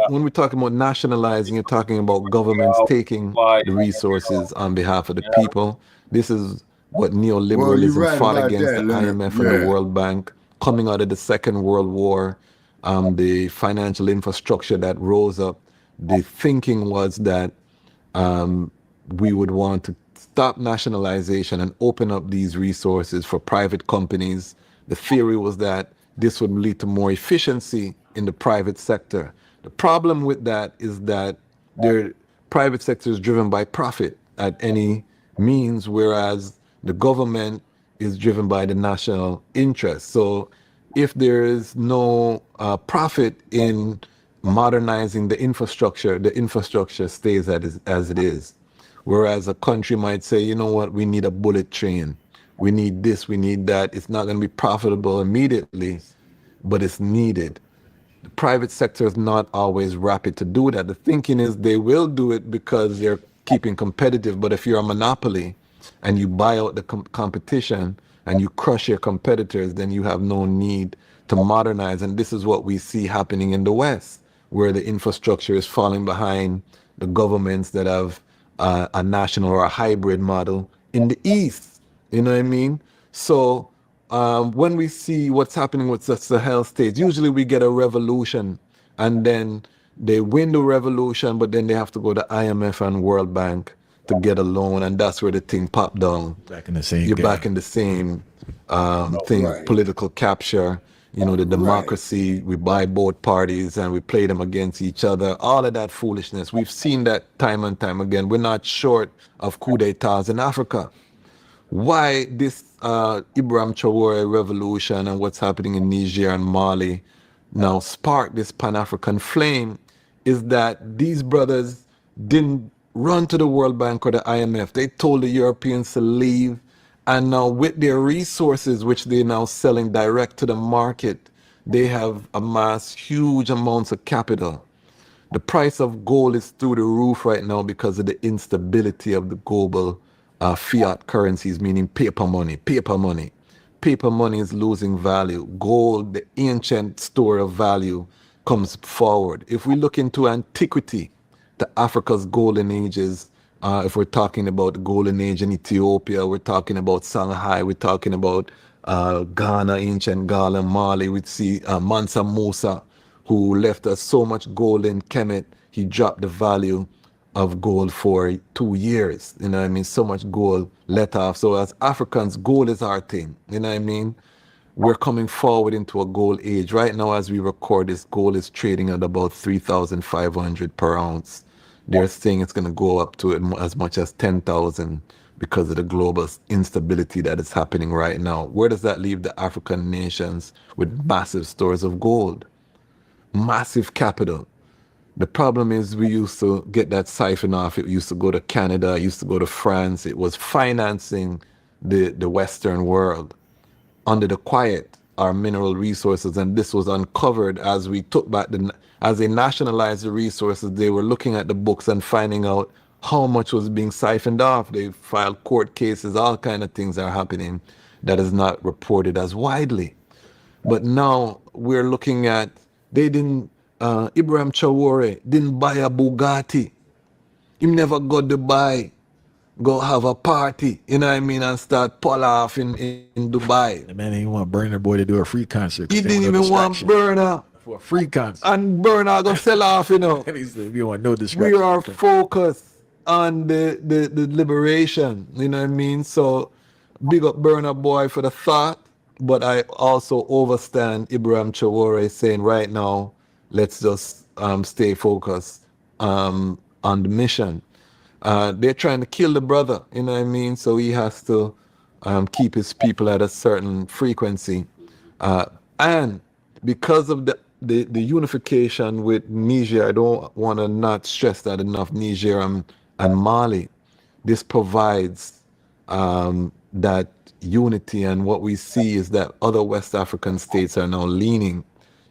when we're talking about nationalizing, you're talking about governments taking the resources on behalf of the people. This is what neoliberalism fought against the IMF and the World Bank, coming out of the Second World War, the financial infrastructure that rose up. The thinking was that we would want to stop nationalization and open up these resources for private companies. The theory was that this would lead to more efficiency in the private sector. The problem with that is that the private sector is driven by profit at any means, whereas the government is driven by the national interest. So if there is no profit in modernizing the infrastructure stays as it is. Whereas a country might say, you know what, we need a bullet train. We need this, we need that. It's not going to be profitable immediately, but it's needed. The private sector is not always rapid to do that. The thinking is they will do it because they're keeping competitive. But if you're a monopoly and you buy out the competition and you crush your competitors, then you have no need to modernize. And this is what we see happening in the West, where the infrastructure is falling behind the governments that have a national or a hybrid model in the East. You know what I mean? So when we see what's happening with the Sahel states, usually we get a revolution and then they win the revolution, but then they have to go to IMF and World Bank to get a loan, and that's where the thing popped down. Back in the same You're game. back in the same thing, right. Political capture, you know, the democracy, right. We buy both parties and we play them against each other, all of that foolishness. We've seen that time and time again. We're not short of coup d'etats in Africa. Why this Ibrahim Tauore revolution and what's happening in Niger and Mali now sparked this Pan-African flame is that these brothers didn't run to the World Bank or the IMF. They told the Europeans to leave. And now with their resources, which they're now selling direct to the market, they have amassed huge amounts of capital. The price of gold is through the roof right now because of the instability of the global fiat currencies, meaning paper money. Paper money is losing value. Gold, the ancient store of value, comes forward. If we look into antiquity, to Africa's golden ages, if we're talking about the golden age in Ethiopia, we're talking about Shanghai, we're talking about Ghana, ancient Ghana, Mali. We see Mansa Musa, who left us so much gold in Kemet, he dropped the value of gold for 2 years. You know what I mean? So much gold let off. So as Africans, gold is our thing. You know what I mean? We're coming forward into a gold age. Right now, as we record this, gold is trading at about 3,500 per ounce. They're saying it's going to go up to as much as 10,000 because of the global instability that is happening right now. Where does that leave the African nations with massive stores of gold? Massive capital. The problem is we used to get that siphon off. It used to go to Canada, it used to go to France. It was financing the Western world. Under the quiet, our mineral resources, and this was uncovered as we took back as they nationalized the resources. They were looking at the books and finding out how much was being siphoned off. They filed court cases, all kind of things are happening that is not reported as widely. But now we're looking at, Ibrahim Tauore didn't buy a Bugatti. He never got to go have a party, you know what I mean, and start pull off in Dubai. The man didn't want Burner Boy to do a free concert. He didn't even want Burner for a free concert. And Burner gonna sell off, you know. He said, you want no distraction. We are focused on the liberation, you know what I mean? So big up Burner Boy for the thought, but I also overstand Ibrahim Tauore saying right now, let's just stay focused on the mission. They're trying to kill the brother, you know what I mean? So he has to keep his people at a certain frequency. And because of the unification with Niger, I don't want to not stress that enough, Niger and Mali, this provides that unity. And what we see is that other West African states are now leaning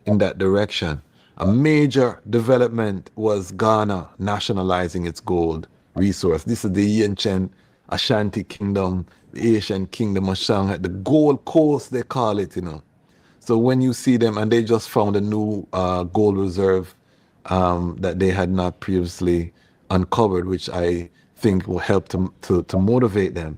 in that direction. A major development was Ghana nationalizing its gold resource. This is the ancient Ashanti kingdom, the Asian kingdom of Shanghai, the Gold Coast they call it, you know. So when you see them, and they just found a new gold reserve that they had not previously uncovered, which I think will help to motivate them.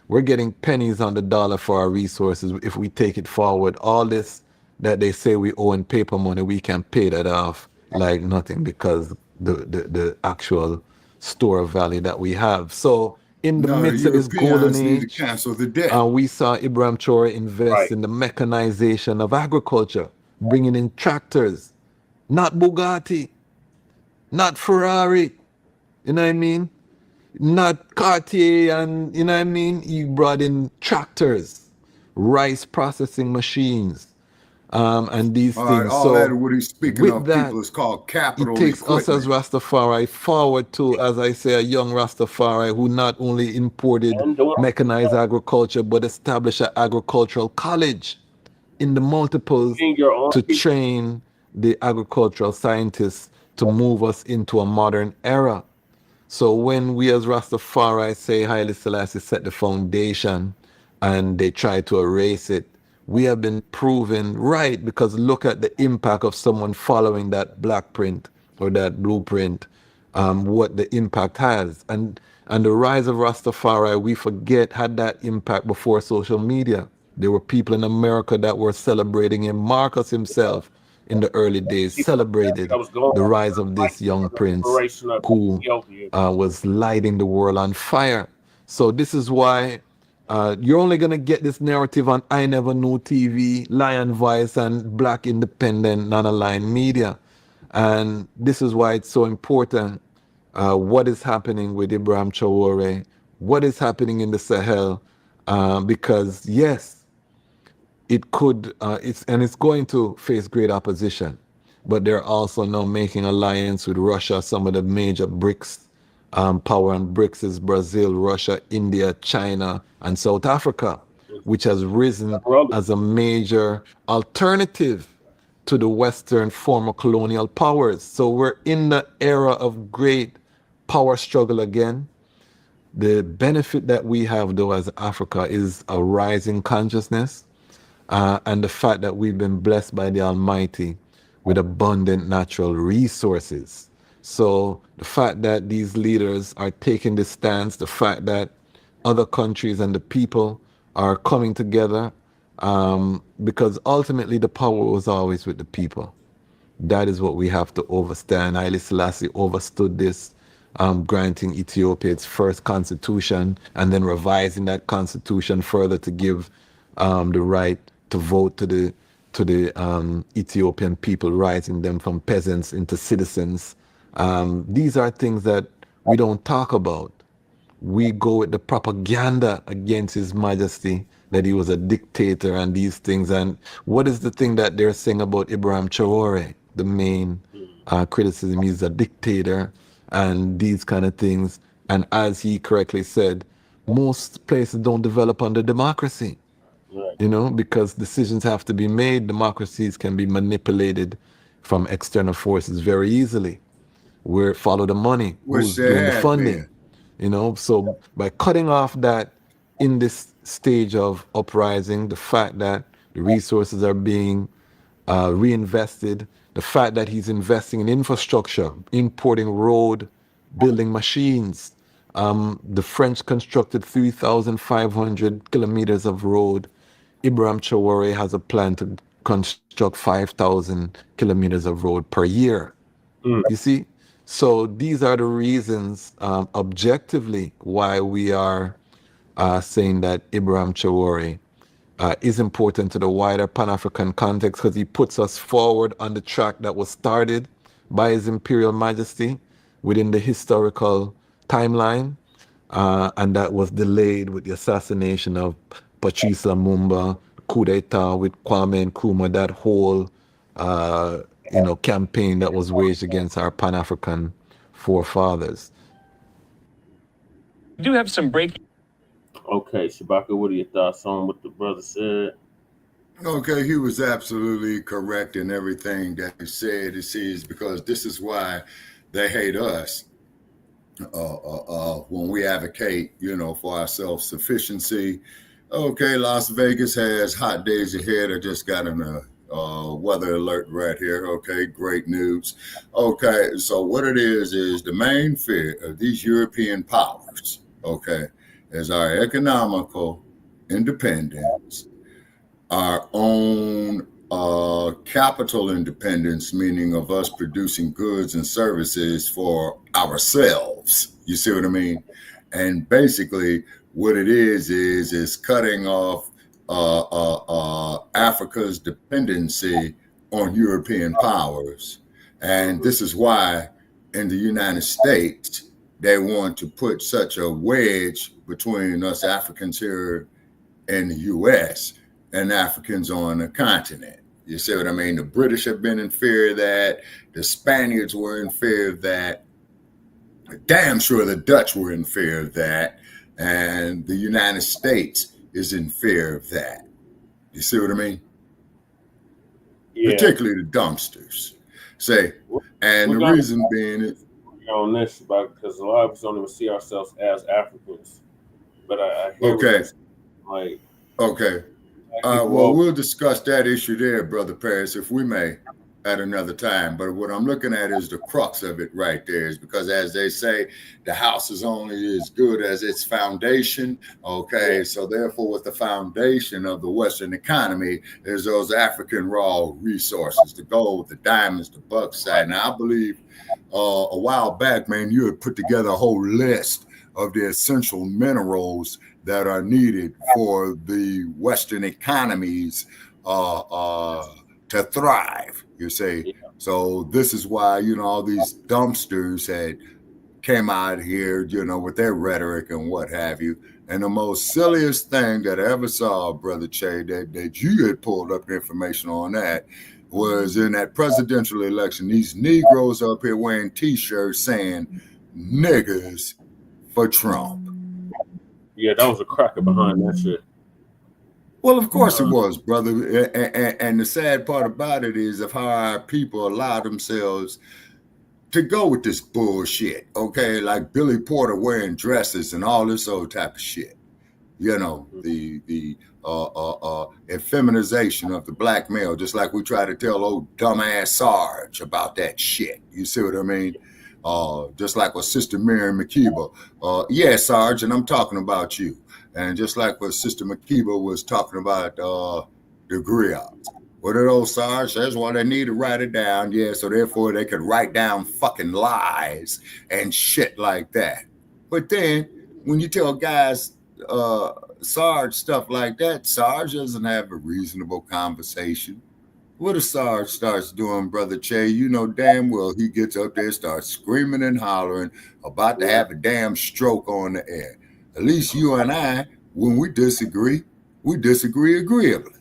We're getting pennies on the dollar for our resources. If we take it forward, all this that they say we owe in paper money, we can pay that off like nothing because the actual store of value that we have. So in the midst of this golden age, we saw Ibrahim Tauore invest in the mechanization of agriculture, bringing in tractors, not Bugatti, not Ferrari, you know what I mean? Not Cartier, and you know what I mean? He brought in tractors, rice processing machines, and these things. All so that what he's speaking with of, that, people, is called capital it takes equipment. us as Rastafari forward to, as I say, a young Rastafari who not only imported mechanized agriculture, but established an agricultural college in the multiples to train the agricultural scientists to move us into a modern era. So when we as Rastafari say Haile Selassie set the foundation and they try to erase it, we have been proven right, because look at the impact of someone following that black print or that blueprint, what the impact has. And the rise of Rastafari, we forget, had that impact before social media. There were people in America that were celebrating him. Marcus himself in the early days celebrated the rise of this young prince who was lighting the world on fire. So this is why you're only going to get this narrative on I Never Knew TV, Lion Voice, and Black Independent non-aligned media. And this is why it's so important what is happening with Ibrahim Tauore, what is happening in the Sahel, because yes, it could, it's going to face great opposition, but they're also now making alliance with Russia. Some of the major BRICS power and BRICS is Brazil, Russia, India, China, and South Africa, which has risen as a major alternative to the Western former colonial powers. So we're in the era of great power struggle again. The benefit that we have, though, as Africa is a rising consciousness, and the fact that we've been blessed by the Almighty with abundant natural resources. So the fact that these leaders are taking this stance, the fact that other countries and the people are coming together, because ultimately the power was always with the people. That is what we have to understand. Haile Selassie understood this granting Ethiopia its first constitution, and then revising that constitution further to give the right to vote to the Ethiopian people, rising them from peasants into citizens. These are things that we don't talk about. We go with the propaganda against His Majesty that he was a dictator and these things. And what is the thing that they're saying about Ibrahim Tauore? The main criticism, he's a dictator and these kind of things. And as he correctly said, most places don't develop under democracy. Right. You know, because decisions have to be made. Democracies can be manipulated from external forces very easily. Where follow the money, who's doing the funding. You know, so by cutting off that in this stage of uprising, the fact that the resources are being reinvested, the fact that he's investing in infrastructure, importing road building machines. The French constructed 3,500 kilometers of road. Ibrahim Tauore has a plan to construct 5,000 kilometers of road per year. You see? So these are the reasons, objectively, why we are saying that Ibrahim Tauore is important to the wider Pan-African context, because he puts us forward on the track that was started by His Imperial Majesty within the historical timeline, and that was delayed with the assassination of Patrice Lumumba, coup d'etat with Kwame Nkrumah, that whole campaign that was waged against our Pan-African forefathers. We do have some breaking. Okay, Shabaka, what are your thoughts on what the brother said? Okay, he was absolutely correct in everything that he said. He sees, because this is why they hate us when we advocate, for our self-sufficiency. Okay, Las Vegas has hot days ahead. I just got an weather alert right here. Okay, great news. Okay, so what it is the main fear of these European powers, okay, is our economical independence, our own capital independence, meaning of us producing goods and services for ourselves. You see what I mean? And basically what it is cutting off Africa's dependency on European powers. And this is why in the United States, they want to put such a wedge between us Africans here in the US and Africans on the continent. You see what I mean? The British have been in fear of that. The Spaniards were in fear of that. Damn sure the Dutch were in fear of that. And the United States is in fear of that. You see what I mean? Yeah. Particularly the dumpsters. And the reason being is on this, because a lot of us don't even see ourselves as Africans. But I hear okay. Well, we'll discuss that issue there, Brother Paris, if we may, at another time. But what I'm looking at is the crux of it right there, is because, as they say, the house is only as good as its foundation. Okay, so therefore, with the foundation of the Western economy is those African raw resources, the gold, the diamonds, the bauxite. Now, I believe a while back, man, you had put together a whole list of the essential minerals that are needed for the Western economies to thrive, you see. So this is why, all these dumpsters had came out here, with their rhetoric and what have you. And the most silliest thing that I ever saw, Brother Che, that you had pulled up the information on that, was in that presidential election, these Negroes up here wearing T-shirts saying "niggers for Trump." Yeah, that was a cracker behind that shit. Well, of course it was, brother. And the sad part about it is of how our people allow themselves to go with this bullshit, okay? Like Billy Porter wearing dresses and all this old type of shit. The effeminization of the black male, just like we try to tell old dumbass Sarge about that shit. You see what I mean? Just like with Sister Miriam Makeba. Yeah, Sarge, and I'm talking about you. And just like what Sister Makeba was talking about the griots. What did old Sarge says? Well, they need to write it down. Yeah, so therefore they could write down fucking lies and shit like that. But then when you tell guys Sarge stuff like that, Sarge doesn't have a reasonable conversation. What if Sarge starts doing, Brother Che? You know damn well he gets up there, starts screaming and hollering, about to have a damn stroke on the air. At least you and I, when we disagree agreeably.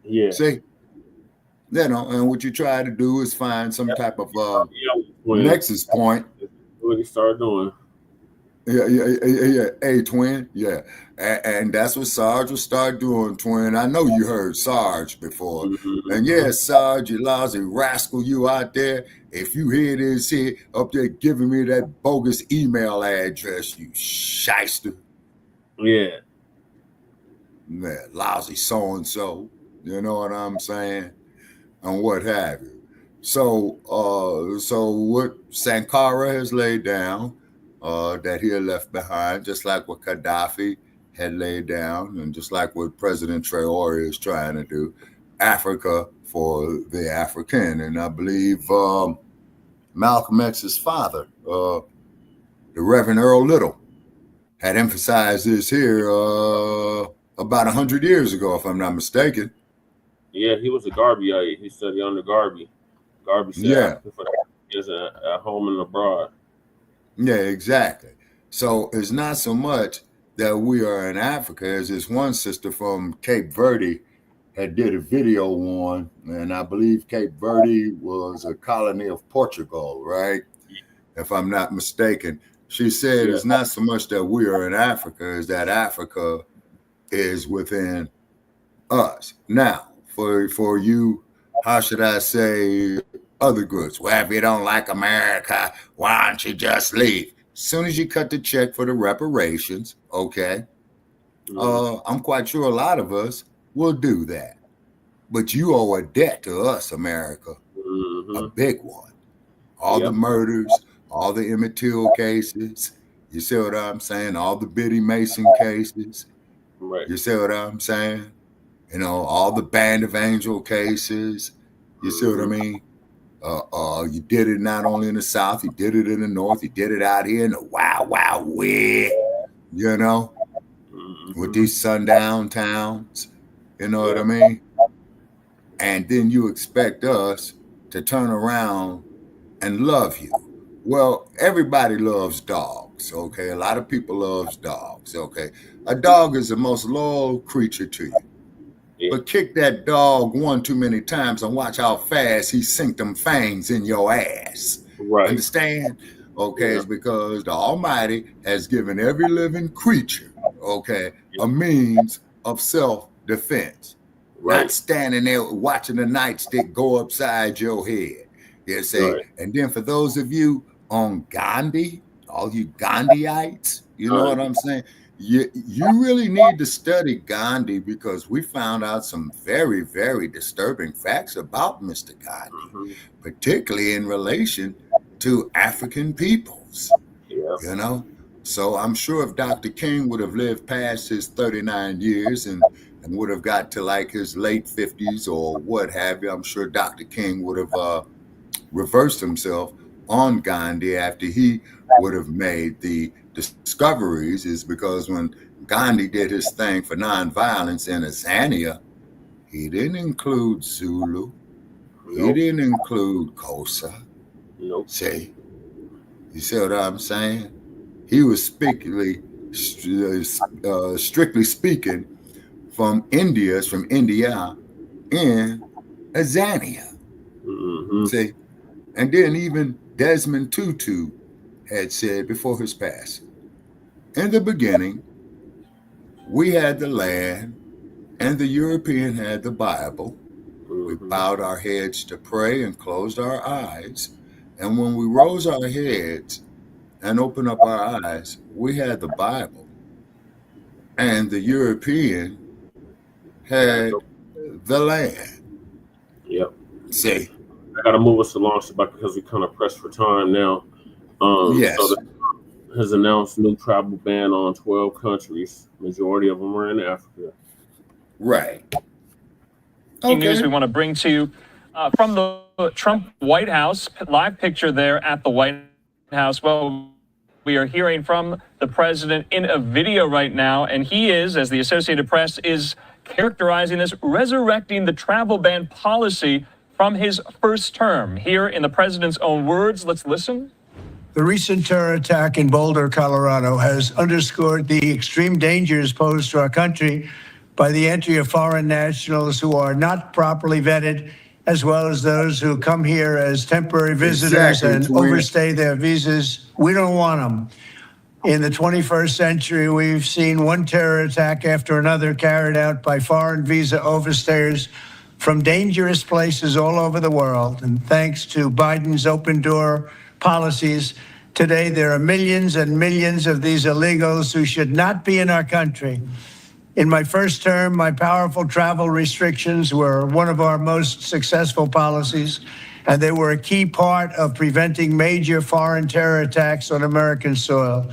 Yeah. See? You know, and what you try to do is find some type of nexus point. What he started doing. Yeah. Hey, twin. Yeah. And that's what Sarge will start doing, twin. I know you heard Sarge before. Mm-hmm. And yeah, Sarge, you lousy rascal, you out there. If you hear this here up there giving me that bogus email address, you shyster. Yeah. Yeah, lousy so-and-so. You know what I'm saying? And what have you. So what Sankara has laid down, that he had left behind, just like what Gaddafi had laid down, and just like what President Traore is trying to do, Africa for the African. And I believe Malcolm X's father, the Reverend Earl Little, had emphasized this here about 100 years ago, if I'm not mistaken. Yeah, he was a Garveyite. He studied under Garvey. Garvey said Africa for the is at home and abroad. Yeah, exactly. So it's not so much that we are in Africa, as this one sister from Cape Verde had did a video on, and I believe Cape Verde was a colony of Portugal, right? If I'm not mistaken. She said it's not so much that we are in Africa, as that Africa is within us. Now, for you, how should I say, other groups? Well, if you don't like America, why don't you just leave? As soon as you cut the check for the reparations, okay, I'm quite sure a lot of us will do that. But you owe a debt to us, America, a big one. All the murders, all the Emmett Till cases, you see what I'm saying? All the Biddy Mason cases, you see what I'm saying? You know, all the Band of Angel cases, you see what I mean? You did it not only in the South, you did it in the North, you did it out here in the Wild Wild West, you know, with these sundown towns, you know what I mean? And then you expect us to turn around and love you. Well, everybody loves dogs, okay? A lot of people loves dogs, okay? A dog is the most loyal creature to you. But kick that dog one too many times and watch how fast he sink them fangs in your ass. Right. Understand? Okay, it's because the Almighty has given every living creature, okay, a means of self-defense. Not standing there watching the nightstick go upside your head. You see? And then for those of you on Gandhi, all you Gandhiites, you know what I'm saying? You really need to study Gandhi, because we found out some very, very disturbing facts about Mr. Gandhi, particularly in relation to African peoples, you know? So I'm sure if Dr. King would have lived past his 39 years and would have got to like his late 50s or what have you, I'm sure Dr. King would have reversed himself on Gandhi after he would have made the discoveries, is because when Gandhi did his thing for nonviolence in Azania, he didn't include Zulu. He didn't include Xhosa. See? You see what I'm saying? He was strictly speaking from India in Azania. See? And then even Desmond Tutu had said before his passing, in the beginning, we had the land and the European had the Bible. We bowed our heads to pray and closed our eyes. And when we rose our heads and opened up our eyes, we had the Bible. And the European had the land. Yep. See? I got to move us along, Shabaka, because we kind of pressed for time now. Yes. So has announced new travel ban on 12 countries. Majority of them are in Africa. Right. News we want to bring to you from the Trump White House. Live picture there at the White House. Well, we are hearing from the president in a video right now, and he is, as the Associated Press is characterizing this, resurrecting the travel ban policy from his first term. Here in the president's own words, let's listen. The recent terror attack in Boulder, Colorado, has underscored the extreme dangers posed to our country by the entry of foreign nationals who are not properly vetted, as well as those who come here as temporary visitors and overstay their visas. We don't want them. In the 21st century, we've seen one terror attack after another carried out by foreign visa overstayers from dangerous places all over the world. And thanks to Biden's open door policies, today there are millions and millions of these illegals who should not be in our country. In my first term, my powerful travel restrictions were one of our most successful policies, and they were a key part of preventing major foreign terror attacks on American soil.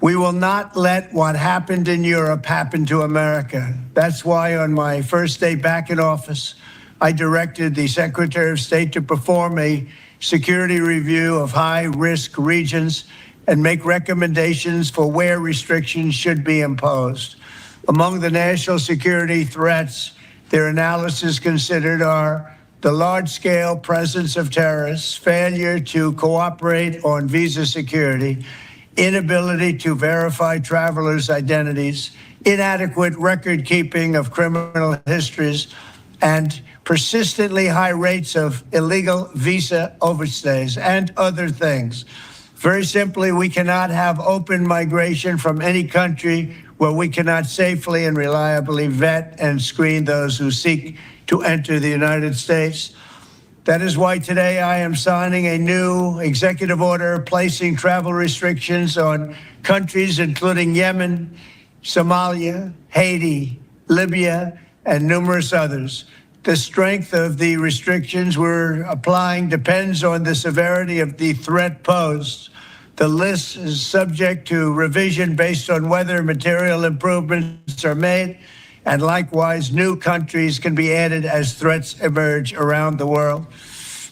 We will not let what happened in Europe happen to America. That's why on my first day back in office, I directed the Secretary of State to perform a security review of high-risk regions and make recommendations for where restrictions should be imposed. Among the national security threats their analysis considered are the large-scale presence of terrorists, failure to cooperate on visa security, inability to verify travelers' identities, inadequate record-keeping of criminal histories, and persistently high rates of illegal visa overstays, and other things. Very simply, we cannot have open migration from any country where we cannot safely and reliably vet and screen those who seek to enter the United States. That is why today I am signing a new executive order placing travel restrictions on countries including Yemen, Somalia, Haiti, Libya, and numerous others. The strength of the restrictions we're applying depends on the severity of the threat posed. The list is subject to revision based on whether material improvements are made, and likewise new countries can be added as threats emerge around the world.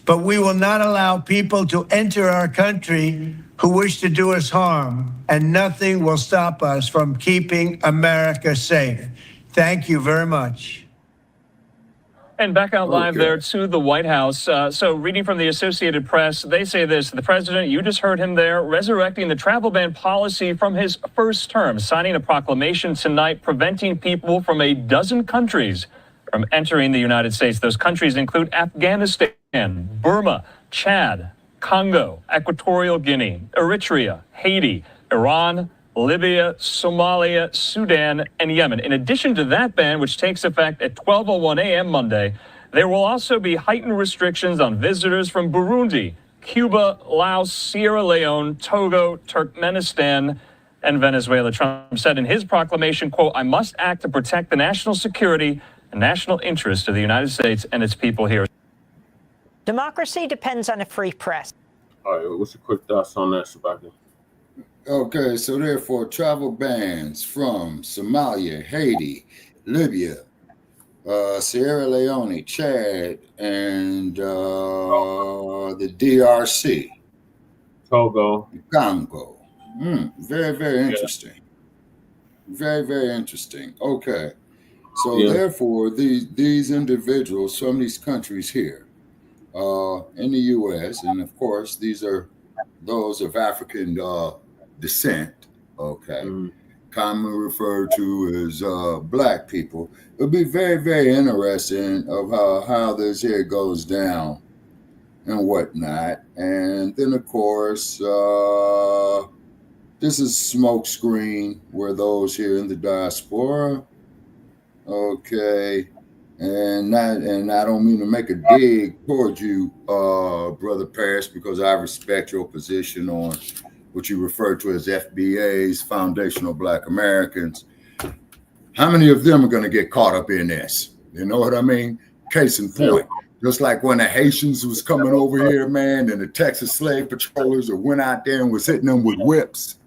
But we will not allow people to enter our country who wish to do us harm, and nothing will stop us from keeping America safe. Thank you very much. And back out live there to the White House. So reading from the Associated Press, they say this: the president, you just heard him there, resurrecting the travel ban policy from his first term, signing a proclamation tonight preventing people from a dozen countries from entering the United States. Those countries include Afghanistan, Burma, Chad, Congo, Equatorial Guinea, Eritrea, Haiti, Iran, Libya, Somalia, Sudan, and Yemen. In addition to that ban, which takes effect at 12:01 a.m. Monday, there will also be heightened restrictions on visitors from Burundi, Cuba, Laos, Sierra Leone, Togo, Turkmenistan, and Venezuela. Trump said in his proclamation, quote, "I must act to protect the national security and national interest of the United States and its people here." Democracy depends on a free press. All right, what's your quick thoughts on that, Shabaka? Okay, so therefore, travel bans from Somalia, Haiti, Libya, Sierra Leone, Chad, and the DRC. Togo. Congo. Very, very interesting. Very, very interesting. Okay. So therefore, these individuals from these countries here in the U.S., and of course, these are those of African descent, commonly referred to as black people. It'll be very, very interesting of how this here goes down and whatnot. And then, of course, this is smoke screen where those here in the diaspora, and I don't mean to make a dig towards you, Brother Paris, because I respect your position on what you refer to as FBA's, Foundational Black Americans. How many of them are going to get caught up in this? You know what I mean? Case in point, just like when the Haitians was coming over here, man, and the Texas slave patrollers went out there and was hitting them with whips.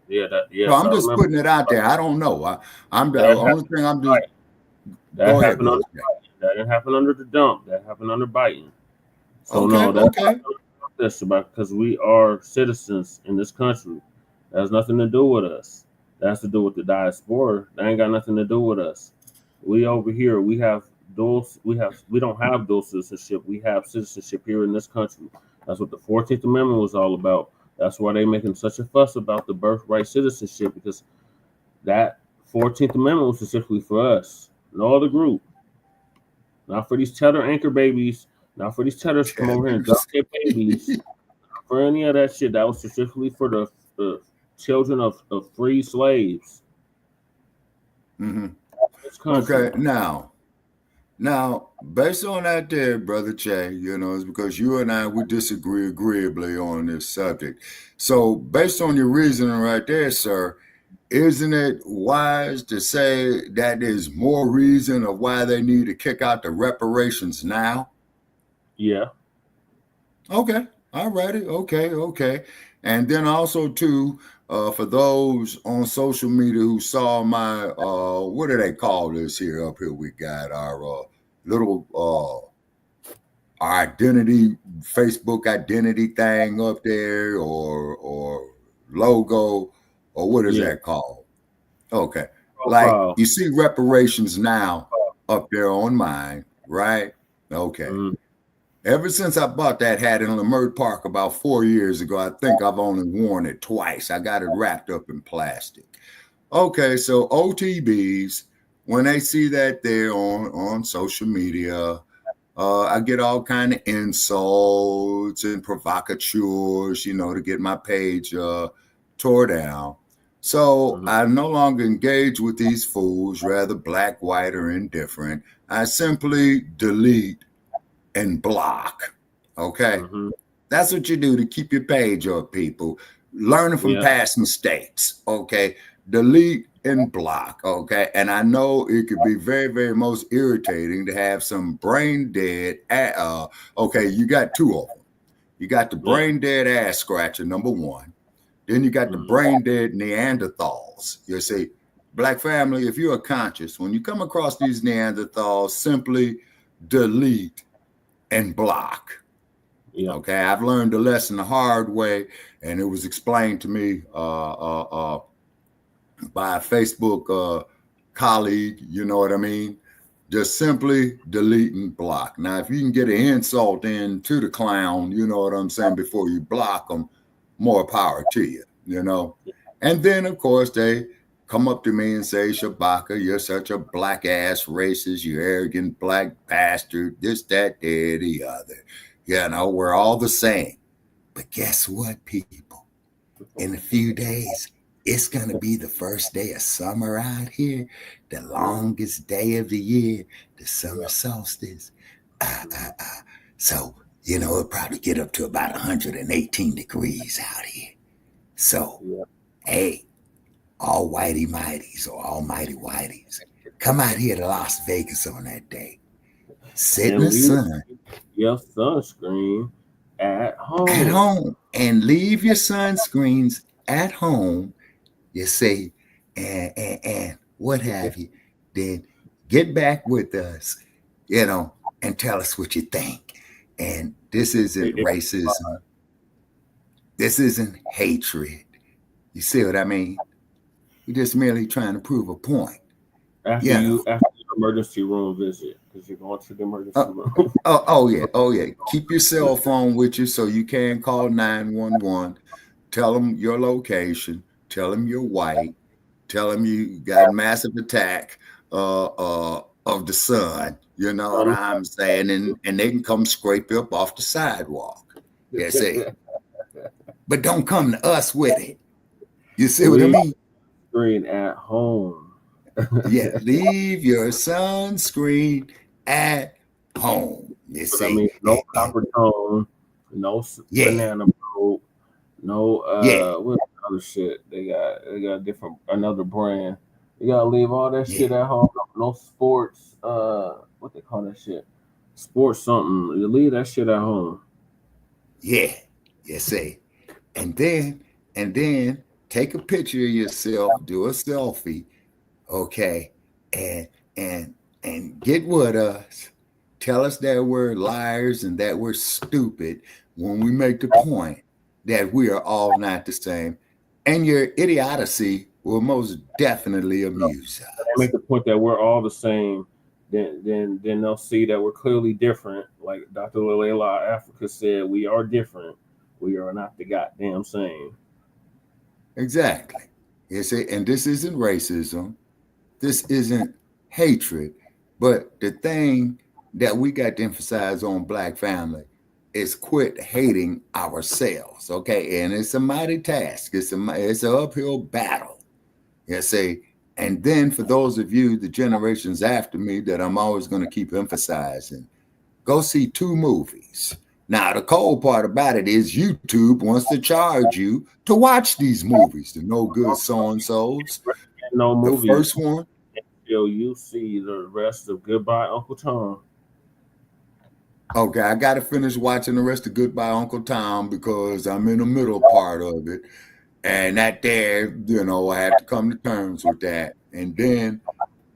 So I'm just putting it out there. I don't know. I'm the only thing I'm doing. That happened That didn't happen under the dump. That happened under Biden. So okay, no, that's okay. this about because we are citizens in this country. That has nothing to do with us. That has to do with the diaspora. That ain't got nothing to do with us. We over here, we have dual. We don't have dual citizenship. We have citizenship here in this country. That's what the 14th Amendment was all about. That's why they're making such a fuss about the birthright citizenship, because that 14th Amendment was specifically for us, no other group. Not for these cheddar anchor babies. Not for these cheddars to come over here and drop their babies. Not for any of that shit. That was specifically for the children of free slaves. Mm-hmm. Okay, now, based on that there, Brother Che, you know, it's because you and I, we disagree agreeably on this subject. So based on your reasoning right there, sir, isn't it wise to say that there's more reason of why they need to kick out the reparations now? Yeah. Okay. All righty. Okay. And then also too, for those on social media who saw my, what do they call this here up here? We got our little our identity, Facebook identity thing up there, or logo, or what is that called? Okay. Like you see reparations now up there on mine, right? Okay. Ever since I bought that hat in Leimert Park about 4 years ago, I think I've only worn it twice. I got it wrapped up in plastic. Okay, so OTBs, when they see that there on social media, I get all kind of insults and provocateurs, you know, to get my page tore down. So I no longer engage with these fools, rather black, white, or indifferent. I simply delete and block. Okay. That's what you do to keep your page up, people. Learning from past mistakes. Okay. Delete and block. Okay. And I know it could be very, very most irritating to have some brain dead. Okay. You got two of them. You got the brain dead ass scratcher, number one. Then you got the brain dead Neanderthals. You see, Black family, if you are conscious, when you come across these Neanderthals, simply delete and block. Okay, I've learned the lesson the hard way, and it was explained to me by a Facebook colleague. You know what I mean? Just simply delete and block. Now, if you can get an insult into the clown, you know what I'm saying, before you block them, more power to you. You know, and then of course they come up to me and say, Shabaka, you're such a black ass racist, you arrogant black bastard, this, that, there, the other. You know, we're all the same. But guess what, people? In a few days, it's going to be the first day of summer out here, the longest day of the year, the summer solstice. So, you know, it'll probably get up to about 118 degrees out here. So, hey, all whitey mighties or almighty whiteys, come out here to Las Vegas on that day. Sit in the sun. Your sunscreen at home. At home. And leave your sunscreens at home, you see, and what have you. Then get back with us, you know, and tell us what you think. And this isn't racism. This isn't hatred. You see what I mean? You're just merely trying to prove a point. After your emergency room visit, because you're going to the emergency room. Oh yeah. Keep your cell phone with you so you can call 911. Tell them your location. Tell them you're white. Tell them you got a massive attack of the sun. You know what I'm saying? And they can come scrape you up off the sidewalk. You see? But don't come to us with it. You see what I mean? Screen at home. Yeah, leave your sunscreen at home. You see, I mean, no copper tone, no banana boat, no what other shit? They got another brand. You gotta leave all that shit at home. No sports. What they call that shit? Sports something. You leave that shit at home. Yeah, you see, and then take a picture of yourself, do a selfie, okay, and and get with us. Tell us that we're liars and that we're stupid when we make the point that we are all not the same. And your idiocy will most definitely amuse us. They make the point that we're all the same, then they'll see that we're clearly different. Like Dr. Lalela Africa said, we are different. We are not the goddamn same. Exactly. Yes, and this isn't racism. This isn't hatred. But the thing that we got to emphasize on Black family is quit hating ourselves, okay? And it's a mighty task. It's an uphill battle. Yes, and then for those of you, the generations after me, that I'm always going to keep emphasizing, go see 2 movies. Now, the cold part about it is YouTube wants to charge you to watch these movies, the no good so-and-sos. No movie. The first one. Until you see the rest of Goodbye, Uncle Tom. Okay, I got to finish watching the rest of Goodbye, Uncle Tom, because I'm in the middle part of it. And that there, I have to come to terms with that. And then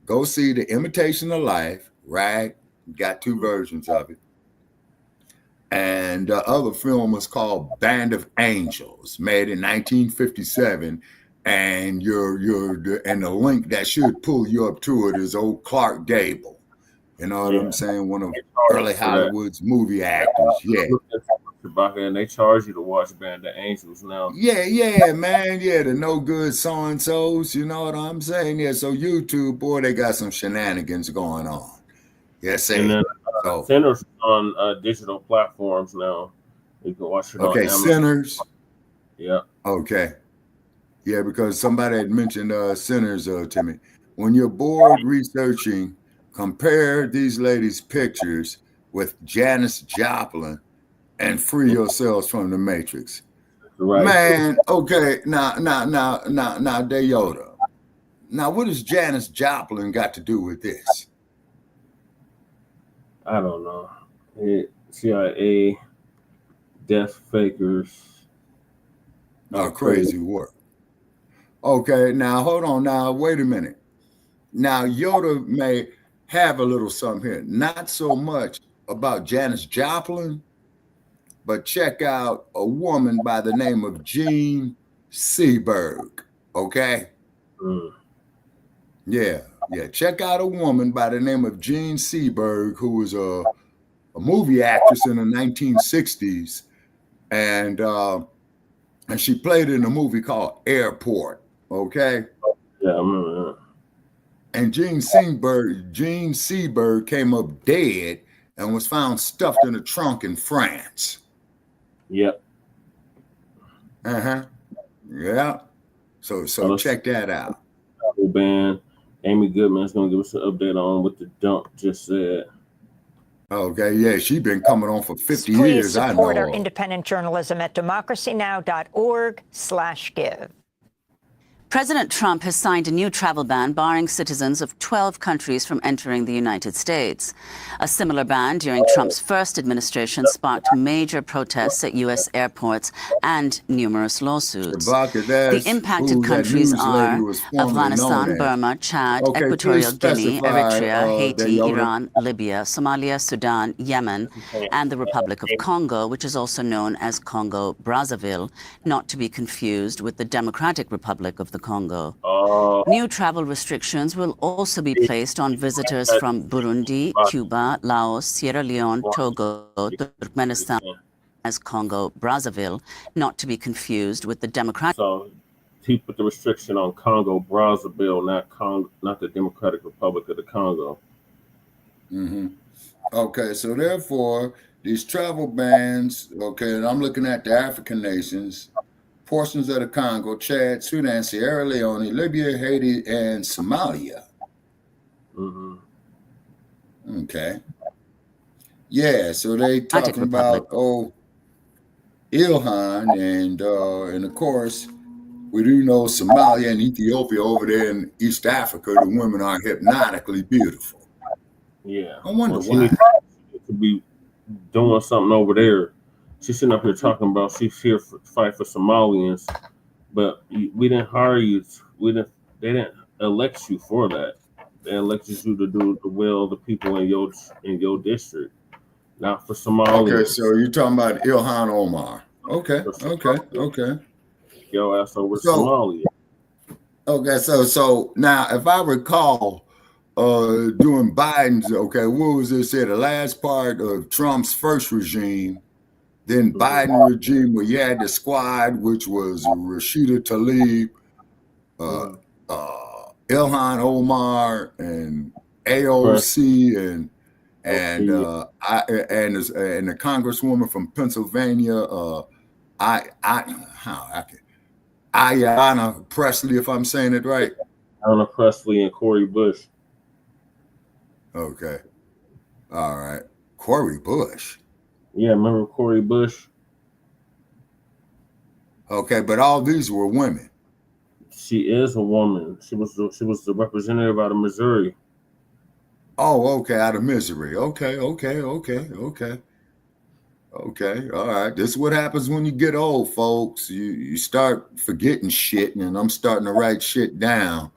go see The Imitation of Life, right? Got 2 versions of it. And the other film was called Band of Angels, made in 1957. And the link that should pull you up to it is old Clark Gable. You know what I'm saying? One of early Hollywood's movie actors. Yeah. And they charge you to watch Band of Angels now. Yeah, man. Yeah, the no good so-and-sos. You know what I'm saying? Yeah, so YouTube, boy, they got some shenanigans going on. Yes, and then Sinners on digital platforms now. You can watch it on Amazon. Sinners. Yeah. Okay. Yeah, because somebody had mentioned Sinners to me. When you're bored researching, compare these ladies' pictures with Janis Joplin and free yourselves from the Matrix. Right. Man, okay, now, Yoda. Now, what has Janis Joplin got to do with this? I don't know. CIA, death fakers. Crazy work. Okay, now, hold on. Now, wait a minute. Now, Yoda may have a little something here. Not so much about Janis Joplin, but check out a woman by the name of Jean Seberg, okay? Yeah. Check out a woman by the name of Jean Seberg, who was a movie actress in the 1960s, and she played in a movie called Airport, okay? Yeah, I remember that. And Jean Seberg came up dead and was found stuffed in a trunk in France. Yep. Yeah. So check that out. Band. Amy Goodman's gonna give us an update on what the dump just said. Okay, yeah, she's been coming on for 50 years. Please support our independent journalism at democracynow.org/give. President Trump has signed a new travel ban barring citizens of 12 countries from entering the United States. A similar ban during Trump's first administration sparked major protests at U.S. airports and numerous lawsuits. The impacted countries are Afghanistan, Burma, Chad, Equatorial Guinea, Eritrea, Haiti, Iran, Libya, Somalia, Sudan, Yemen, and the Republic of Congo, which is also known as Congo-Brazzaville, not to be confused with the Democratic Republic of the Congo. New travel restrictions will also be placed on visitors from Burundi, Cuba, Laos, Sierra Leone, Togo, Turkmenistan, as Congo-Brazzaville, not to be confused with the Democratic. So he put the restriction on Congo-Brazzaville, not the Democratic Republic of the Congo. Okay, so therefore, these travel bans, okay, and I'm looking at the African nations, portions of the Congo, Chad, Sudan, Sierra Leone, Libya, Haiti, and Somalia. Okay. Yeah, so they talking about Ilhan, and of course, we do know Somalia and Ethiopia over there in East Africa, the women are hypnotically beautiful. Yeah. I wonder why. She needs to be doing something over there. She's sitting up here talking about she's here to fight for Somalians, but we didn't hire you. They didn't elect you for that. They elected you to do the will of the people in your district, not for Somalia. Okay, so you're talking about Ilhan Omar. Okay. Your ass over Somalia. Okay, so now if I recall, during Biden's, okay, what was this here? The last part of Trump's first regime, then Biden regime where you had the squad, which was Rashida Tlaib, Ilhan Omar, and AOC, and the Congresswoman from Pennsylvania, Ayanna Presley, if I'm saying it right. Ayanna Presley and Cori Bush. Okay. All right. Cori Bush. Yeah, remember Cori Bush? Okay, but all these were women. She is a woman. She was the representative out of Missouri. Oh, okay, out of Missouri. Okay. All right. This is what happens when you get old, folks. You start forgetting shit, and I'm starting to write shit down.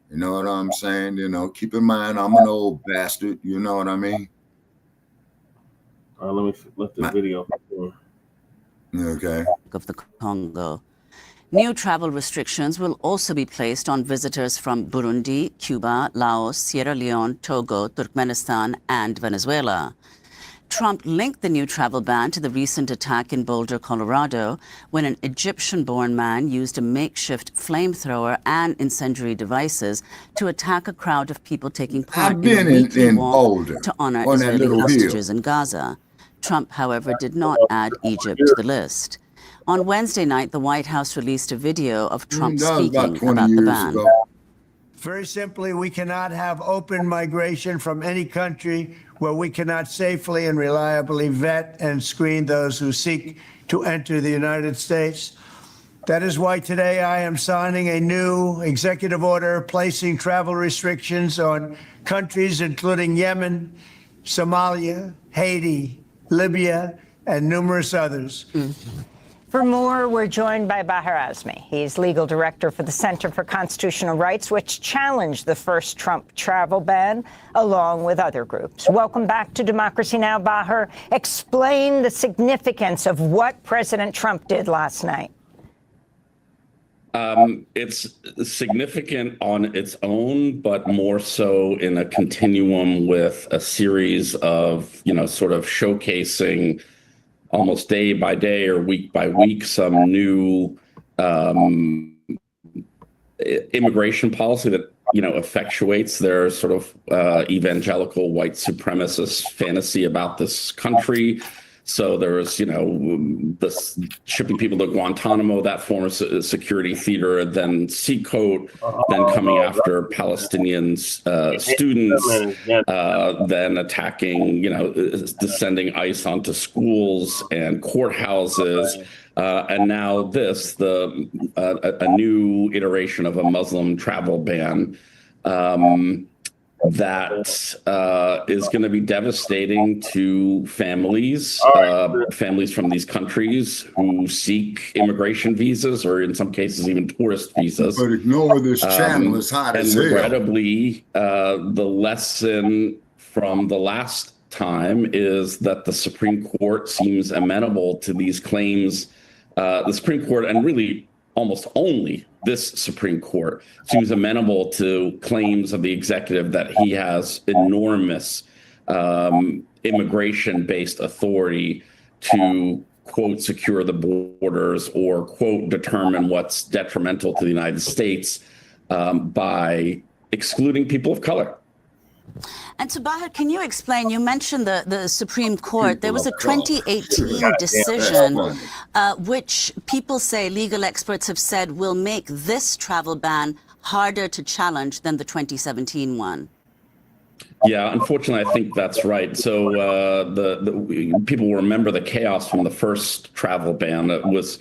You know what I'm saying? You know, keep in mind I'm an old bastard. You know what I mean? Let me lift the video. Okay. Of the Congo. New travel restrictions will also be placed on visitors from Burundi, Cuba, Laos, Sierra Leone, Togo, Turkmenistan, and Venezuela. Trump linked the new travel ban to the recent attack in Boulder, Colorado, when an Egyptian-born man used a makeshift flamethrower and incendiary devices to attack a crowd of people taking part in a weekly walk Boulder, to honor Israeli hostages in Gaza. Trump, however, did not add Egypt to the list. On Wednesday night, the White House released a video of Trump speaking about the ban. Very simply, we cannot have open migration from any country where we cannot safely and reliably vet and screen those who seek to enter the United States. That is why today I am signing a new executive order placing travel restrictions on countries including Yemen, Somalia, Haiti, Libya, and numerous others. For more, we're joined by Baher Azmi. He's legal director for the Center for Constitutional Rights, which challenged the first Trump travel ban, along with other groups. Welcome back to Democracy Now!, Baher. Explain the significance of what President Trump did last night. It's significant on its own, but more so in a continuum with a series of, sort of showcasing almost day by day or week by week some new immigration policy that effectuates their sort of evangelical white supremacist fantasy about this country. So there's, this shipping people to Guantanamo, that former security theater, then Seacoast, then coming after Palestinian students, then attacking, descending ICE onto schools and courthouses. And now this, a new iteration of a Muslim travel ban that is going to be devastating to families from these countries who seek immigration visas, or in some cases even tourist visas. But ignore this channel, it's hot as hell. And regrettably, the lesson from the last time is that the Supreme Court seems amenable to these claims. The Supreme Court, and really almost only this Supreme Court, seems amenable to claims of the executive that he has enormous immigration-based authority to, quote, secure the borders or, quote, determine what's detrimental to the United States by excluding people of color. And so, Baher, can you explain, you mentioned the Supreme Court. There was a 2018 decision which people say, legal experts have said, will make this travel ban harder to challenge than the 2017 one. Yeah, unfortunately, I think that's right. So the people will remember the chaos from the first travel ban. It was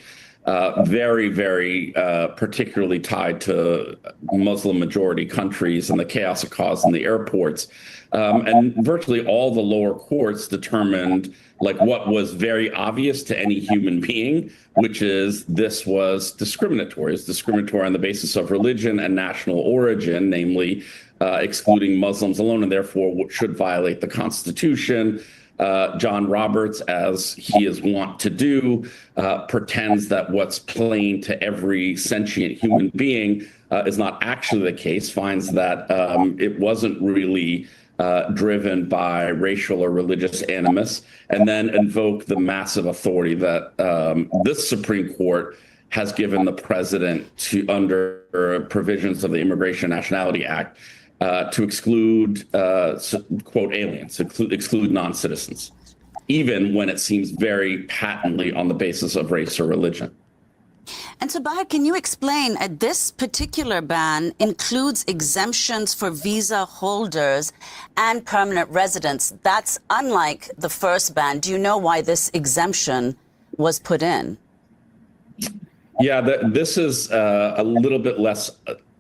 very, very particularly tied to Muslim majority countries and the chaos it caused in the airports. And virtually all the lower courts determined like what was very obvious to any human being, which is this was discriminatory. It's discriminatory on the basis of religion and national origin, namely excluding Muslims alone, and therefore should violate the Constitution. John Roberts, as he is wont to do, pretends that what's plain to every sentient human being is not actually the case, finds that it wasn't really driven by racial or religious animus, and then invoke the massive authority that this Supreme Court has given the president to, under provisions of the Immigration and Nationality Act, to exclude, quote, aliens, exclude non-citizens, even when it seems very patently on the basis of race or religion. And so, Bahar, can you explain, this particular ban includes exemptions for visa holders and permanent residents. That's unlike the first ban. Do you know why this exemption was put in? Yeah, this is a little bit less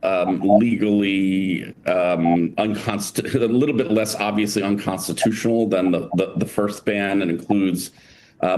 legally a little bit less obviously unconstitutional than the first ban. It includes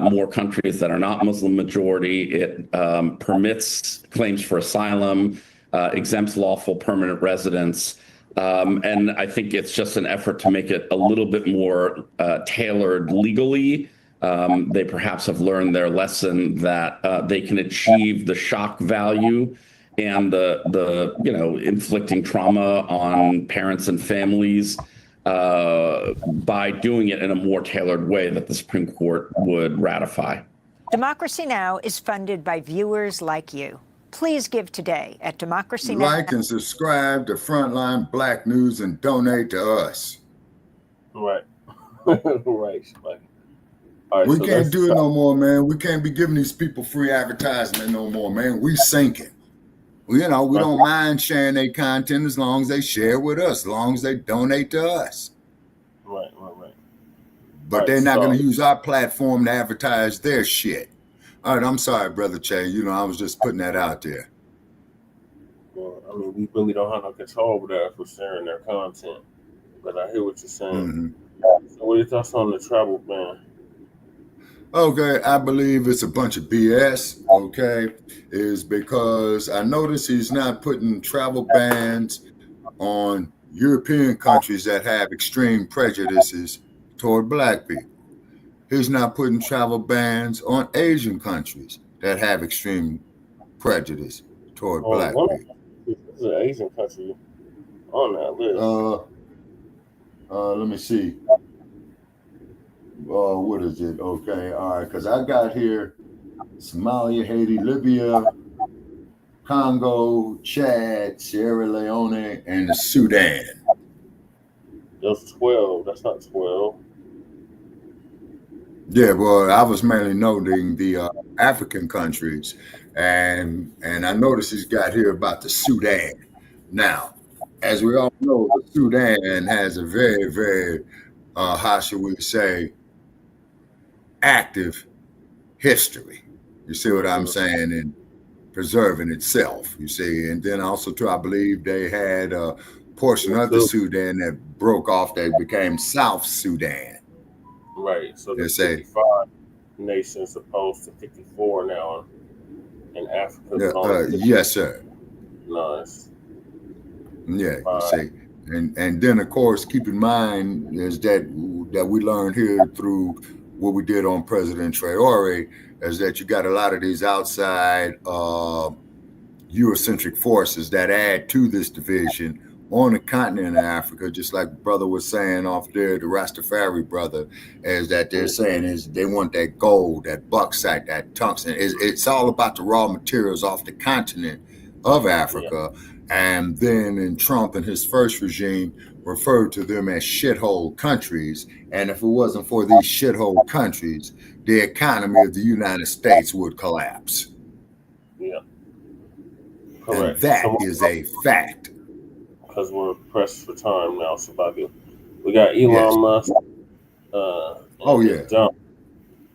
more countries that are not Muslim majority. It permits claims for asylum, exempts lawful permanent residents. And I think it's just an effort to make it a little bit more tailored legally. They perhaps have learned their lesson that they can achieve the shock value and the inflicting trauma on parents and families by doing it in a more tailored way that the Supreme Court would ratify. Democracy Now! Is funded by viewers like you. Please give today at Democracy Now! Like and subscribe to Front Line Blacc News and donate to us. Right. Right. All right, we can't do it no more, man. We can't be giving these people free advertisement no more, man. We sinking. We don't mind sharing their content as long as they share with us, as long as they donate to us. Right. But they're not going to use our platform to advertise their shit. All right, I'm sorry, Brother Che. I was just putting that out there. Well, I mean, we really don't have no control over that for sharing their content. But I hear what you're saying. Mm-hmm. So what are your thoughts on the travel ban? Okay, I believe it's a bunch of BS, okay, is because I notice he's not putting travel bans on European countries that have extreme prejudices toward Black people. He's not putting travel bans on Asian countries that have extreme prejudice toward Black people. This is an Asian country on that list. Let me see. What is it? Okay, all right, because I got here Somalia, Haiti, Libya, Congo, Chad, Sierra Leone, and the Sudan. That's 12. That's not 12. Yeah, well, I was mainly noting the African countries, and I noticed he's got here about the Sudan. Now, as we all know, the Sudan has a very, very, how should we say, active history. You see what I'm saying? And preserving itself, you see. And then also, too, I believe they had a portion of the Sudan that broke off. They became South Sudan. Right. So there's 55 nations opposed to 54 now in Africa. Yes, sir. Nice. Yeah, you see. And then, of course, keep in mind is that we learned here through what we did on President Traore is that you got a lot of these outside Eurocentric forces that add to this division on the continent of Africa, just like brother was saying off there, the Rastafari brother, is that they're saying is they want that gold, that bauxite, that tungsten. It's all about the raw materials off the continent of Africa. Yeah. And then in Trump and his first regime referred to them as shithole countries. And if it wasn't for these shithole countries, the economy of the United States would collapse. Yeah. Correct. And that is a fact. Because we're pressed for time now, so we got Elon Musk.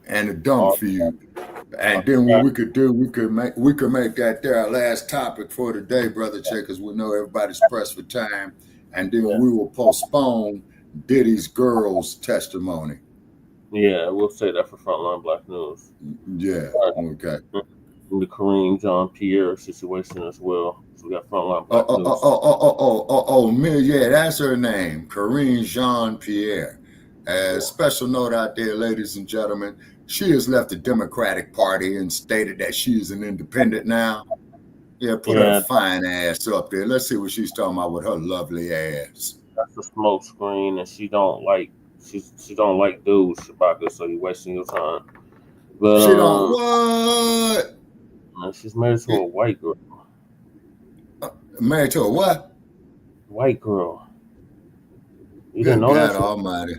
And the dumb feud. And then what we could do, we could make that there our last topic for today, Brother Che, because we know everybody's pressed for time. And then we will postpone Diddy's girl's testimony. Yeah, we'll say that for Frontline Black News. Yeah, okay. And the Kareem Jean-Pierre situation as well. So we got Frontline Black News. Yeah, that's her name, Kareem Jean-Pierre. Special note out there, ladies and gentlemen, she has left the Democratic Party and stated that she is an independent now. Yeah, put her fine ass up there. Let's see what she's talking about with her lovely ass. That's a smoke screen, and she don't like dudes, Shabaka, so you're wasting your time. But she don't what? She's married to a white girl. Married to a what? White girl. You didn't know that? God Almighty.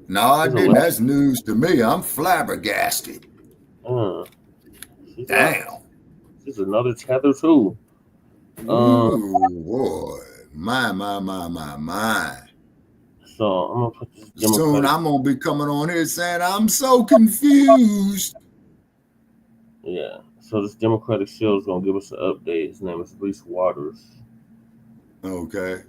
No, I didn't. That's news to me. I'm flabbergasted. Damn. She's another tether too. Ooh, boy. My. So I'm gonna put this. Soon I'm gonna be coming on here saying I'm so confused. Yeah. So this Democratic shield is gonna give us an update. His name is Reese Waters. Okay.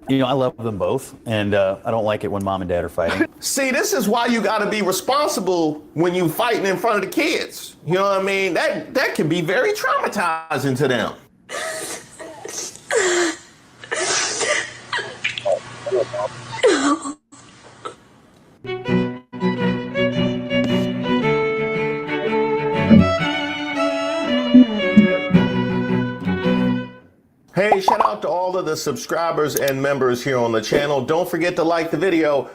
You know, I love them both, and I don't like it when mom and dad are fighting. See, this is why you got to be responsible when you fighting in front of the kids. You know what I mean? That can be very traumatizing to them. Hey, shout out to all of the subscribers and members here on the channel. Don't forget to like the video.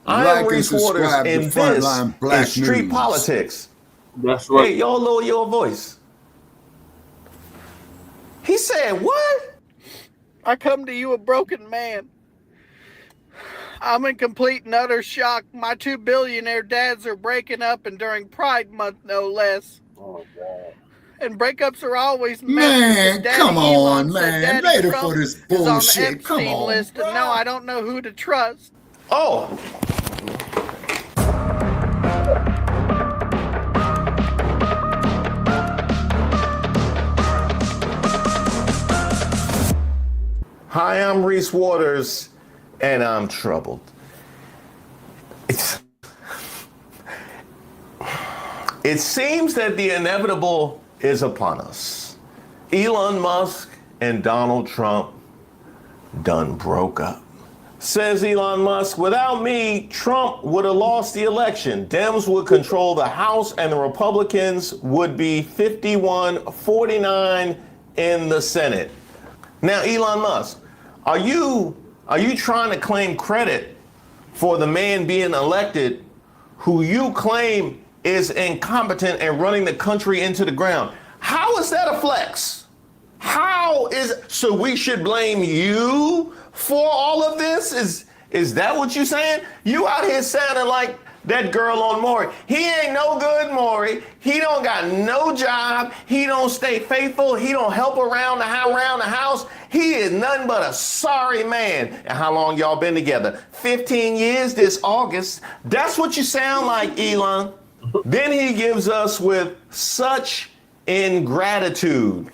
I am Reese Waters, and this is Street Politics. That's right. Hey, y'all lower your voice. He said, what? I come to you a broken man. I'm in complete and utter shock. My 2 billionaire dads are breaking up, and during Pride Month, no less. Oh, God. And breakups are always man. Come on, man. Later Trump for this is on bullshit. the Come Epstein on. list, and no, I don't know who to trust. Oh. Hi, I'm Reese Waters, and I'm troubled. It seems that the inevitable is upon us. Elon Musk and Donald Trump done broke up. Says Elon Musk, without me, Trump would have lost the election. Dems would control the House and the Republicans would be 51-49 in the Senate. Now, Elon Musk, are you trying to claim credit for the man being elected who you claim is incompetent and running the country into the ground? How is that a flex? So we should blame you for all of this? Is that what you saying? You out here sounding like that girl on Maury. He ain't no good, Maury. He don't got no job. He don't stay faithful. He don't help around the house. He is nothing but a sorry man. And how long y'all been together? 15 years this August. That's what you sound like, Elon. Then he gives us with such ingratitude.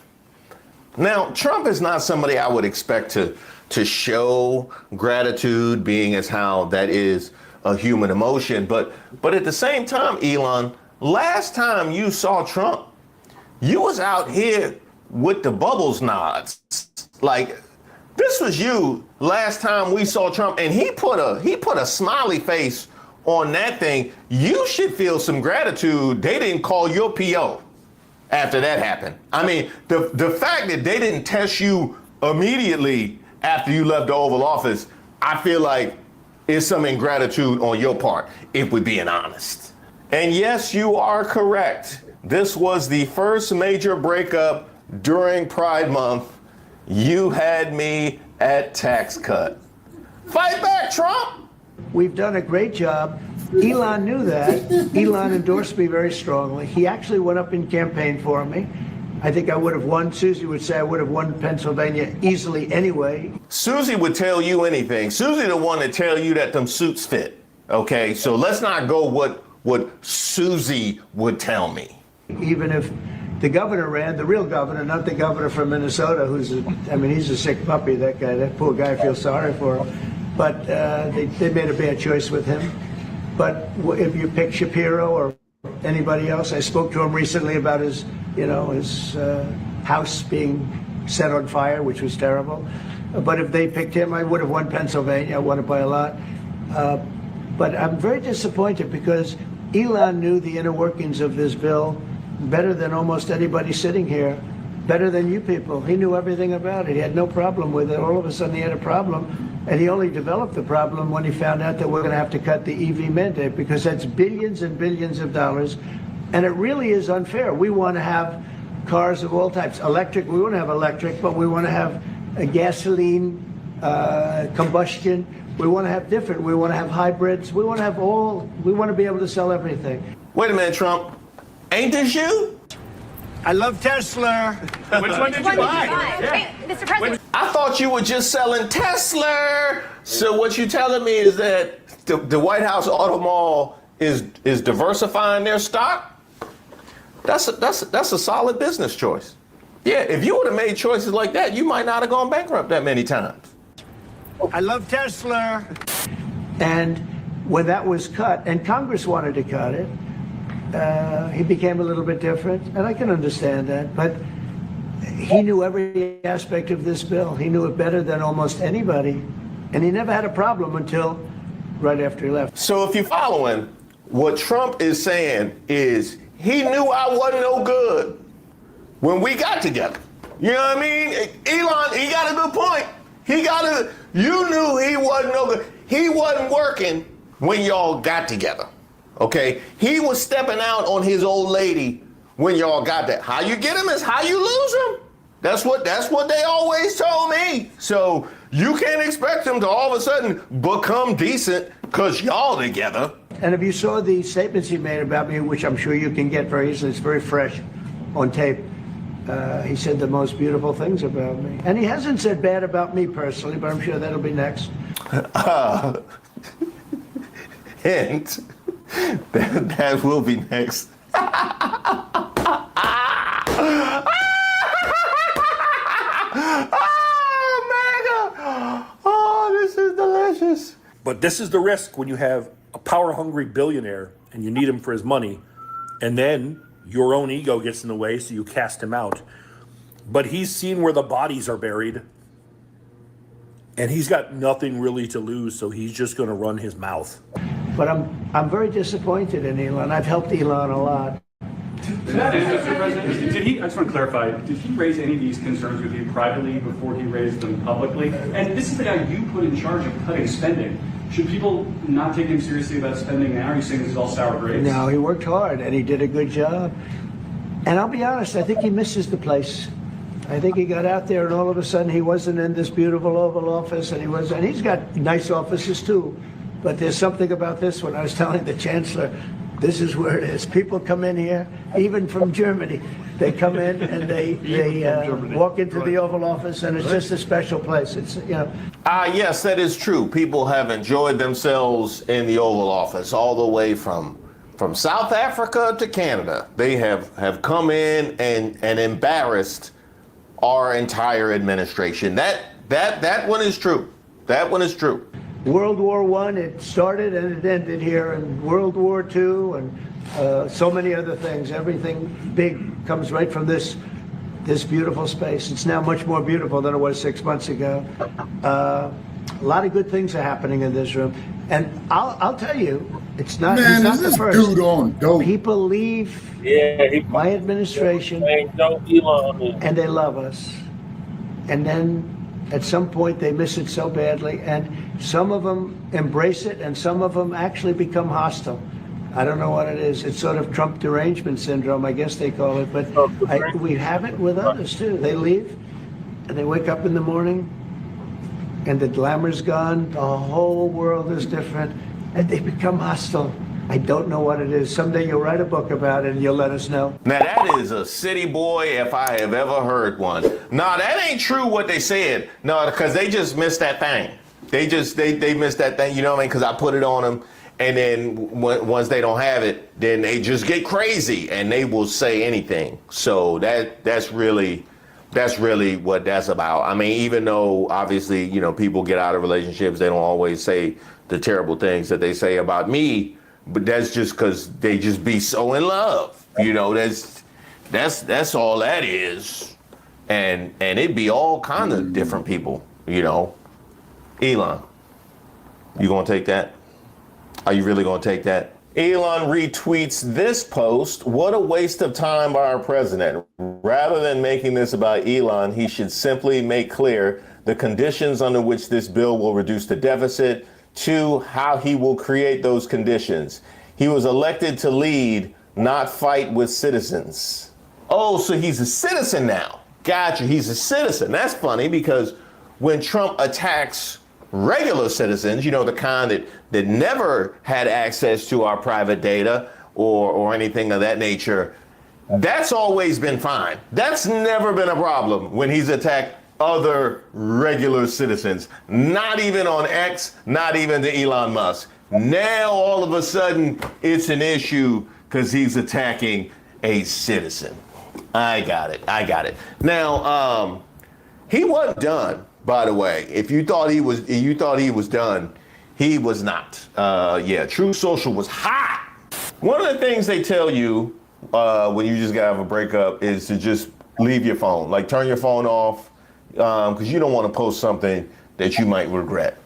Now, Trump is not somebody I would expect to show gratitude, being as how that is a human emotion. But at the same time, Elon, last time you saw Trump, you was out here with the bubbles nods. Like, this was you last time we saw Trump, and he put a smiley face on that thing. You should feel some gratitude they didn't call your PO after that happened. I mean, the fact that they didn't test you immediately after you left the Oval Office, I feel like is some ingratitude on your part, if we're being honest. And yes, you are correct. This was the first major breakup during Pride Month. You had me at tax cut. Fight back, Trump! We've done a great job. Elon knew that. Elon endorsed me very strongly. He actually went up and campaigned for me. I think I would have won. Susie would say I would have won Pennsylvania easily anyway. Susie would tell you anything. Susie the one that tell you that them suits fit. Okay, so let's not go what Susie would tell me. Even if the governor ran, the real governor, not the governor from Minnesota, he's a sick puppy, that guy. That poor guy, I feel sorry for him. But they made a bad choice with him. But if you pick Shapiro or anybody else, I spoke to him recently about his house being set on fire, which was terrible. But if they picked him, I would have won Pennsylvania. I won it by a lot. But I'm very disappointed because Elon knew the inner workings of this bill better than almost anybody sitting here, better than you people. He knew everything about it. He had no problem with it. All of a sudden he had a problem, and he only developed the problem when he found out that we're going to have to cut the EV mandate, because that's billions and billions of dollars, and it really is unfair. We want to have cars of all types. Electric, we want to have electric, but we want to have a gasoline, combustion. We want to have different. We want to have hybrids. We want to have we want to be able to sell everything. Wait a minute, Trump. Ain't this you? I love Tesla. Which one did you buy? Hey, Mr. President. I thought you were just selling Tesla. So what you telling me is that the White House Auto Mall is diversifying their stock? That's a solid business choice. Yeah, if you would have made choices like that, you might not have gone bankrupt that many times. I love Tesla. And when that was cut, and Congress wanted to cut it, he became a little bit different, and I can understand that, but he knew every aspect of this bill. He knew it better than almost anybody, and he never had a problem until right after he left. So if you're following, what Trump is saying is he knew I wasn't no good when we got together. You know what I mean? Elon, he got a good point. You knew he wasn't no good. He wasn't working when y'all got together. Okay, he was stepping out on his old lady when y'all got that. How you get him is how you lose him. That's what they always told me. So you can't expect him to all of a sudden become decent because y'all together. And if you saw the statements he made about me, which I'm sure you can get very easily, it's very fresh on tape. He said the most beautiful things about me. And he hasn't said bad about me personally, but I'm sure that'll be next. Hint. That will be next. Oh, this is delicious. But this is the risk when you have a power-hungry billionaire and you need him for his money, and then your own ego gets in the way, so you cast him out. But he's seen where the bodies are buried, and he's got nothing really to lose, so he's just going to run his mouth. But I'm very disappointed in Elon. I've helped Elon a lot. Mr. President, I just want to clarify, did he raise any of these concerns with you privately before he raised them publicly? And this is the guy you put in charge of cutting spending. Should people not take him seriously about spending now? Are you saying this is all sour grapes? No, he worked hard and he did a good job. And I'll be honest, I think he misses the place. I think he got out there and all of a sudden he wasn't in this beautiful Oval Office, and he's got nice offices too. But there's something about this one. I was telling the Chancellor, this is where it is. People come in here, even from Germany. They come in and they walk into the Oval Office, and it's just a special place. It's, you know. Yes, that is true. People have enjoyed themselves in the Oval Office all the way from South Africa to Canada. They have come in and embarrassed our entire administration. That one is true. That one is true. World War I, it started and it ended here, and World War II, and so many other things. Everything big comes right from this beautiful space. It's now much more beautiful than it was 6 months ago. A lot of good things are happening in this room, and I'll tell you, it's not. Man, he's not is the this first. dude on dope? People leave my administration, and they love us, and then at some point they miss it so badly, and some of them embrace it, and some of them actually become hostile. I don't know what it is. It's sort of Trump derangement syndrome, I guess they call it, but we have it with others too. They leave, and they wake up in the morning, and the glamour's gone, the whole world is different, and they become hostile. I don't know what it is. Someday you'll write a book about it and you'll let us know. Now that is a city boy if I have ever heard one. No, that ain't true what they said. No, because they just missed that thing. They missed that thing, you know what I mean? Because I put it on them And then once they don't have it, then they just get crazy and they will say anything. So that's really what that's about. I mean, even though obviously, you know, people get out of relationships, they don't always say the terrible things that they say about me, but that's just because they just be so in love. You know, that's all that is. And it'd be all kind of different people, you know. Elon, you gonna take that? Are you really gonna take that? Elon retweets this post. What a waste of time by our president. Rather than making this about Elon, he should simply make clear the conditions under which this bill will reduce the deficit, to how he will create those conditions. He was elected to lead, not fight with citizens. Oh, so he's a citizen now. Gotcha, he's a citizen. That's funny because when Trump attacks regular citizens, you know, the kind that never had access to our private data or anything of that nature, that's always been fine. That's never been a problem when he's attacked other regular citizens, not even on X, not even to Elon Musk. Now, all of a sudden, it's an issue because he's attacking a citizen. I got it. Now, he wasn't done, by the way. If you thought he was done, he was not. Yeah, Truth Social was hot. One of the things they tell you when you just gotta have a breakup is to just leave your phone, like turn your phone off, because you don't want to post something that you might regret.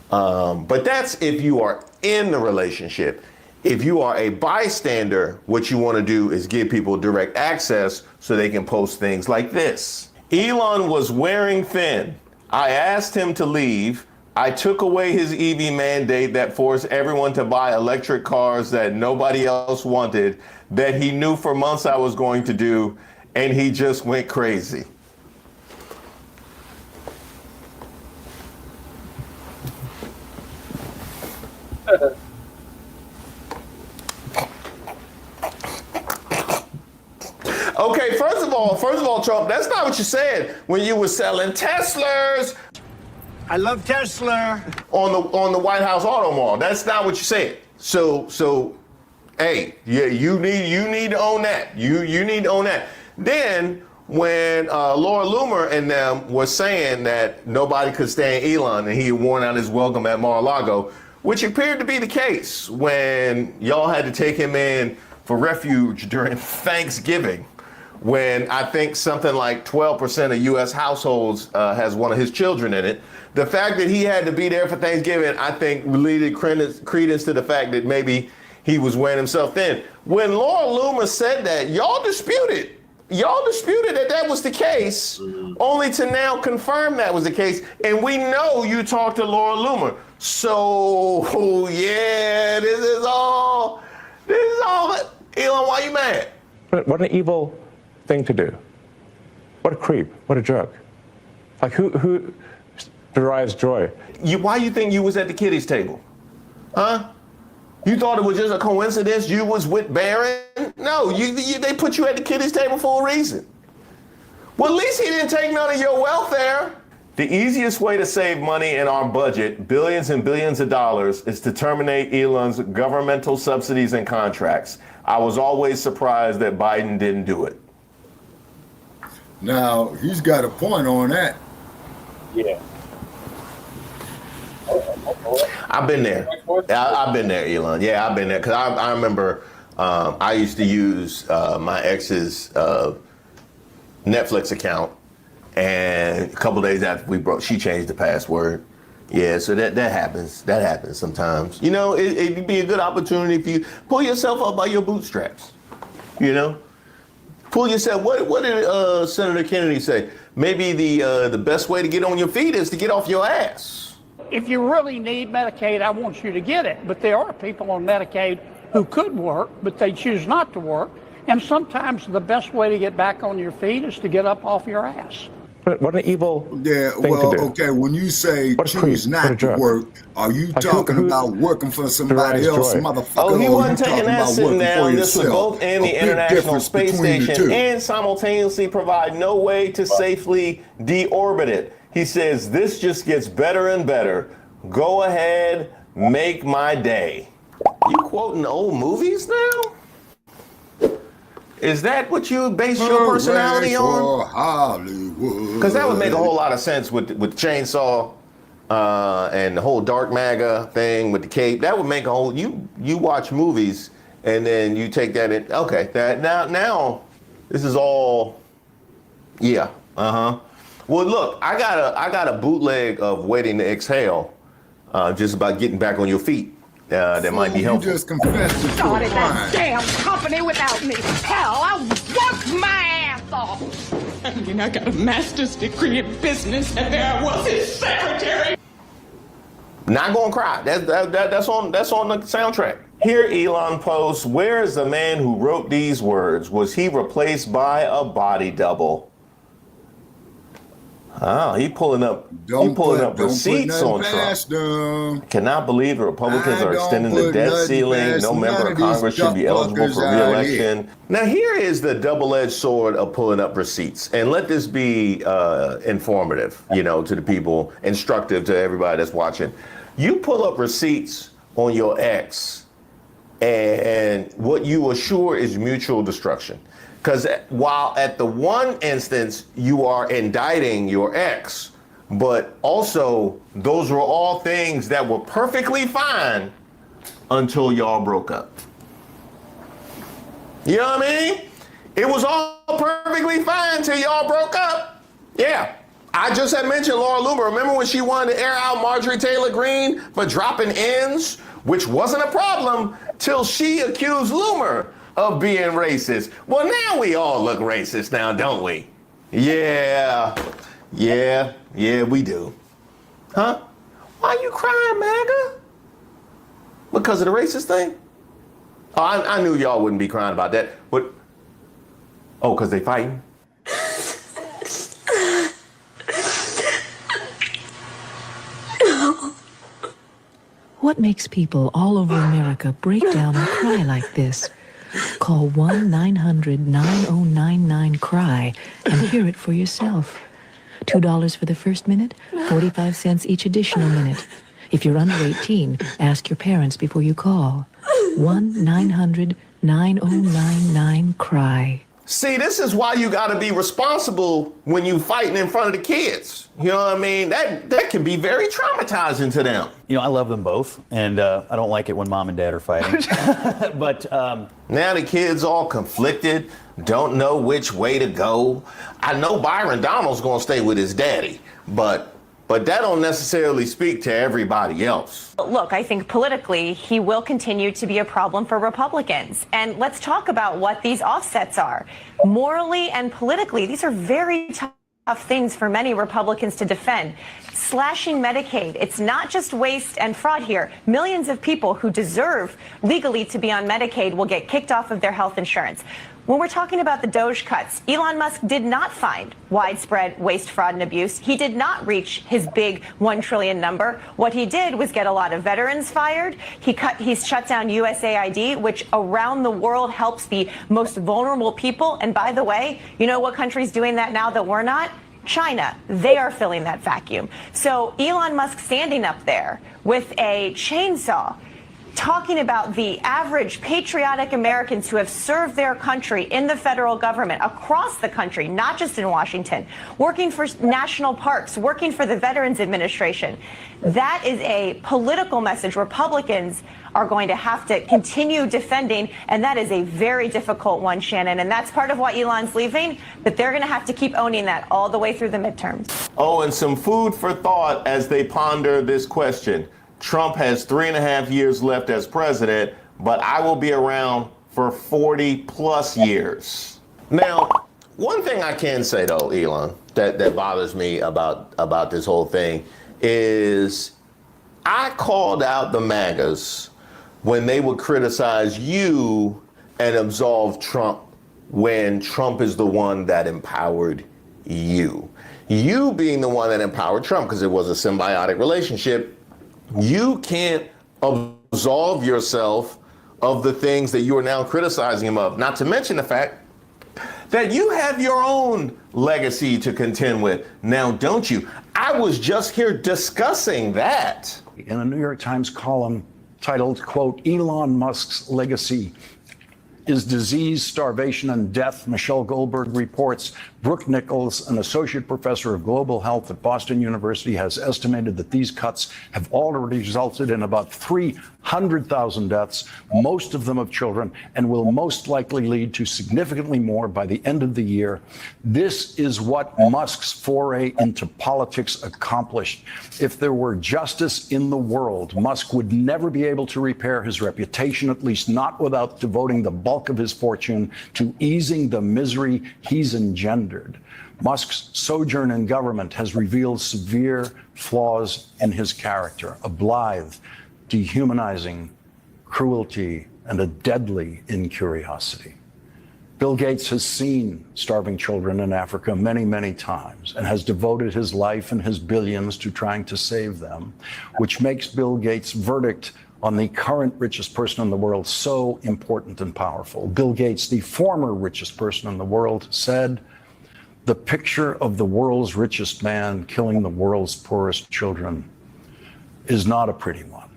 But that's if you are in the relationship. If you are a bystander, what you want to do is give people direct access so they can post things like this. Elon was wearing thin. I asked him to leave. I took away his EV mandate that forced everyone to buy electric cars that nobody else wanted, that he knew for months I was going to do, and he just went crazy. Okay, first of all, Trump, that's not what you said when you were selling Teslas. I love Tesla. On the White House Auto Mall. That's not what you said. So, hey, yeah, you need to own that. You need to own that. Then when Laura Loomer and them were saying that nobody could stand Elon and he had worn out his welcome at Mar-a-Lago, which appeared to be the case when y'all had to take him in for refuge during Thanksgiving, when I think something like 12% of U.S. households has one of his children in it. The fact that he had to be there for Thanksgiving, I think, related credence to the fact that maybe he was wearing himself thin. When Laura Loomer said that, y'all disputed that was the case, only to now confirm that was the case. And we know you talked to Laura Loomer. So, yeah, this is all, Elon, why you mad? What an evil thing to do. What a creep, what a jerk. Like who derives joy? Why you think you was at the kiddies table? Huh? You thought it was just a coincidence you was with Barron? No, they put you at the kiddies table for a reason. Well, at least he didn't take none of your welfare. The easiest way to save money in our budget, billions and billions of dollars, is to terminate Elon's governmental subsidies and contracts. I was always surprised that Biden didn't do it. Now, he's got a point on that. Yeah. I've been there. I've been there, Elon. Yeah, I've been there. Because I remember I used to use my ex's Netflix account. And a couple days after we broke, she changed the password. Yeah, so that happens. That happens sometimes. You know, it'd be a good opportunity if you pull yourself up by your bootstraps. You know? Pull yourself. What did Senator Kennedy say? Maybe the best way to get on your feet is to get off your ass. If you really need Medicaid, I want you to get it. But there are people on Medicaid who could work, but they choose not to work. And sometimes the best way to get back on your feet is to get up off your ass. What an evil thing to do. Okay, when you say choose not to work, are you talking about working for somebody else, motherfucker? Oh, he wasn't taking that sitting down. This was both in the International Space Station and simultaneously provide no way to safely deorbit it. He says, this just gets better and better. Go ahead, make my day. You quoting old movies now? Is that what you base your personality on? Hollywood. Because that would make a whole lot of sense with Chainsaw and the whole Dark MAGA thing with the cape. That would make a whole. You watch movies and then you take that in. Okay, that now this is all. Yeah. Well, look, I got a bootleg of Waiting to Exhale, just about getting back on your feet. That might be helpful. You just confessed to Started that damn company without me. Hell, I worked my ass off. I mean, I got a master's degree in business, and there I was his secretary. Not gonna cry. That's on the soundtrack. Here, Elon posts, "Where is the man who wrote these words? Was he replaced by a body double?" Oh, he pulling up receipts on Trump. Cannot believe the Republicans are extending the debt ceiling. No member of Congress should be eligible for re-election. Now here is the double-edged sword of pulling up receipts. And let this be informative, to the people, instructive to everybody that's watching. You pull up receipts on your ex, and what you assure is mutual destruction. Because while at the one instance you are indicting your ex, but also those were all things that were perfectly fine until y'all broke up. You know what I mean? It was all perfectly fine till y'all broke up. Yeah. I just had mentioned Laura Loomer. Remember when she wanted to air out Marjorie Taylor Greene for dropping N's, which wasn't a problem till she accused Loomer of being racist. Well, now we all look racist now, don't we? Yeah, we do. Huh? Why you crying, MAGA? Because of the racist thing? Oh, I knew y'all wouldn't be crying about that. But, because they fighting? What makes people all over America break down and cry like this? Call 1-900-9099-CRY and hear it for yourself. $2 for the first minute, 45 cents each additional minute. If you're under 18, ask your parents before you call. 1-900-9099-CRY. See, this is why you got to be responsible when you fighting in front of the kids. You know what I mean? That can be very traumatizing to them. I love them both, and I don't like it when mom and dad are fighting. But now the kids all conflicted, don't know which way to go. I know Byron Donald's going to stay with his daddy, but that don't necessarily speak to everybody else. Look, I think politically, he will continue to be a problem for Republicans. And let's talk about what these offsets are. Morally and politically, these are very tough things for many Republicans to defend. Slashing Medicaid, it's not just waste and fraud here. Millions of people who deserve legally to be on Medicaid will get kicked off of their health insurance. When we're talking about the Doge cuts, Elon Musk did not find widespread waste, fraud, and abuse. He did not reach his big 1 trillion number. What he did was get a lot of veterans fired. He's shut down USAID, which around the world helps the most vulnerable people. And by the way, you know what country's doing that now that we're not? China. They are filling that vacuum. So Elon Musk standing up there with a chainsaw, talking about the average patriotic Americans who have served their country in the federal government across the country, not just in Washington, working for national parks, working for the Veterans Administration. That is a political message Republicans are going to have to continue defending, and that is a very difficult one, Shannon, and that's part of why Elon's leaving, but they're going to have to keep owning that all the way through the midterms. Oh, and some food for thought as they ponder this question. Trump has 3.5 years left as president, but I will be around for 40 plus years. Now, one thing I can say though, Elon, that bothers me about this whole thing is I called out the MAGAs when they would criticize you and absolve Trump when Trump is the one that empowered you. You being the one that empowered Trump because it was a symbiotic relationship. You can't absolve yourself of the things that you are now criticizing him of, not to mention the fact that you have your own legacy to contend with now, don't you? I was just here discussing that. In a New York Times column, titled, quote, Elon Musk's Legacy is Disease, Starvation, and Death. Michelle Goldberg reports Brooke Nichols, an associate professor of global health at Boston University, has estimated that these cuts have already resulted in about 300,000 deaths, most of them of children, and will most likely lead to significantly more by the end of the year. This is what Musk's foray into politics accomplished. If there were justice in the world, Musk would never be able to repair his reputation, at least not without devoting the bulk of his fortune to easing the misery he's engendered. Musk's sojourn in government has revealed severe flaws in his character, a blithe, dehumanizing cruelty, and a deadly incuriosity. Bill Gates has seen starving children in Africa many, many times and has devoted his life and his billions to trying to save them, which makes Bill Gates' verdict on the current richest person in the world so important and powerful. Bill Gates, the former richest person in the world, said, "The picture of the world's richest man killing the world's poorest children is not a pretty one.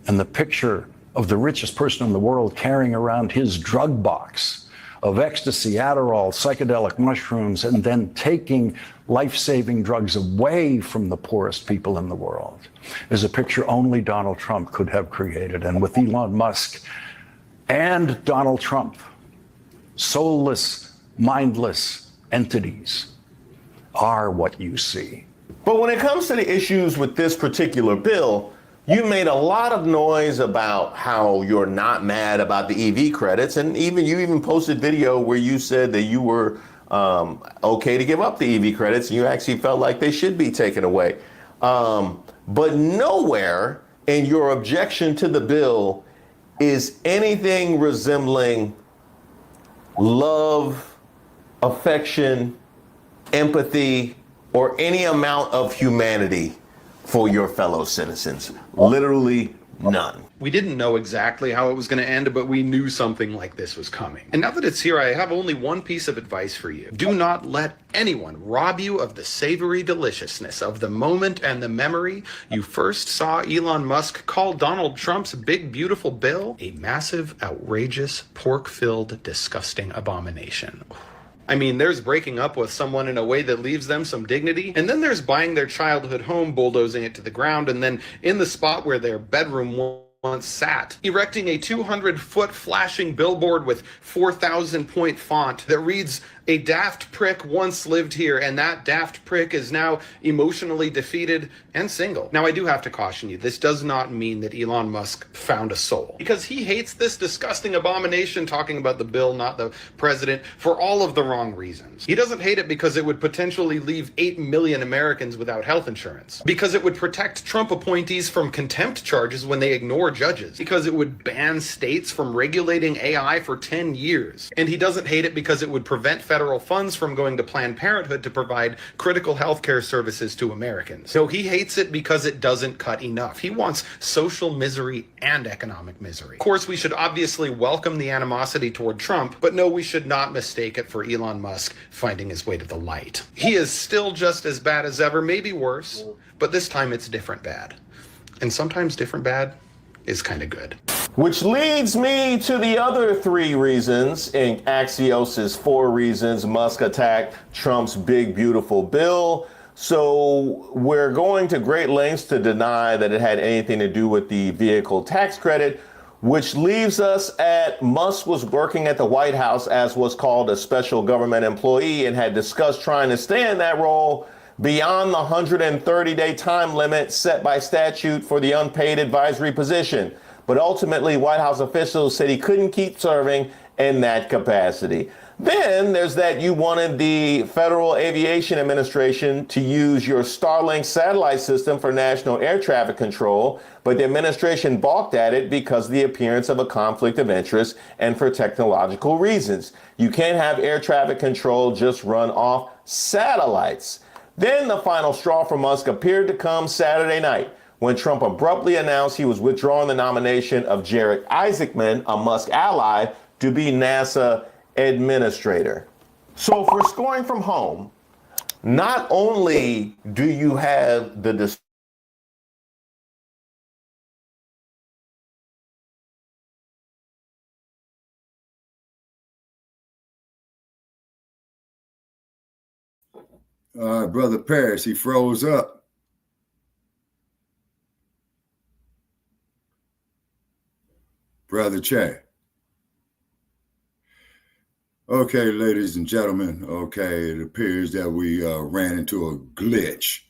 And the picture of the richest person in the world carrying around his drug box of ecstasy, Adderall, psychedelic mushrooms, and then taking life-saving drugs away from the poorest people in the world is a picture only Donald Trump could have created." And with Elon Musk and Donald Trump, soulless, mindless entities are what you see. But when it comes to the issues with this particular bill, you made a lot of noise about how you're not mad about the EV credits, and you even posted video where you said that you were okay to give up the EV credits, and you actually felt like they should be taken away. But nowhere in your objection to the bill is anything resembling love, affection, empathy, or any amount of humanity for your fellow citizens. Literally none. We didn't know exactly how it was going to end, but we knew something like this was coming. And now that it's here, I have only one piece of advice for you. Do not let anyone rob you of the savory deliciousness of the moment and the memory you first saw Elon Musk call Donald Trump's big, beautiful bill a massive, outrageous, pork-filled, disgusting abomination. I mean, there's breaking up with someone in a way that leaves them some dignity, and then there's buying their childhood home, bulldozing it to the ground, and then in the spot where their bedroom once sat, erecting a 200-foot flashing billboard with 4,000-point font that reads, "A daft prick once lived here, and that daft prick is now emotionally defeated and single." Now, I do have to caution you, this does not mean that Elon Musk found a soul, because he hates this disgusting abomination, talking about the bill, not the president, for all of the wrong reasons. He doesn't hate it because it would potentially leave 8 million Americans without health insurance, because it would protect Trump appointees from contempt charges when they ignore judges, because it would ban states from regulating AI for 10 years. And he doesn't hate it because it would prevent federal funds from going to Planned Parenthood to provide critical healthcare services to Americans. So he hates it because it doesn't cut enough. He wants social misery and economic misery. Of course, we should obviously welcome the animosity toward Trump, but no, we should not mistake it for Elon Musk finding his way to the light. He is still just as bad as ever, maybe worse, but this time it's different bad. And sometimes different bad is kind of good. Which leads me to the other 3 reasons in Axios' 4 reasons Musk attacked Trump's big, beautiful bill. So we're going to great lengths to deny that it had anything to do with the vehicle tax credit, which leaves us at Musk was working at the White House as what's called a special government employee and had discussed trying to stay in that role beyond the 130-day time limit set by statute for the unpaid advisory position. But ultimately, White House officials said he couldn't keep serving in that capacity. Then there's that you wanted the Federal Aviation Administration to use your Starlink satellite system for national air traffic control, but the administration balked at it because of the appearance of a conflict of interest and for technological reasons. You can't have air traffic control just run off satellites. Then the final straw for Musk appeared to come Saturday night when Trump abruptly announced he was withdrawing the nomination of Jared Isaacman, a Musk ally, to be NASA administrator. So if we're scoring from home, not only do you have the Brother Paris, he froze up. Brother Che. Okay, ladies and gentlemen, okay, it appears that we ran into a glitch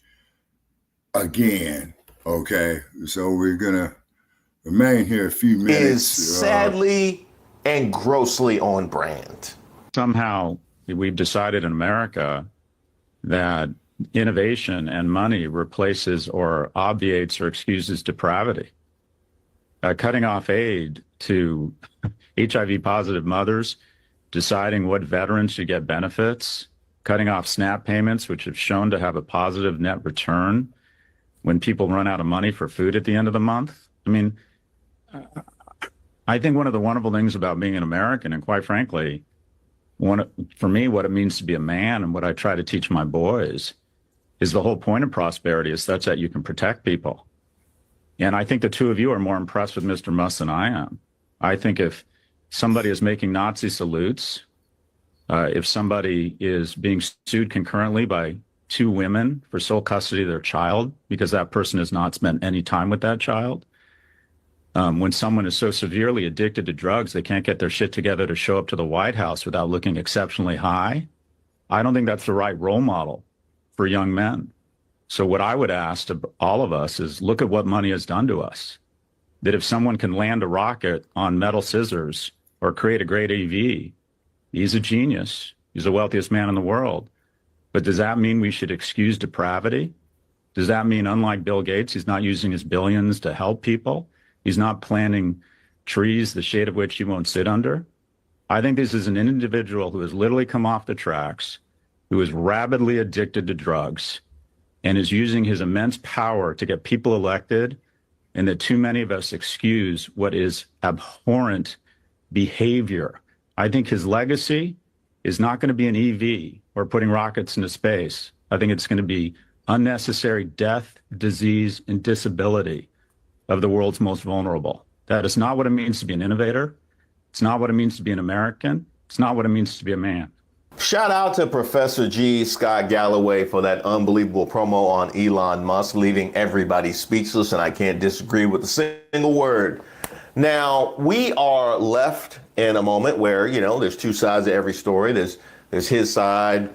again, okay? So we're gonna remain here a few minutes. Is sadly and grossly on brand. Somehow we've decided in America that innovation and money replaces or obviates or excuses depravity. Cutting off aid to HIV positive mothers, deciding what veterans should get benefits, cutting off SNAP payments, which have shown to have a positive net return when people run out of money for food at the end of the month. I mean, I think one of the wonderful things about being an American, and quite frankly, for me, what it means to be a man and what I try to teach my boys is the whole point of prosperity is such that you can protect people. And I think the two of you are more impressed with Mr. Musk than I am. I think if somebody is making Nazi salutes, if somebody is being sued concurrently by two women for sole custody of their child because that person has not spent any time with that child, when someone is so severely addicted to drugs they can't get their shit together to show up to the White House without looking exceptionally high, I don't think that's the right role model for young men. So what I would ask to all of us is look at what money has done to us. That if someone can land a rocket on metal scissors or create a great AV, he's a genius. He's the wealthiest man in the world. But does that mean we should excuse depravity? Does that mean, unlike Bill Gates, he's not using his billions to help people? He's not planting trees, the shade of which he won't sit under? I think this is an individual who has literally come off the tracks, who is rabidly addicted to drugs, and is using his immense power to get people elected, and that too many of us excuse what is abhorrent behavior. I think his legacy is not going to be an EV or putting rockets into space. I think it's going to be unnecessary death, disease, and disability of the world's most vulnerable. That is not what it means to be an innovator. It's not what it means to be an American. It's not what it means to be a man. Shout out to Professor G. Scott Galloway for that unbelievable promo on Elon Musk, leaving everybody speechless, and I can't disagree with a single word. Now, we are left in a moment where, you know, there's two sides to every story. There's his side,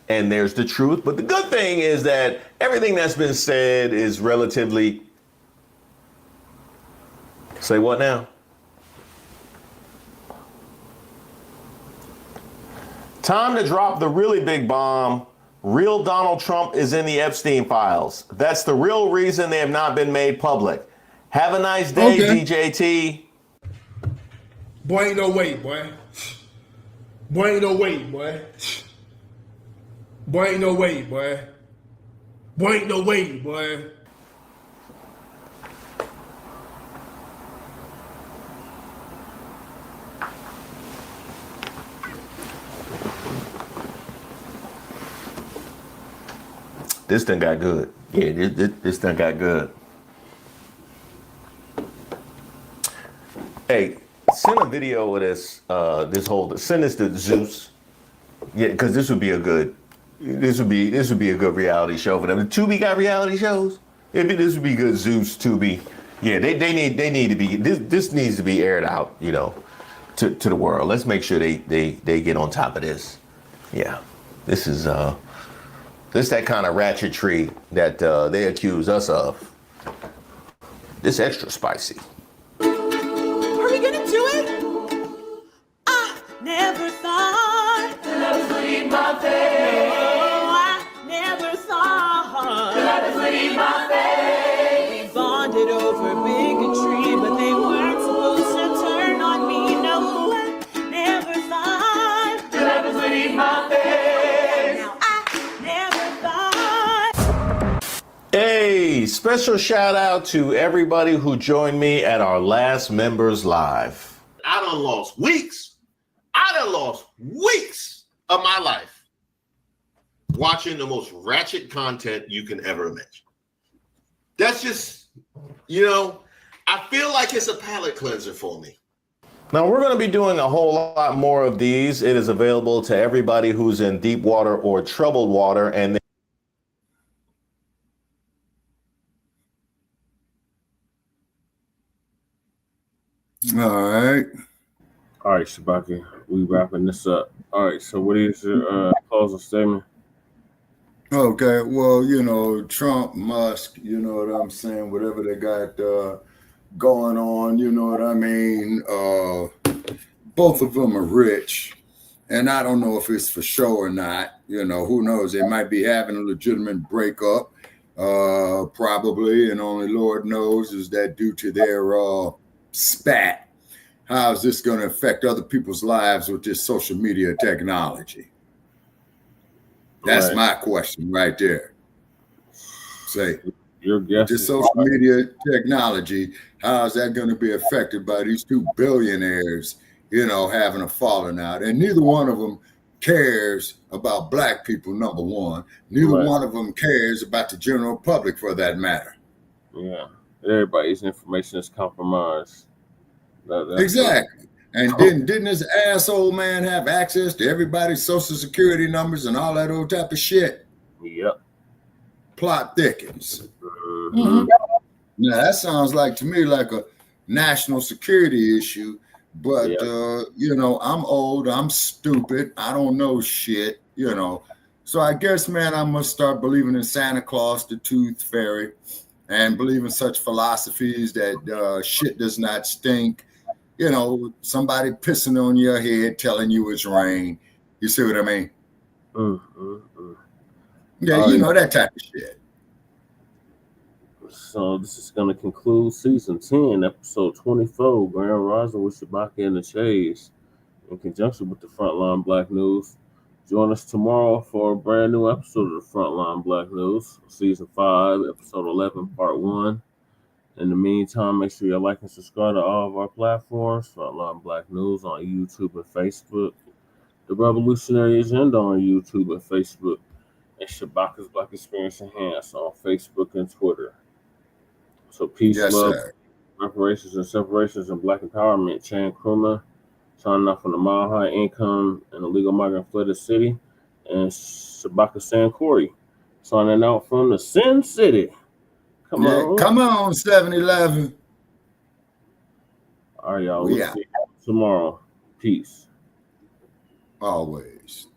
and there's the truth. But the good thing is that everything that's been said is relatively... Say what now? Time to drop the really big bomb. Real Donald Trump is in the Epstein files. That's the real reason they have not been made public. Have a nice day, DJT. Boy, ain't no way, boy. Boy, ain't no way, boy. Boy, ain't no way, boy. Boy, ain't no way, boy. This thing got good. Yeah, this thing got good. Hey, send a video of this. Send this to Zeus. Yeah, because this would be a good reality show for them. The Tubi got reality shows. This would be good. Zeus, Tubi. Yeah, they need to be. This needs to be aired out. You know, to the world. Let's make sure they get on top of this. Yeah, this is that kind of ratchetry that they accuse us of. This extra spicy. Are we gonna do it? I never thought that I was leave my face. No, I never thought that I was leave my face. We bonded over bigotry, but they weren't supposed to turn on me. No, I never thought that I was leave my face. Hey, special shout out to everybody who joined me at our last Members Live. I done lost weeks of my life watching the most ratchet content you can ever imagine. That's just, you know, I feel like it's a palate cleanser for me. Now, we're going to be doing a whole lot more of these. It is available to everybody who's in deep water or troubled water. And All right. All right, Shabaka, we wrapping this up. All right, so what is your closing statement? Okay, well, you know, Trump, Musk, you know what I'm saying, whatever they got going on, you know what I mean? Both of them are rich, and I don't know if it's for show or not. You know, who knows? They might be having a legitimate breakup, probably, and only Lord knows is that due to their spat. How is this going to affect other people's lives with this social media technology? That's Right. my question right there. Say, your guess this is social right. media technology, how is that going to be affected by these two billionaires, you know, having a falling out? And neither one of them cares about black people, number one. Neither Right. one of them cares about the general public for that matter. Yeah, everybody's information is compromised. That's Exactly. And didn't this asshole man have access to everybody's social security numbers and all that old type of shit? Yep. Plot thickens. Mm-hmm. Now that sounds like to me like a national security issue, but Yep. you know, I'm old, I'm stupid, I don't know shit, you know. So I guess, man, I must start believing in Santa Claus, the Tooth Fairy, and believe in such philosophies that shit does not stink. You know, somebody pissing on your head, telling you it's rain. You see what I mean? Yeah, All you right. know, that type of shit. So this is going to conclude season 10, episode 24, Grand Rising with Shabaka and the Chase, in conjunction with the Front Line Blacc News. Join us tomorrow for a brand new episode of the Front Line Blacc News, season 5, episode 11, part 1. In the meantime, make sure you like and subscribe to all of our platforms, Front Line Blacc News on YouTube and Facebook, The Revolutionary Agenda on YouTube and Facebook, and Shabaka's Black Experience Enhanced on Facebook and Twitter. So peace, Yes, love, sir. reparations and separations, and Black empowerment. Chan Kruma, signing off from the Mile High Income and Illegal Migrant Flooded City, and Shabaka San Corey, signing out from the Sin City. Come on. Come on, 7-Eleven. All right, y'all. We We'll out. see you tomorrow. Peace. Always.